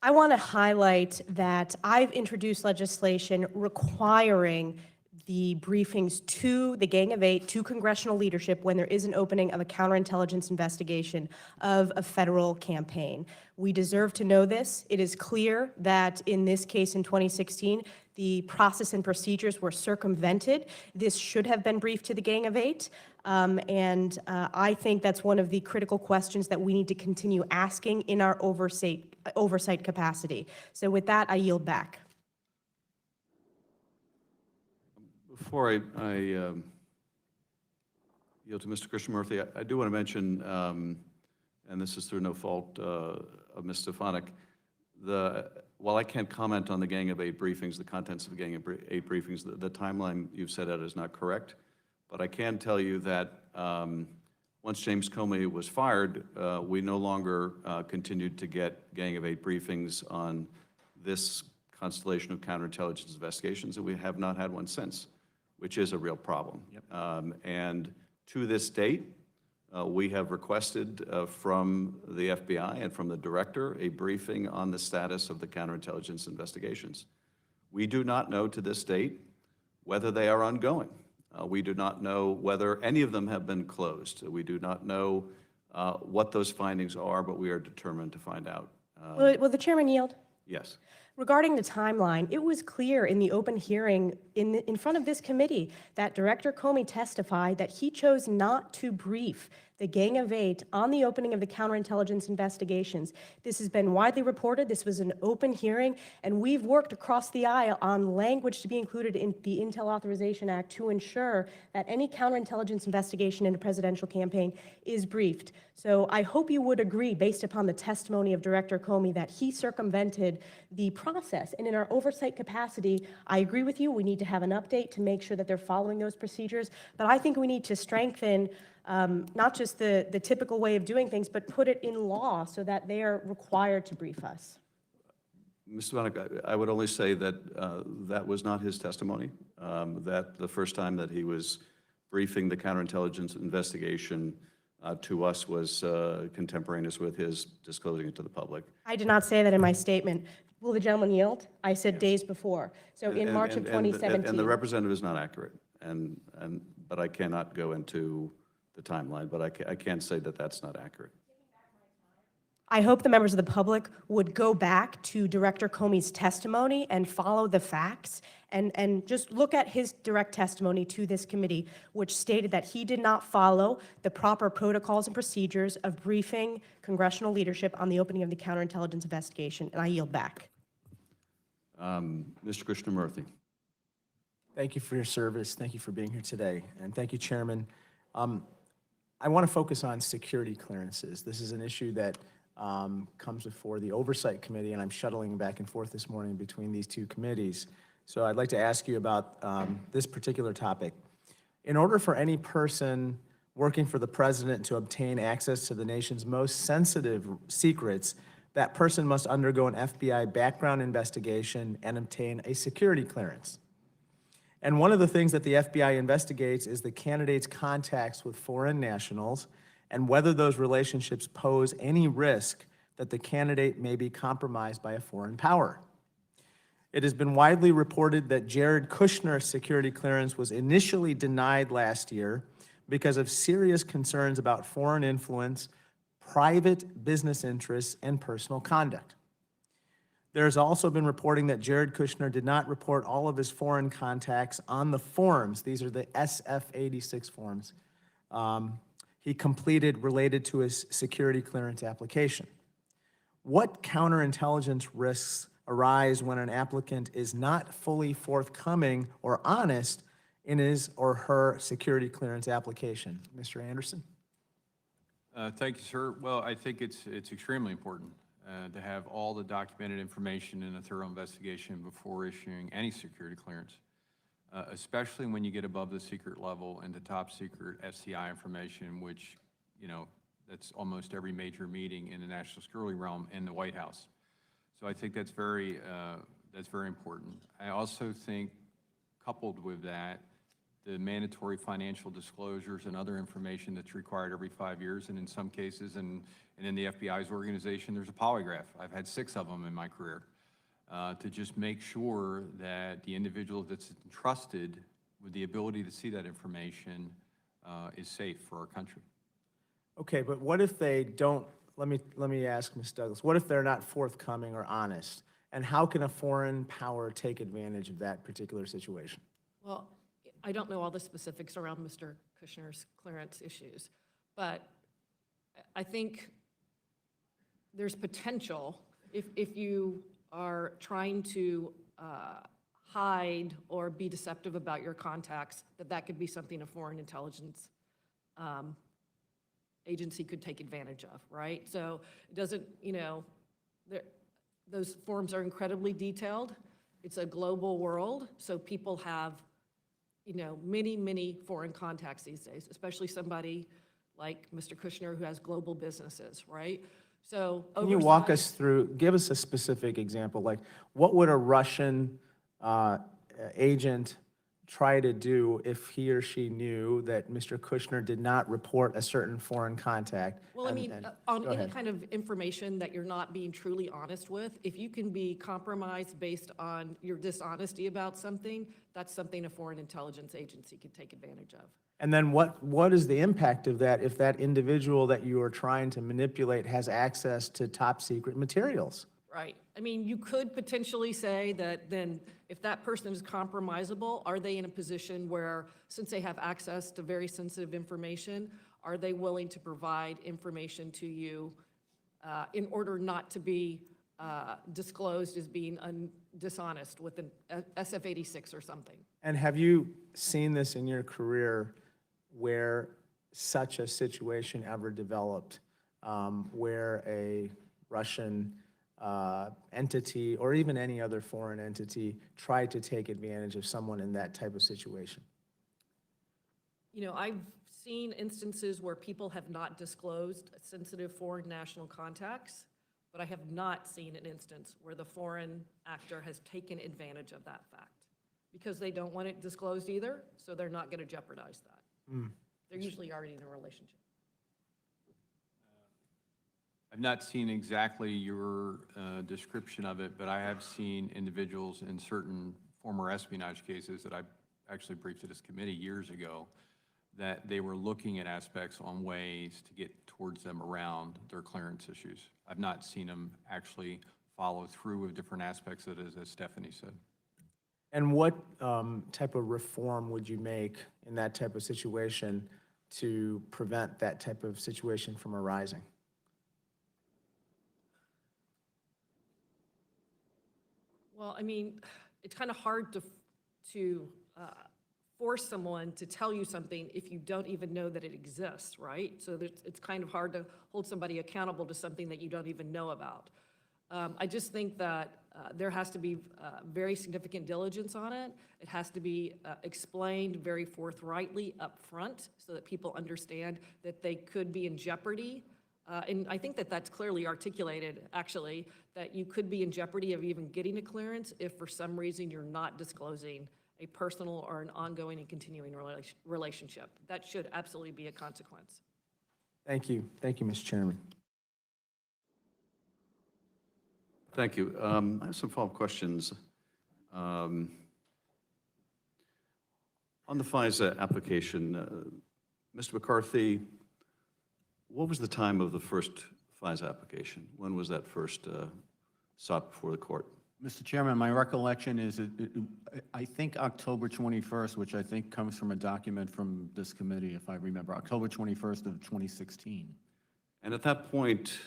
I want to highlight that I've introduced legislation requiring the briefings to the Gang of Eight, to congressional leadership, when there is an opening of a counterintelligence investigation of a federal campaign. We deserve to know this. It is clear that in this case in 2016, the process and procedures were circumvented. This should have been briefed to the Gang of Eight. I think that's one of the critical questions that we need to continue asking in our oversight capacity. So with that, I yield back. Before I yield to Mr. Krishnamurthy, I do want to mention, and this is through no fault of Ms. Stefanik, while I can't comment on the Gang of Eight briefings, the contents of the Gang of Eight briefings, the timeline you've set out is not correct. But I can tell you that once James Comey was fired, we no longer continued to get Gang of Eight briefings on this constellation of counterintelligence investigations, and we have not had one since, which is a real problem. Yep. And to this date, we have requested from the FBI and from the director a briefing on the status of the counterintelligence investigations. We do not know to this date whether they are ongoing. We do not know whether any of them have been closed. We do not know what those findings are, but we are determined to find out. Will the chairman yield? Yes. Regarding the timeline, it was clear in the open hearing in front of this committee that Director Comey testified that he chose not to brief the Gang of Eight on the opening of the counterintelligence investigations. This has been widely reported. This was an open hearing, and we've worked across the aisle on language to be included in the Intel Authorization Act to ensure that any counterintelligence investigation in a presidential campaign is briefed. So I hope you would agree, based upon the testimony of Director Comey, that he circumvented the process. And in our oversight capacity, I agree with you. We need to have an update to make sure that they're following those procedures. But I think we need to strengthen not just the typical way of doing things, but put it in law so that they are required to brief us. Mr. Stefanik, I would only say that that was not his testimony, that the first time that he was briefing the counterintelligence investigation to us was contemporaneous with his disclosing it to the public. I did not say that in my statement. Will the gentleman yield? I said days before. So in March of 2017. And the representative is not accurate, but I cannot go into the timeline, but I can say that that's not accurate. I hope the members of the public would go back to Director Comey's testimony and follow the facts and just look at his direct testimony to this committee, which stated that he did not follow the proper protocols and procedures of briefing congressional leadership on the opening of the counterintelligence investigation, and I yield back. Mr. Krishnamurthy. Thank you for your service. Thank you for being here today. And thank you, Chairman. I want to focus on security clearances. This is an issue that comes before the Oversight Committee, and I'm shuttling back and forth this morning between these two committees. So I'd like to ask you about this particular topic. In order for any person working for the president to obtain access to the nation's most sensitive secrets, that person must undergo an FBI background investigation and obtain a security clearance. And one of the things that the FBI investigates is the candidate's contacts with foreign nationals and whether those relationships pose any risk that the candidate may be compromised by a foreign power. It has been widely reported that Jared Kushner's security clearance was initially denied last year because of serious concerns about foreign influence, private business interests, and personal conduct. There's also been reporting that Jared Kushner did not report all of his foreign contacts on the forms. These are the SF-86 forms he completed related to his security clearance application. What counterintelligence risks arise when an applicant is not fully forthcoming or honest in his or her security clearance application? Mr. Anderson? Thank you, sir. Well, I think it's extremely important to have all the documented information in a thorough investigation before issuing any security clearance, especially when you get above the secret level and the top secret FCI information, which, you know, that's almost every major meeting in the national security realm in the White House. So I think that's very important. I also think, coupled with that, the mandatory financial disclosures and other information that's required every 5 years, and in some cases, and in the FBI's organization, there's a polygraph. I've had 6 of them in my career, to just make sure that the individual that's entrusted with the ability to see that information is safe for our country. Okay, but what if they don't, let me ask Ms. Douglas, what if they're not forthcoming or honest? And how can a foreign power take advantage of that particular situation? Well, I don't know all the specifics around Mr. Kushner's clearance issues, but I think there's potential if you are trying to hide or be deceptive about your contacts, that could be something a foreign intelligence agency could take advantage of, right? So it doesn't, you know, those forms are incredibly detailed. It's a global world, so people have, you know, many foreign contacts these days, especially somebody like Mr. Kushner who has global businesses, right? So Can you walk us through, give us a specific example, like what would a Russian agent try to do if he or she knew that Mr. Kushner did not report a certain foreign contact? Well, I mean, on go any ahead. kind of information that you're not being truly honest with, if you can be compromised based on your dishonesty about something, that's something a foreign intelligence agency could take advantage of. And then what is the impact of that if that individual that you are trying to manipulate has access to top secret materials? Right. I mean, you could potentially say that then if that person is compromisable, are they in a position where, since they have access to very sensitive information, are they willing to provide information to you in order not to be disclosed as being dishonest with an SF-86 or something? And have you seen this in your career where such a situation ever developed, where a Russian entity or even any other foreign entity tried to take advantage of someone in that type of situation? You know, I've seen instances where people have not disclosed sensitive foreign national contacts, but I have not seen an instance where the foreign actor has taken advantage of that fact because they don't want it disclosed either, so they're not going to jeopardize that. They're usually already in a relationship. I've not seen exactly your description of it, but I have seen individuals in certain former espionage cases that I actually briefed to this committee years ago, that they were looking at aspects on ways to get towards them around their clearance issues. I've not seen them actually follow through with different aspects of it, as Stephanie said. And what type of reform would you make in that type of situation to prevent that type of situation from arising? Well, I mean, it's kind of hard to force someone to tell you something if you don't even know that it exists, right? So it's kind of hard to hold somebody accountable to something that you don't even know about. I just think that there has to be very significant diligence on it. It has to be explained very forthrightly up front so that people understand that they could be in jeopardy. And I think that that's clearly articulated, actually, that you could be in jeopardy of even getting a clearance if for some reason you're not disclosing a personal or an ongoing and continuing relationship. That should absolutely be a consequence. Thank you. Thank you, Mr. Chairman. Thank you. I have some follow-up questions. On the FISA application, Mr. McCarthy, what was the time of the first FISA application? When was that first sought before the court? Mr. Chairman, my recollection is, I think October 21st, which I think comes from a document from this committee, if I remember, October 21st of 2016. And at that point,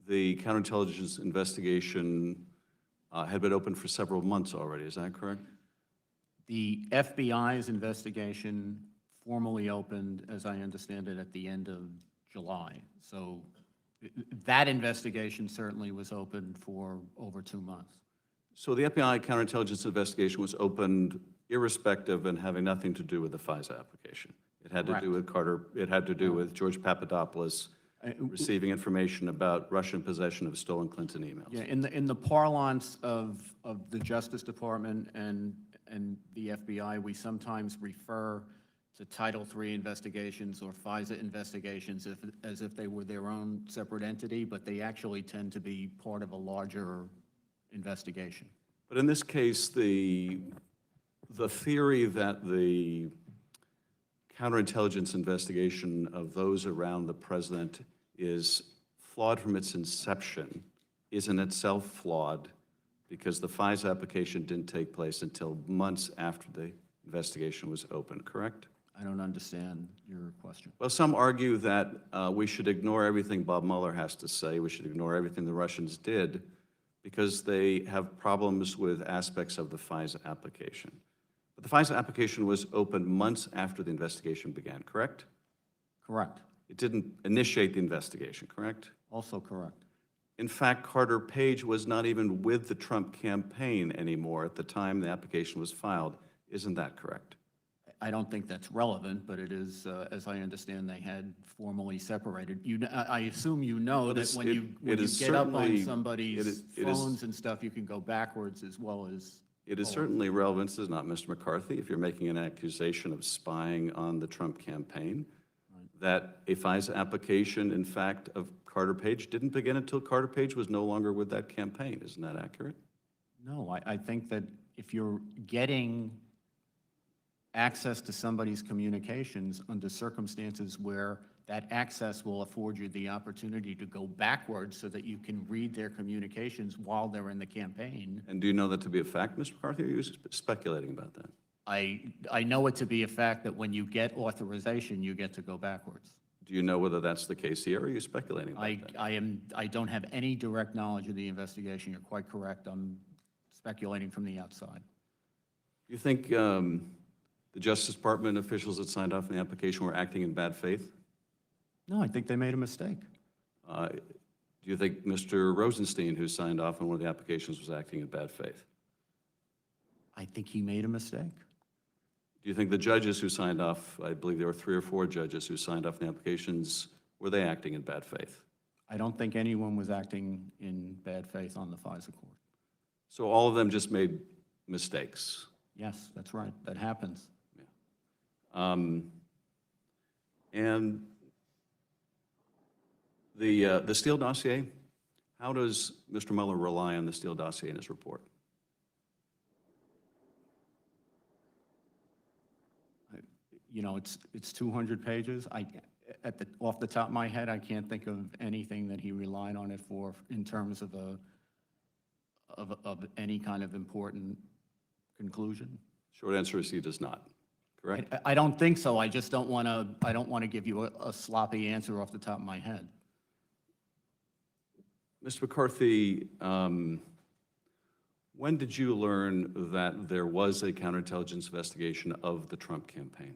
the counterintelligence investigation had been open for several months already, is that correct? The FBI's investigation formally opened, as I understand it, at the end of July. So that investigation certainly was open for over 2 months. So the FBI counterintelligence investigation was opened irrespective and having nothing to do with the FISA application. It had to do with Carter, it had to do with George Papadopoulos receiving information about Russian possession of stolen Clinton emails. Yeah, in the parlance of the Justice Department and the FBI, we sometimes refer to Title III investigations or FISA investigations as if they were their own separate entity, but they actually tend to be part of a larger investigation. But in this case, the theory that the counterintelligence investigation of those around the president is flawed from its inception is in itself flawed because the FISA application didn't take place until months after the investigation was open, correct? I don't understand your question. Well, some argue that we should ignore everything Bob Mueller has to say. We should ignore everything the Russians did because they have problems with aspects of the FISA application. But the FISA application was opened months after the investigation began, correct? Correct. It didn't initiate the investigation, correct? Also correct. In fact, Carter Page was not even with the Trump campaign anymore at the time the application was filed. Isn't that correct? I don't think that's relevant, but it is, as I understand, they had formally separated. I assume you know that when you get up on somebody's phones and stuff, you can go backwards as well as. It is certainly relevant, this is not Mr. McCarthy, if you're making an accusation of spying on the Trump campaign, that a FISA application, in fact, of Carter Page didn't begin until Carter Page was no longer with that campaign. Isn't that accurate? No, I think that if you're getting access to somebody's communications under circumstances where that access will afford you the opportunity to go backwards so that you can read their communications while they're in the campaign. And do you know that to be a fact, Mr. McCarthy, or are you speculating about that? I know it to be a fact that when you get authorization, you get to go backwards. Do you know whether that's the case here, or are you speculating about that? I don't have any direct knowledge of the investigation. You're quite correct. I'm speculating from the outside. Do you think the Justice Department officials that signed off on the application were acting in bad faith? No, I think they made a mistake. Do you think Mr. Rosenstein, who signed off on one of the applications, was acting in bad faith? I think he made a mistake. Do you think the judges who signed off, I believe there were 3 or 4 judges who signed off on the applications, were they acting in bad faith? I don't think anyone was acting in bad faith on the FISA court. So all of them just made mistakes? Yes, that's right. That happens. Yeah. And the Steele dossier, how does Mr. Mueller rely on the Steele dossier in his report? You know, it's 200 pages. Off the top of my head, I can't think of anything that he relied on it for in terms of any kind of important conclusion. Short answer is he does not, correct? I don't think so. I just don't want to give you a sloppy answer off the top of my head. Mr. McCarthy, when did you learn that there was a counterintelligence investigation of the Trump campaign?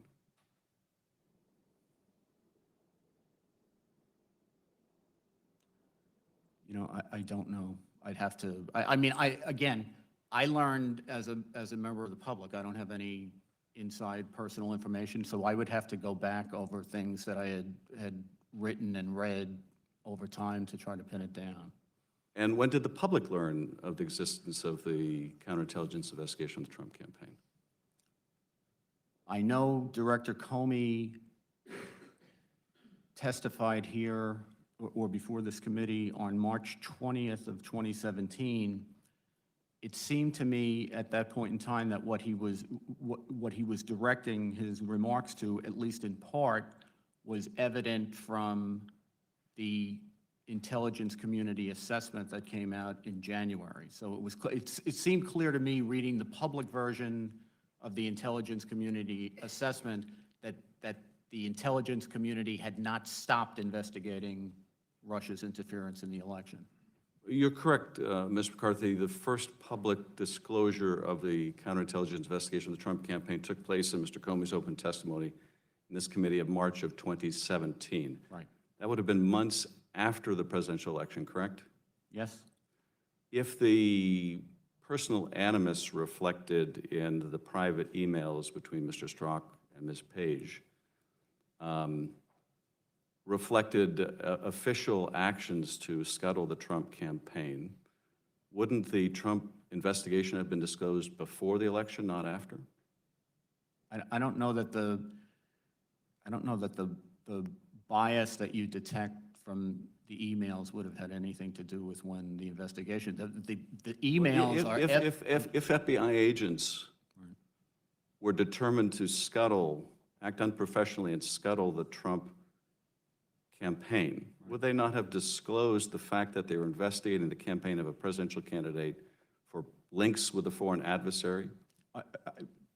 You know, I don't know. I'd have to, again, I learned as a member of the public, I don't have any inside personal information, so I would have to go back over things that I had written and read over time to try to pin it down. And when did the public learn of the existence of the counterintelligence investigation of the Trump campaign? I know Director Comey testified here or before this committee on March 20th of 2017. It seemed to me at that point in time that what he was directing his remarks to, at least in part, was evident from the intelligence community assessment that came out in January. So it seemed clear to me, reading the public version of the intelligence community assessment, that the intelligence community had not stopped investigating Russia's interference in the election. You're correct, Ms. McCarthy. The first public disclosure of the counterintelligence investigation of the Trump campaign took place in Mr. Comey's open testimony in this committee of March of 2017. Right. That would have been months after the presidential election, correct? Yes? If the personal animus reflected in the private emails between Mr. Strzok and Ms. Page reflected official actions to scuttle the Trump campaign, wouldn't the Trump investigation have been disclosed before the election, not after? I don't know that the bias that you detect from the emails would have had anything to do with when the investigation, the emails are... If FBI agents were determined to act unprofessionally and scuttle the Trump campaign, would they not have disclosed the fact that they were investigating the campaign of a presidential candidate for links with a foreign adversary?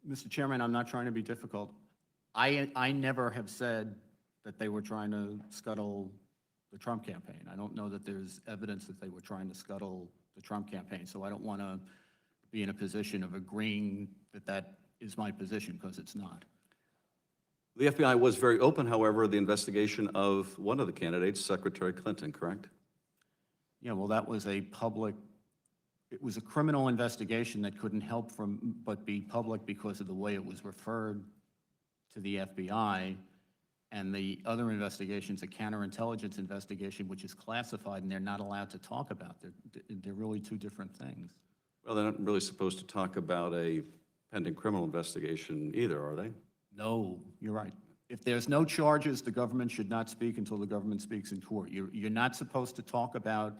Mr. Chairman, I'm not trying to be difficult. I never have said that they were trying to scuttle the Trump campaign. I don't know that there's evidence that they were trying to scuttle the Trump campaign, so I don't want to be in a position of agreeing that that is my position, because it's not. The FBI was very open, however, the investigation of one of the candidates, Secretary Clinton, correct? Yeah, well, that was it was a criminal investigation that couldn't help but be public because of the way it was referred to the FBI. And the other investigation's a counterintelligence investigation, which is classified, and they're not allowed to talk about. They're really two different things. Well, they're not really supposed to talk about a pending criminal investigation either, are they? No, you're right. If there's no charges, the government should not speak until the government speaks in court. You're not supposed to talk about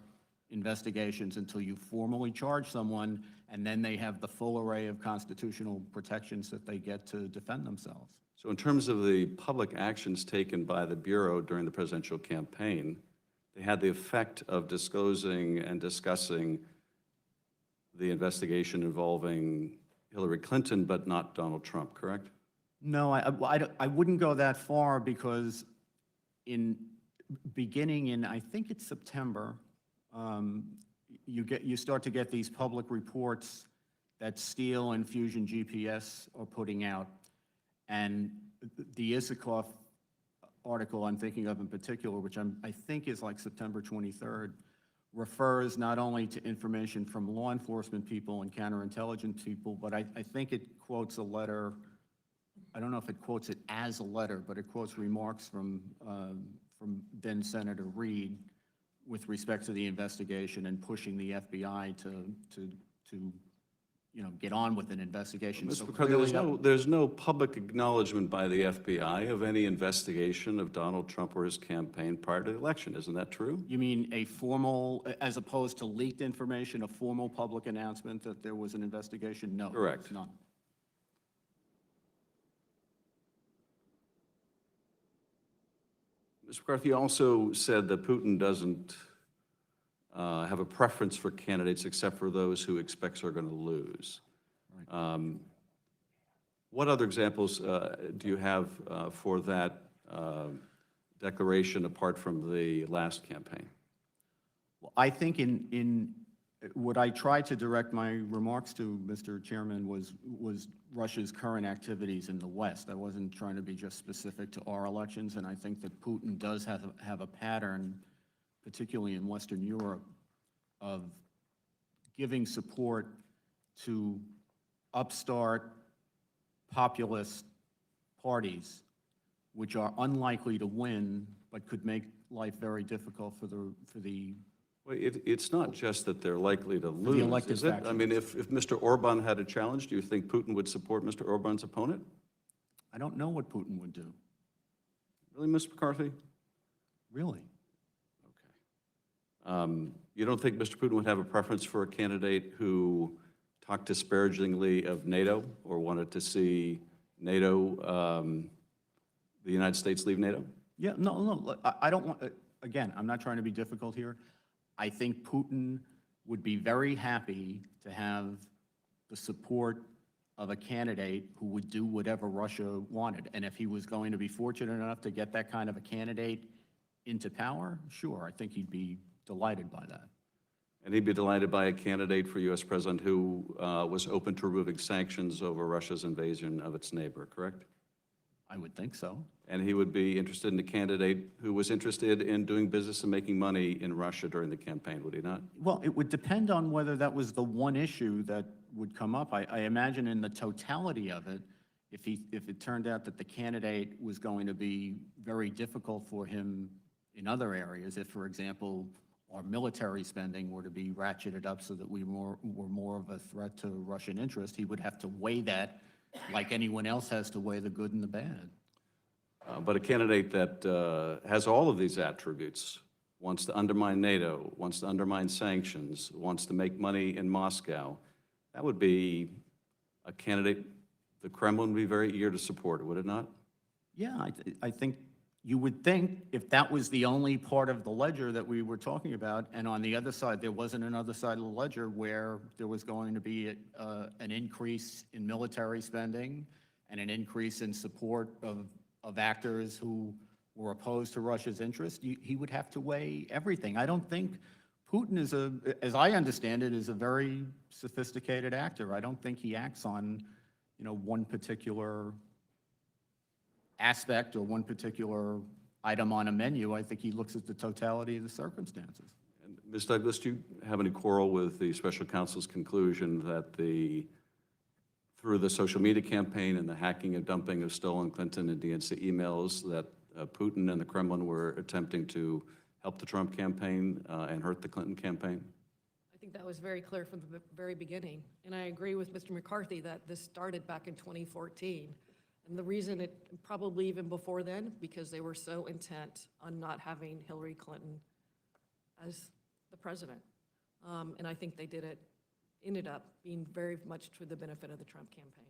investigations until you formally charge someone, and then they have the full array of constitutional protections that they get to defend themselves. So in terms of the public actions taken by the Bureau during the presidential campaign, they had the effect of disclosing and discussing the investigation involving Hillary Clinton, but not Donald Trump, correct? No, I wouldn't go that far, because beginning in, I think it's September, you start to get these public reports that Steele and Fusion GPS are putting out. And the Isikoff article I'm thinking of in particular, which I think is like September 23rd, refers not only to information from law enforcement people and counterintelligence people, but I think it quotes a letter. I don't know if it quotes it as a letter, but it quotes remarks from then Senator Reid with respect to the investigation and pushing the FBI to get on with an investigation. Mr. McCarthy, there's no public acknowledgement by the FBI of any investigation of Donald Trump or his campaign prior to the election. Isn't that true? You mean a formal, as opposed to leaked information, a formal public announcement that there was an investigation? No. Correct. It's not. Mr. McCarthy also said that Putin doesn't have a preference for candidates except for those who expects are going to lose. What other examples do you have for that declaration apart from the last campaign? Well, I think in what I tried to direct my remarks to, Mr. Chairman, was Russia's current activities in the West. I wasn't trying to be just specific to our elections, and I think that Putin does have a pattern, particularly in Western Europe, of giving support to upstart populist parties, which are unlikely to win, but could make life very difficult for the Well, it's not just that they're likely to lose, elected is it? I factions. mean, if Mr. Orban had a challenge, do you think Putin would support Mr. Orban's opponent? I don't know what Putin would do, Really, Mr. McCarthy? really. You don't think Mr. Putin would have a preference for a candidate who talked disparagingly of NATO or wanted to see NATO, the United States leave NATO? Yeah, no, look, I don't want, again, I'm not trying to be difficult here. I think Putin would be very happy to have the support of a candidate who would do whatever Russia wanted. And if he was going to be fortunate enough to get that kind of a candidate into power, sure, I think he'd be delighted by that. And he'd be delighted by a candidate for U.S. president who was open to removing sanctions over Russia's invasion of its neighbor, correct? I would think so. And he would be interested in a candidate who was interested in doing business and making money in Russia during the campaign, would he not? Well, it would depend on whether that was the one issue that would come up. I imagine in the totality of it, if it turned out that the candidate was going to be very difficult for him in other areas, if, for example, our military spending were to be ratcheted up so that we were more of a threat to Russian interest, he would have to weigh that like anyone else has to weigh the good and the bad. But a candidate that has all of these attributes, wants to undermine NATO, wants to undermine sanctions, wants to make money in Moscow, that would be a candidate the Kremlin would be very eager to support, would it not? Yeah, I think you would think if that was the only part of the ledger that we were talking about, and on the other side, there wasn't another side of the ledger where there was going to be an increase in military spending and an increase in support of actors who were opposed to Russia's interest, he would have to weigh everything. I don't think Putin is as I understand it, is a very sophisticated actor. I don't think he acts on, one particular aspect or one particular item on a menu. I think he looks at the totality of the circumstances. And Ms. Douglas, do you have any quarrel with the special counsel's conclusion that through the social media campaign and the hacking and dumping of stolen Clinton and DNC emails that Putin and the Kremlin were attempting to help the Trump campaign and hurt the Clinton campaign? I think that was very clear from the very beginning. And I agree with Mr. McCarthy that this started back in 2014. And the reason it probably even before then, because they were so intent on not having Hillary Clinton as the president. And I think they ended up being very much to the benefit of the Trump campaign.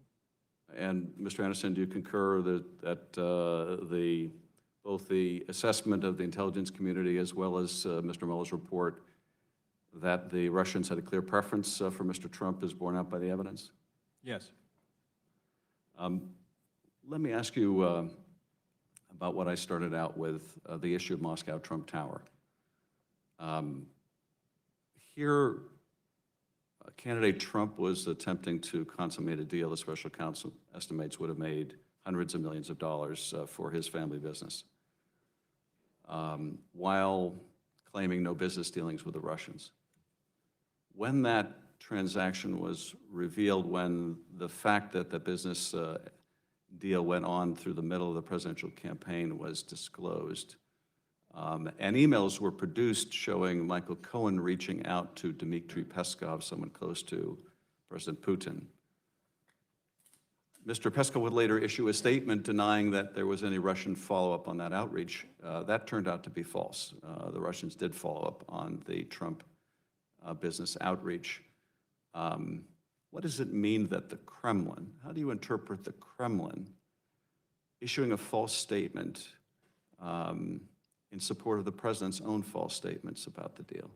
And Mr. Anderson, do you concur that both the assessment of the intelligence community as well as Mr. Mueller's report that the Russians had a clear preference for Mr. Trump is borne out by the evidence? Yes. Let me ask you about what I started out with, the issue of Moscow Trump Tower. Here, candidate Trump was attempting to consummate a deal the special counsel estimates would have made hundreds of millions of dollars for his family business, while claiming no business dealings with the Russians. When that transaction was revealed, when the fact that the business deal went on through the middle of the presidential campaign was disclosed, and emails were produced showing Michael Cohen reaching out to Dmitry Peskov, someone close to President Putin. Mr. Peskov would later issue a statement denying that there was any Russian follow-up on that outreach. That turned out to be false. The Russians did follow up on the Trump business outreach. What does it mean that the Kremlin, how do you interpret the Kremlin issuing a false statement in support of the president's own false statements about the deal?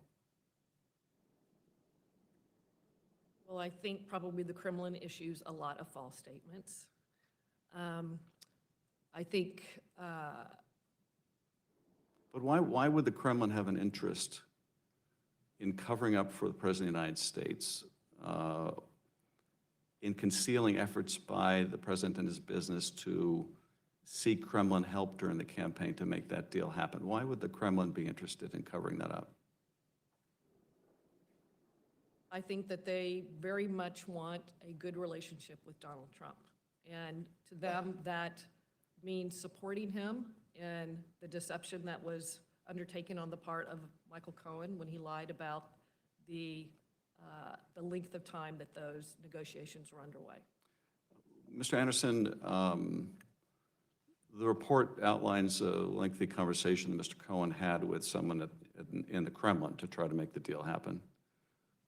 Well, I think probably the Kremlin issues a lot of false statements. I think... But why would the Kremlin have an interest in covering up for the President of the United States, in concealing efforts by the President and his business to seek Kremlin help during the campaign to make that deal happen? Why would the Kremlin be interested in covering that up? I think that they very much want a good relationship with Donald Trump. And to them, that means supporting him in the deception that was undertaken on the part of Michael Cohen when he lied about the length of time that those negotiations were underway. Mr. Anderson, The report outlines a lengthy conversation that Mr. Cohen had with someone in the Kremlin to try to make the deal happen.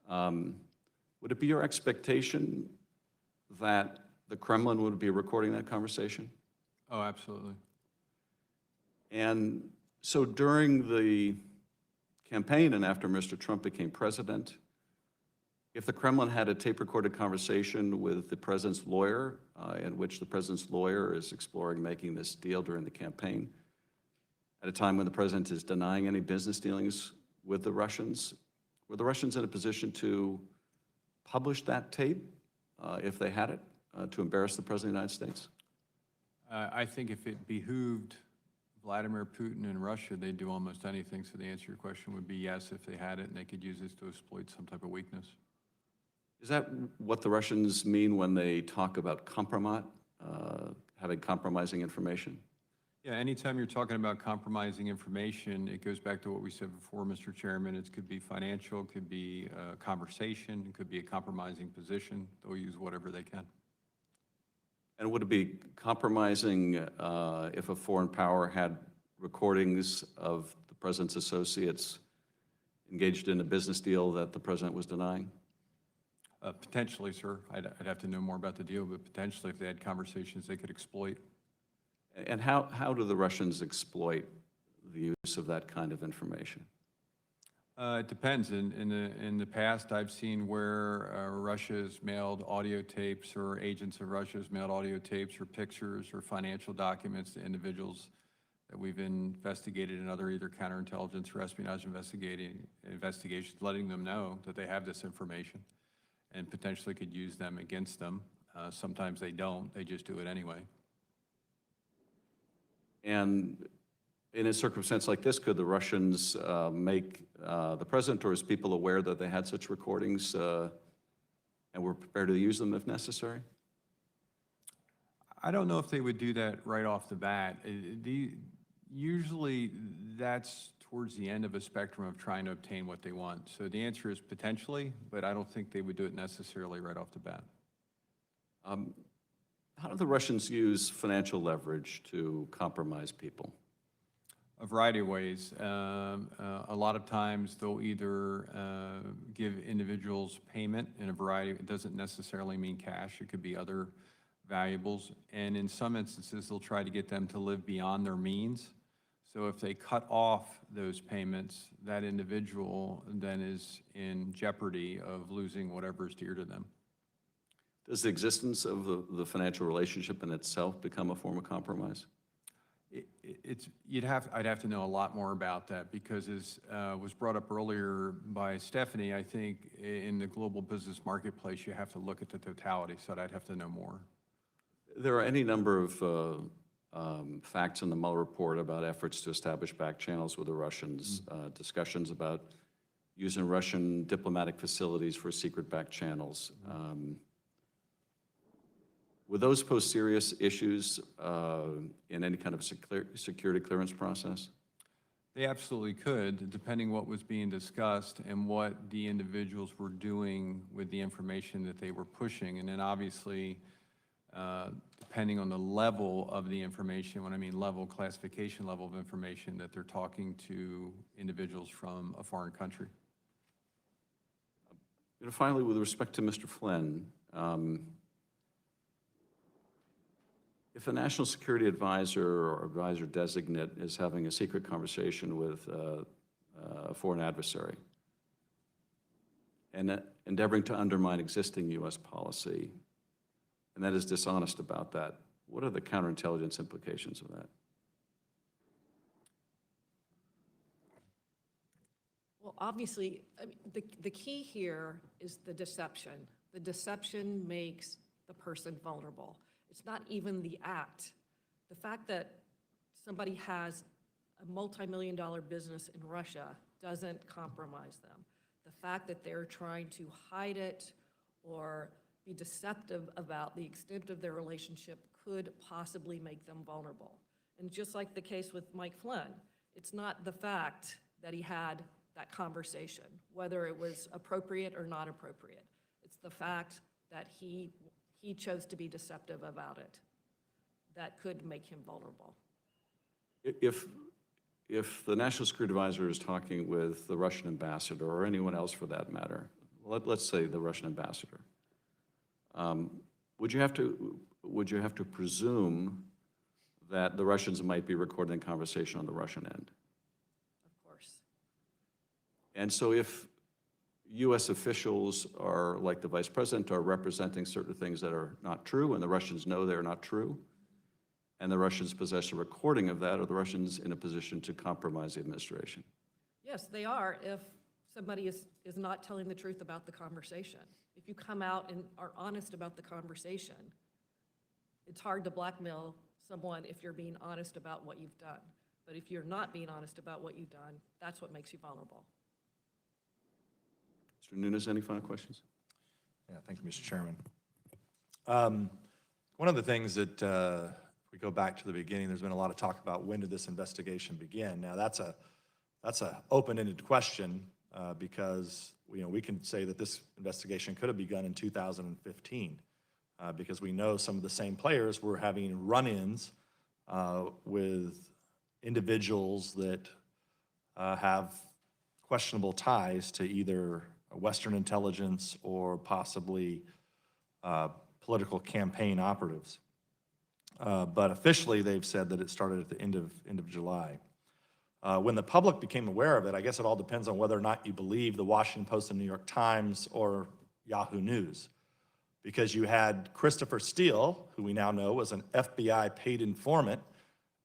Would it be your expectation that the Kremlin would be recording that conversation? Oh, absolutely. And so during the campaign and after Mr. Trump became president, if the Kremlin had a tape-recorded conversation with the president's lawyer, in which the president's lawyer is exploring making this deal during the campaign, at a time when the president is denying any business dealings with the Russians, were the Russians in a position to publish that tape, if they had it, to embarrass the president of the United States? I think if it behooved Vladimir Putin and Russia, they'd do almost anything. So the answer to your question would be yes, if they had it, and they could use this to exploit some type of weakness. Is that what the Russians mean when they talk about compromat, having compromising information? Yeah, anytime you're talking about compromising information, it goes back to what we said before, Mr. Chairman. It could be financial, it could be a conversation, it could be a compromising position. They'll use whatever they can. And would it be compromising if a foreign power had recordings of the president's associates engaged in a business deal that the president was denying? Potentially, sir. I'd have to know more about the deal, but potentially if they had conversations they could exploit. And how do the Russians exploit the use of that kind of information? It depends. In the past, I've seen where Russia has mailed audio tapes, or agents of Russia has mailed audio tapes or pictures or financial documents to individuals that we've investigated in other either counterintelligence or espionage investigations, letting them know that they have this information and potentially could use them against them. Sometimes they don't. They just do it anyway. And in a circumstance like this, could the Russians make the president or his people aware that they had such recordings and were prepared to use them if necessary? I don't know if they would do that right off the bat. Usually that's towards the end of a spectrum of trying to obtain what they want. So the answer is potentially, but I don't think they would do it necessarily right off the bat. How do the Russians use financial leverage to compromise people? A variety of ways. A lot of times they'll either give individuals payment in a variety, it doesn't necessarily mean cash, it could be other valuables. And in some instances, they'll try to get them to live beyond their means. So if they cut off those payments, that individual then is in jeopardy of losing whatever is dear to them. Does the existence of the financial relationship in itself become a form of compromise? I'd have to know a lot more about that, because as was brought up earlier by Stephanie, I think in the global business marketplace, you have to look at the totality, so I'd have to know more. There are any number of facts in the Mueller report about efforts to establish back channels with the Russians, discussions about using Russian diplomatic facilities for secret back channels. Would those pose serious issues in any kind of security clearance process? They absolutely could, depending what was being discussed and what the individuals were doing with the information that they were pushing. And then obviously, depending on the level of the information, when I mean level, classification level of information, that they're talking to individuals from a foreign country. And finally, with respect to Mr. Flynn, if a national security advisor or advisor designate is having a secret conversation with a foreign adversary and endeavoring to undermine existing U.S. policy, and that is dishonest about that, what are the counterintelligence implications of that? Well, obviously, I mean, the key here is the deception. The deception makes the person vulnerable. It's not even the act. The fact that somebody has a multi-million-dollar business in Russia doesn't compromise them. The fact that they're trying to hide it or be deceptive about the extent of their relationship could possibly make them vulnerable. And just like the case with Mike Flynn, it's not the fact that he had that conversation, whether it was appropriate or not appropriate. It's the fact that he chose to be deceptive about it that could make him vulnerable. If the National Security Advisor is talking with the Russian ambassador, or anyone else for that matter, let's say the Russian ambassador, would you have to presume that the Russians might be recording the conversation on the Russian end? Of course. And so if U.S. officials are, like the Vice President, are representing certain things that are not true, and the Russians know they're not true, and the Russians possess a recording of that, are the Russians in a position to compromise the administration? Yes, they are if somebody is not telling the truth about the conversation. If you come out and are honest about the conversation, it's hard to blackmail someone if you're being honest about what you've done. But if you're not being honest about what you've done, that's what makes you vulnerable. Mr. Nunes, any final questions? Yeah, thank you, Mr. Chairman. One of the things that, if we go back to the beginning, there's been a lot of talk about when did this investigation begin. Now, that's a open-ended question because, we can say that this investigation could have begun in 2015 because we know some of the same players were having run-ins with individuals that have questionable ties to either Western intelligence or possibly political campaign operatives. But officially, they've said that it started at the end of July. When the public became aware of it, I guess it all depends on whether or not you believe the Washington Post and New York Times or Yahoo News. Because you had Christopher Steele, who we now know was an FBI paid informant,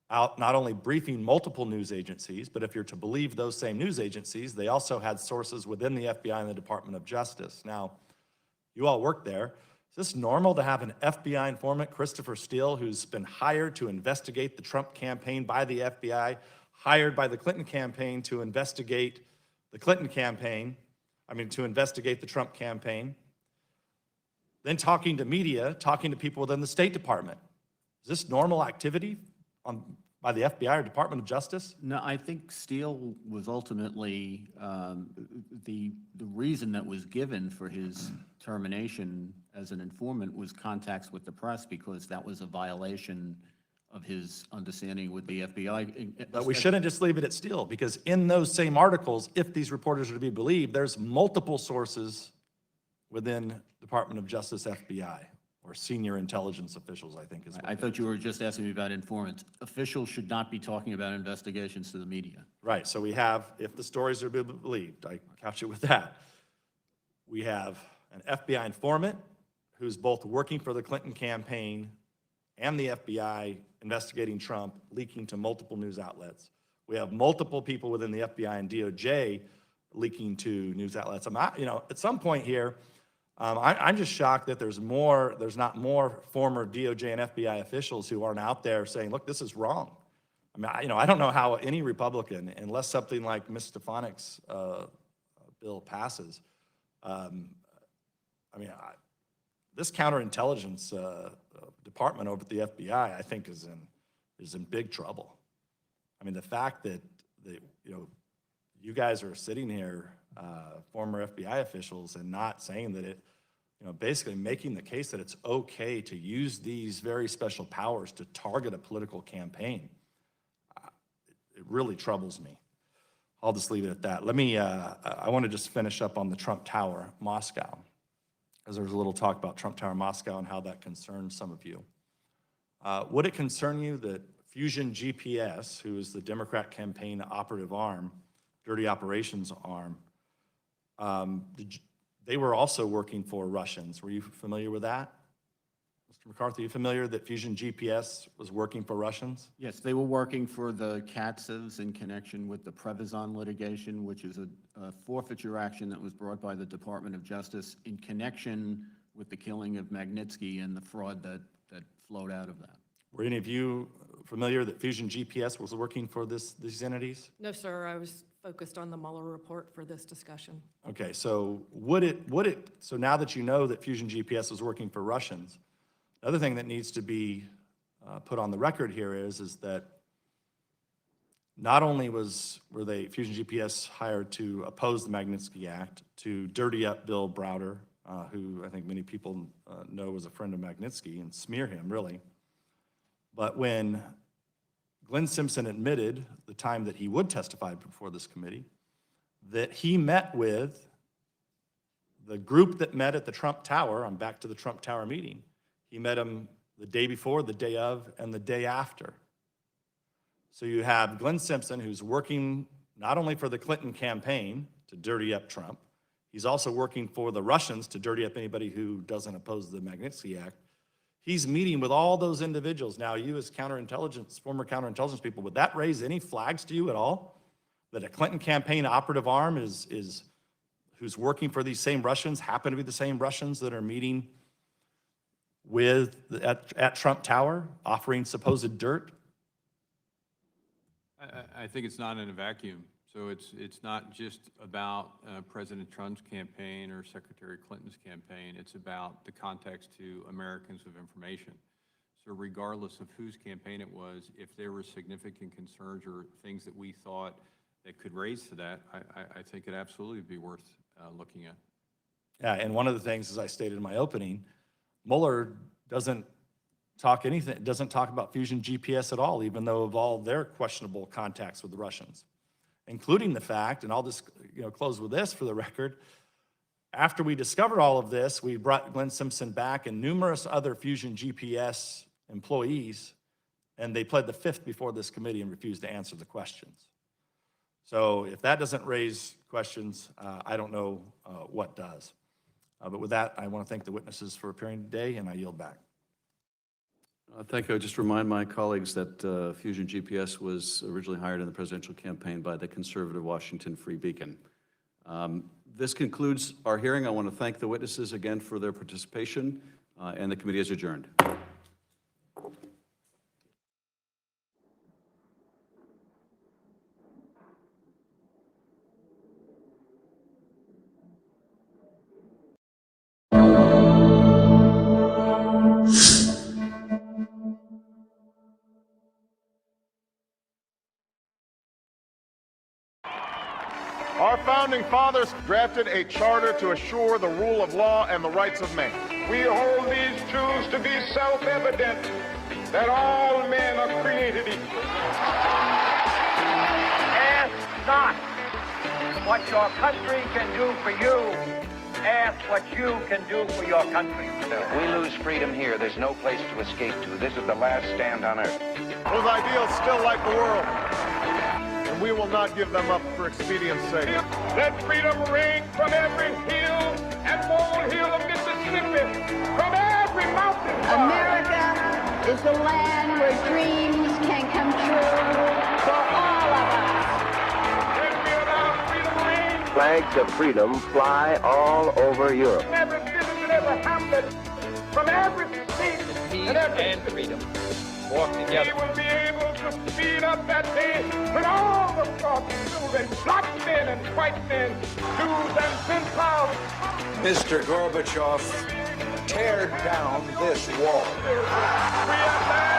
out not only briefing multiple news agencies, but if you're to believe those same news agencies, they also had sources within the FBI and the Department of Justice. Now, you all work there. Is this normal to have an FBI informant, Christopher Steele, who's been hired to investigate the Trump campaign by the FBI, hired by the Clinton campaign to investigate the to investigate the Trump campaign, then talking to media, talking to people within the State Department? Is this normal activity by the FBI or Department of Justice? No, I think Steele was ultimately the reason that was given for his termination as an informant was contacts with the press because that was a violation of his understanding with the FBI. But we shouldn't just leave it at Steele, because in those same articles, if these reporters are to be believed, there's multiple sources within Department of Justice, FBI, or senior intelligence officials, I think is what I thought you were just asking me about informants. Officials should not be talking about investigations to the media. Right, so we have, if the stories are to be believed, I couch it with that. We have an FBI informant who's both working for the Clinton campaign and the FBI investigating Trump, leaking to multiple news outlets. We have multiple people within the FBI and DOJ leaking to news outlets. At some point here, I'm just shocked that there's not more former DOJ and FBI officials who aren't out there saying, look, this is wrong. I don't know how any Republican, unless something like Ms. Stefanik's bill passes, this counterintelligence department over at the FBI, I think, is in big trouble. The fact that you guys are sitting here, former FBI officials, and not saying that it, basically making the case that it's okay to use these very special powers to target a political campaign, it really troubles me. I'll just leave it at that. I want to just finish up on the Trump Tower, Moscow, because there was a little talk about Trump Tower, Moscow, and how that concerns some of you. Would it concern you that Fusion GPS, who is the Democrat campaign operative arm, dirty operations arm, they were also working for Russians? Were you familiar with that? Mr. McCarthy, are you familiar that Fusion GPS was working for Russians? Yes, they were working for the Katzes in connection with the Prevezon litigation, which is a forfeiture action that was brought by the Department of Justice in connection with the killing of Magnitsky and the fraud that flowed out of that. Were any of you familiar that Fusion GPS was working for these entities? No, sir, I was focused on the Mueller report for this discussion. Okay, so so now that you know that Fusion GPS was working for Russians, another thing that needs to be put on the record here is that not only were Fusion GPS hired to oppose the Magnitsky Act, to dirty up Bill Browder, who I think many people know was a friend of Magnitsky, and smear him, really. But when Glenn Simpson admitted the time that he would testify before this committee that he met with the group that met at the Trump Tower. I'm back to the Trump Tower meeting. He met them the day before, the day of, and the day after. So you have Glenn Simpson, who's working not only for the Clinton campaign to dirty up Trump, he's also working for the Russians to dirty up anybody who doesn't oppose the Magnitsky Act. He's meeting with all those individuals. Now, you as counterintelligence, former counterintelligence people, would that raise any flags to you at all? That a Clinton campaign operative arm is who's working for these same Russians, happen to be the same Russians that are meeting with at Trump Tower, offering supposed dirt? I think it's not in a vacuum. So it's not just about President Trump's campaign or Secretary Clinton's campaign. It's about the context to Americans of information. So regardless of whose campaign it was, if there were significant concerns or things that we thought that could raise to that, I think it absolutely would be worth looking at. Yeah, and one of the things, as I stated in my opening, Mueller doesn't talk about fusion GPS at all, even though of all their questionable contacts with the Russians, including the fact, and I'll just close with this for the record, after we discovered all of this, we brought Glenn Simpson back and numerous other fusion GPS employees, and they pled the fifth before this committee and refused to answer the questions. So if that doesn't raise questions, I don't know what does. But with that, I want to thank the witnesses for appearing today, and I yield back. Thank you. I just remind my colleagues that Fusion GPS was originally hired in the presidential campaign by the conservative Washington Free Beacon. This concludes our hearing. I want to thank the witnesses again for their participation, and the committee is adjourned. Our founding fathers drafted a charter to assure the rule of law and the rights of man. We hold these truths to be self-evident, that all men are created equal. Ask not what your country can do for you. Ask what you can do for your country. If we lose freedom here, there's no place to escape to. This is the last stand on earth. Those ideals still like the world, and we will not give them up for expedience sake. Let freedom ring from every hill and molehill of Mississippi, from every mountain. America is the land where dreams can come true for all of us. Let me allow freedom ring. Flags of freedom fly all over Europe. From every village and every hamlet, from every state and every freedom. Walk together. We will be able to speed up that day when all the children, black men and white men, Jews and Gentiles. Mr. Gorbachev, tear down this wall. We are